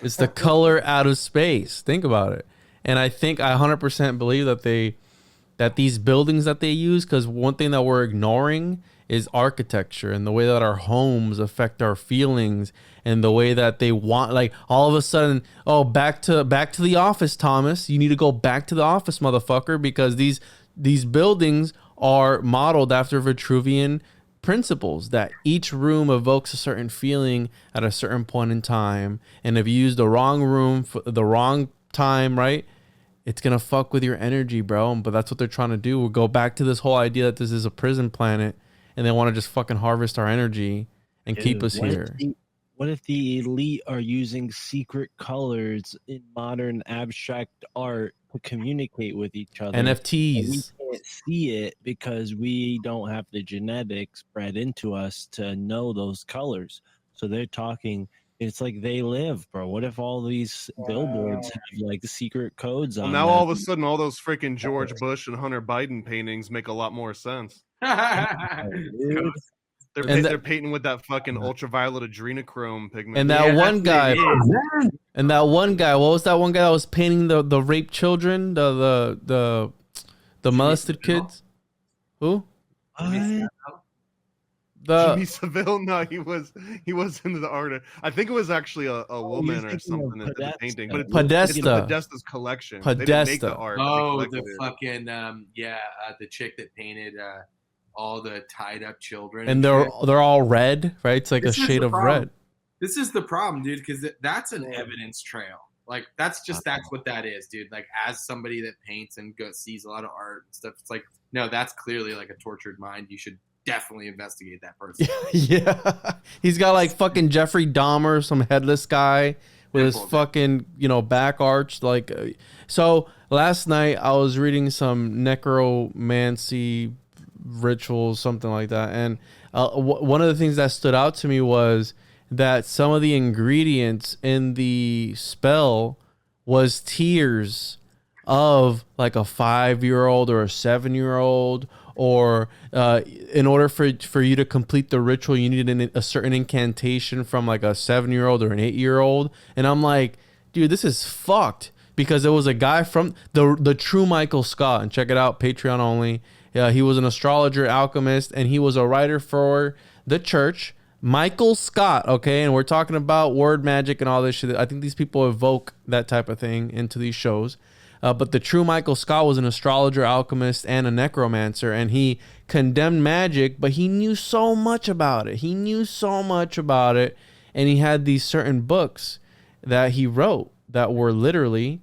B: It's the color out of space. Think about it. And I think I 100% believe that that these buildings that they use, because one thing that we're ignoring is architecture and the way that our homes affect our feelings and the way that they want, like all of a sudden, oh, back to the office, Thomas. You need to go back to the office, motherfucker, because these buildings are modeled after Vitruvian principles, that each room evokes a certain feeling at a certain point in time. And if you use the wrong room for the wrong time, right, it's going to fuck with your energy, bro. But that's what they're trying to do. We'll go back to this whole idea that this is a prison planet and they want to just fucking harvest our energy and keep us here.
H: What if the elite are using secret colors in modern abstract art to communicate with each other?
B: NFTs.
H: We can't see it because we don't have the genetics bred into us to know those colors. So they're talking. It's like they live, bro. What if all these billboards have like secret codes on?
C: Now all of a sudden, all those freaking George Bush and Hunter Biden paintings make a lot more sense. They're painting with that fucking ultraviolet adrenochrome pigment.
B: And that one guy, what was that one guy that was painting the rape children, the molested kids? Who?
C: Jimmy Seville? No, he was into the art. I think it was actually a woman or something that did the painting. But it's Podesta's collection.
B: Podesta.
C: They didn't make the art.
G: Oh, the fucking the chick that painted all the tied up children,
B: and they're all red, right? It's like a shade of red.
G: This is the problem, dude, because that's an evidence trail. Like that's what that is, dude. Like as somebody that paints and sees a lot of art and stuff, it's like, no, that's clearly like a tortured mind. You should definitely investigate that person.
B: Yeah, he's got like fucking Jeffrey Dahmer, some headless guy with his fucking back arched. Like, so last night I was reading some necromancy rituals, something like that, and one of the things that stood out to me was that some of the ingredients in the spell was tears of like a 5-year-old or a 7-year-old, or in order for you to complete the ritual you needed a certain incantation from like a 7-year-old or an 8-year-old. And I'm like, dude, this is fucked, because there was a guy from the true Michael Scott, and check it out, Patreon only. He was an astrologer, alchemist, and he was a writer for the church. Michael Scott, okay? And we're talking about word magic and all this shit. I think these people evoke that type of thing into these shows. But the true Michael Scott was an astrologer, alchemist, and a necromancer, and he condemned magic, but he knew so much about it. And he had these certain books that he wrote that were literally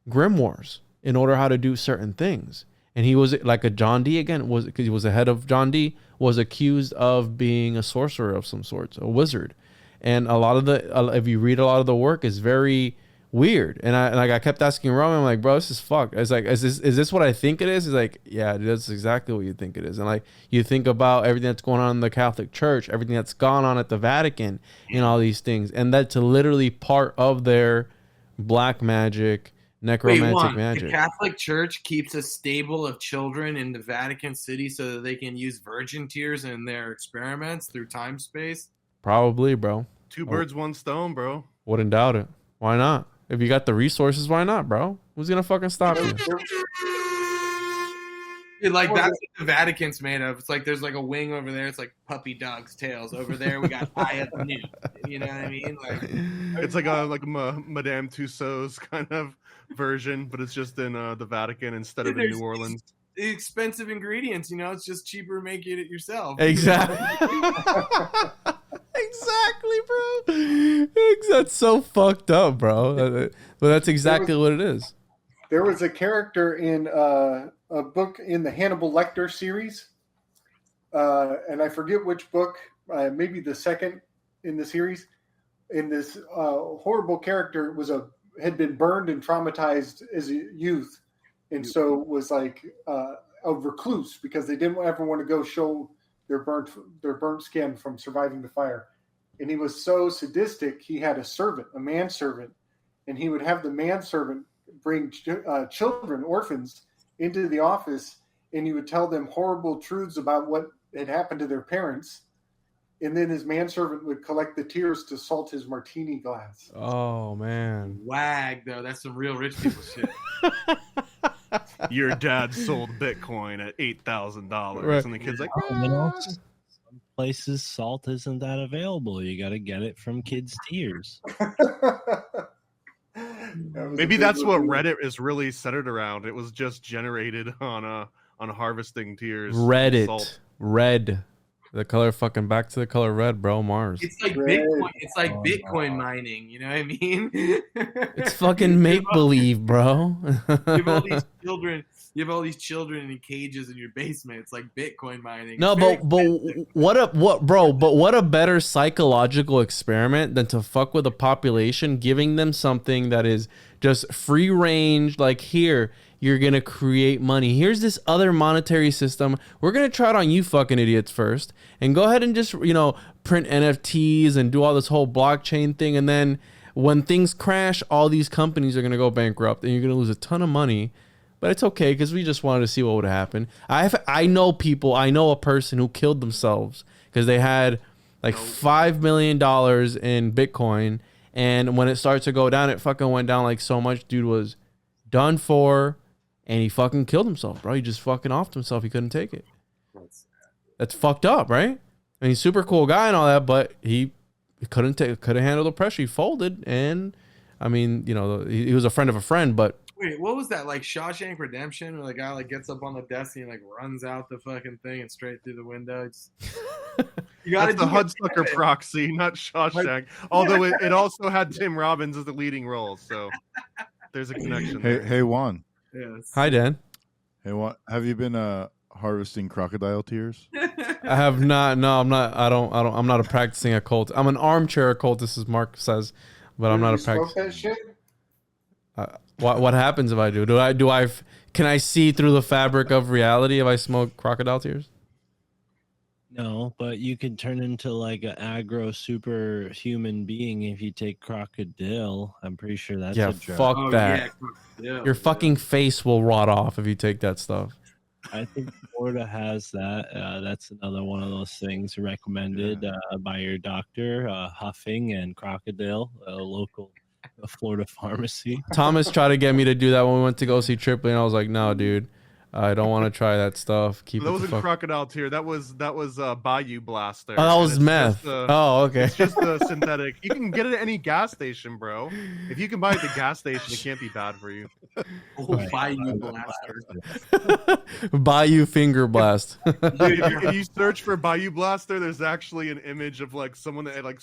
B: grimoires in order how to do certain things. And he was like a John Dee again, because he was the head of John Dee, was accused of being a sorcerer of some sort, a wizard. And a lot of if you read a lot of the work, is very weird. And I kept asking Roman, I'm like, bro, this is fucked. It's like, is this what I think it is? He's like, yeah, that's exactly what you think it is. And like, you think about everything that's going on in the Catholic Church, everything that's gone on at the Vatican, and all these things, and that's literally part of their black magic, necromantic magic.
G: The Catholic Church keeps a stable of children in the Vatican City so that they can use virgin tears in their experiments through time space.
B: Probably, bro.
C: Two birds, one stone, bro.
B: Wouldn't doubt it. Why not? If you got the resources, why not, bro? Who's gonna fucking stop you?
G: Like that's what the Vatican's made of. It's like there's like a wing over there. It's like puppy dog's tails. Over there we got Eye of the New. You know what I mean? Like
C: it's like Madame Tussauds kind of version, but it's just in the Vatican instead of in New Orleans.
G: Expensive ingredients, it's just cheaper making it yourself.
B: Exactly. Exactly, bro. That's so fucked up, bro. But that's exactly what it is.
F: There was a character in a book in the Hannibal Lecter series, and I forget which book, maybe the second in the series. In this horrible character had been burned and traumatized as a youth, and so was like a recluse because they didn't ever want to go show their burnt skin from surviving the fire. And he was so sadistic, he had a manservant, and he would have the manservant bring children, orphans, into the office, and he would tell them horrible truths about what had happened to their parents. And then his manservant would collect the tears to salt his martini glass.
B: Oh, man.
G: Wag, though. That's some real rich people shit.
C: your dad sold Bitcoin at $8,000,
B: Right.
C: and the kid's like,
H: Some places salt isn't that available. You got to get it from kids' tears.
C: maybe that's what Reddit is really centered around. It was just generated on harvesting tears.
B: Reddit,
C: salt.
B: red, the color fucking back to the color red, bro. Mars.
G: It's like Bitcoin. It's like Bitcoin mining. You know what I mean?
B: It's fucking make believe, bro.
G: You have all these children. You have all these children in cages in your basement. It's like Bitcoin mining.
B: No, but what a better psychological experiment than to fuck with a population, giving them something that is just free range. Like, here, you're gonna create money. Here's this other monetary system. We're gonna try it on you fucking idiots first, and go ahead and just print NFTs and do all this whole blockchain thing, and then when things crash, all these companies are gonna go bankrupt, and you're gonna lose a ton of money. But it's okay because we just wanted to see what would happen. I know a person who killed themselves because they had like $5 million in Bitcoin, and when it started to go down, it fucking went down like so much. Dude was done for, and he fucking killed himself, bro. He just fucking offed himself. He couldn't take it. That's fucked up, right? I mean, super cool guy and all that, but he couldn't handle the pressure. He folded, and I mean, he was a friend of a friend, but.
G: Wait, what was that? Like Shawshank Redemption, where the guy like gets up on the desk and he like runs out the fucking thing and straight through the window. You got
C: That's the Hudsucker proxy, not Shawshank. Although it also had Tim Robbins as the leading role, so there's a connection.
D: Hey Juan.
G: Yes.
B: Hi, Dan.
D: Hey Juan, have you been harvesting crocodile tears?
B: I have not. No, I'm not. I'm not a practicing occult. I'm an armchair occultist, as Mark says, but I'm not a practicing.
F: That shit?
B: What happens if I do? Can I see through the fabric of reality if I smoke crocodile tears?
H: No, but you can turn into like an aggro superhuman being if you take crocodile. I'm pretty sure that's a drug.
B: Fuck that. Your fucking face will rot off if you take that stuff.
H: I think Florida has that. That's another one of those things recommended by your doctor. Huffing and crocodile, a local Florida pharmacy.
B: Thomas tried to get me to do that when we went to go see Tripoli, and I was like, no, dude, I don't want to try that stuff.
C: That wasn't crocodile tear. That was Bayou Blaster.
B: Oh, that was meth. Okay.
C: It's just a synthetic. You can get it at any gas station, bro. If you can buy it at the gas station, it can't be bad for you.
G: Oh, Bayou Blaster.
B: Bayou Finger Blast.
C: Dude, if you search for Bayou Blaster, there's actually an image of like someone that had like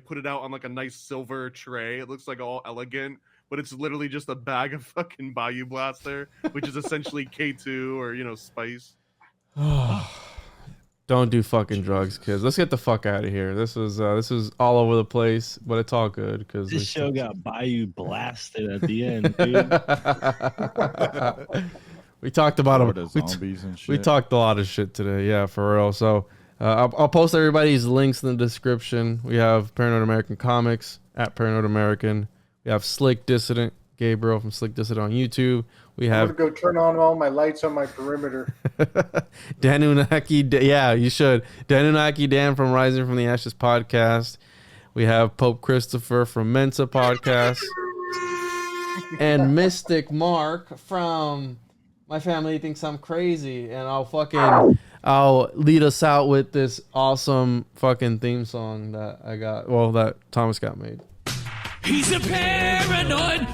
C: put it out on like a nice silver tray. It looks like all elegant, but it's literally just a bag of fucking Bayou Blaster, which is essentially K2 or spice.
B: Don't do fucking drugs, kids. Let's get the fuck out of here. This is all over the place, but it's all good because
H: this show got Bayou blasted at the end, dude.
B: We talked about
D: zombies and shit.
B: We talked a lot of shit today, yeah, for real. So I'll post everybody's links in the description. We have Paranoid American Comics at Paranoid American. We have Slick Dissident, Gabriel from Slick Dissident on YouTube. I'm
F: gonna go turn on all my lights on my perimeter.
B: Danunaki, yeah, you should. Danunaki Dan from Rising from the Ashes podcast. We have Pope Christopher from Mensa podcast, and Mystic Mark from My Family Thinks I'm Crazy, and I'll lead us out with this awesome fucking theme song that that Thomas got made.
J: He's a paranoid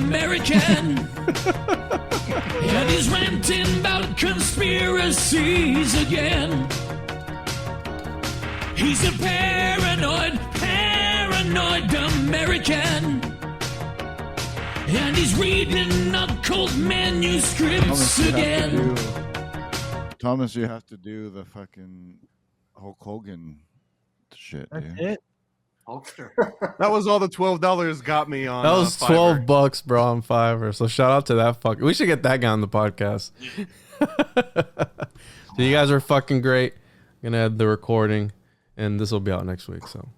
J: American. And he's ranting about conspiracies again. He's a paranoid American. And he's reading occult manuscripts again.
D: Thomas, you have to do the fucking Hulk Hogan shit, dude.
H: That's it.
C: That was all the $12 got me on.
B: That was $12, bro, on Fiverr. So shout out to that fucker. We should get that guy on the podcast. So you guys are fucking great. I'm gonna add the recording, and this will be out next week. So.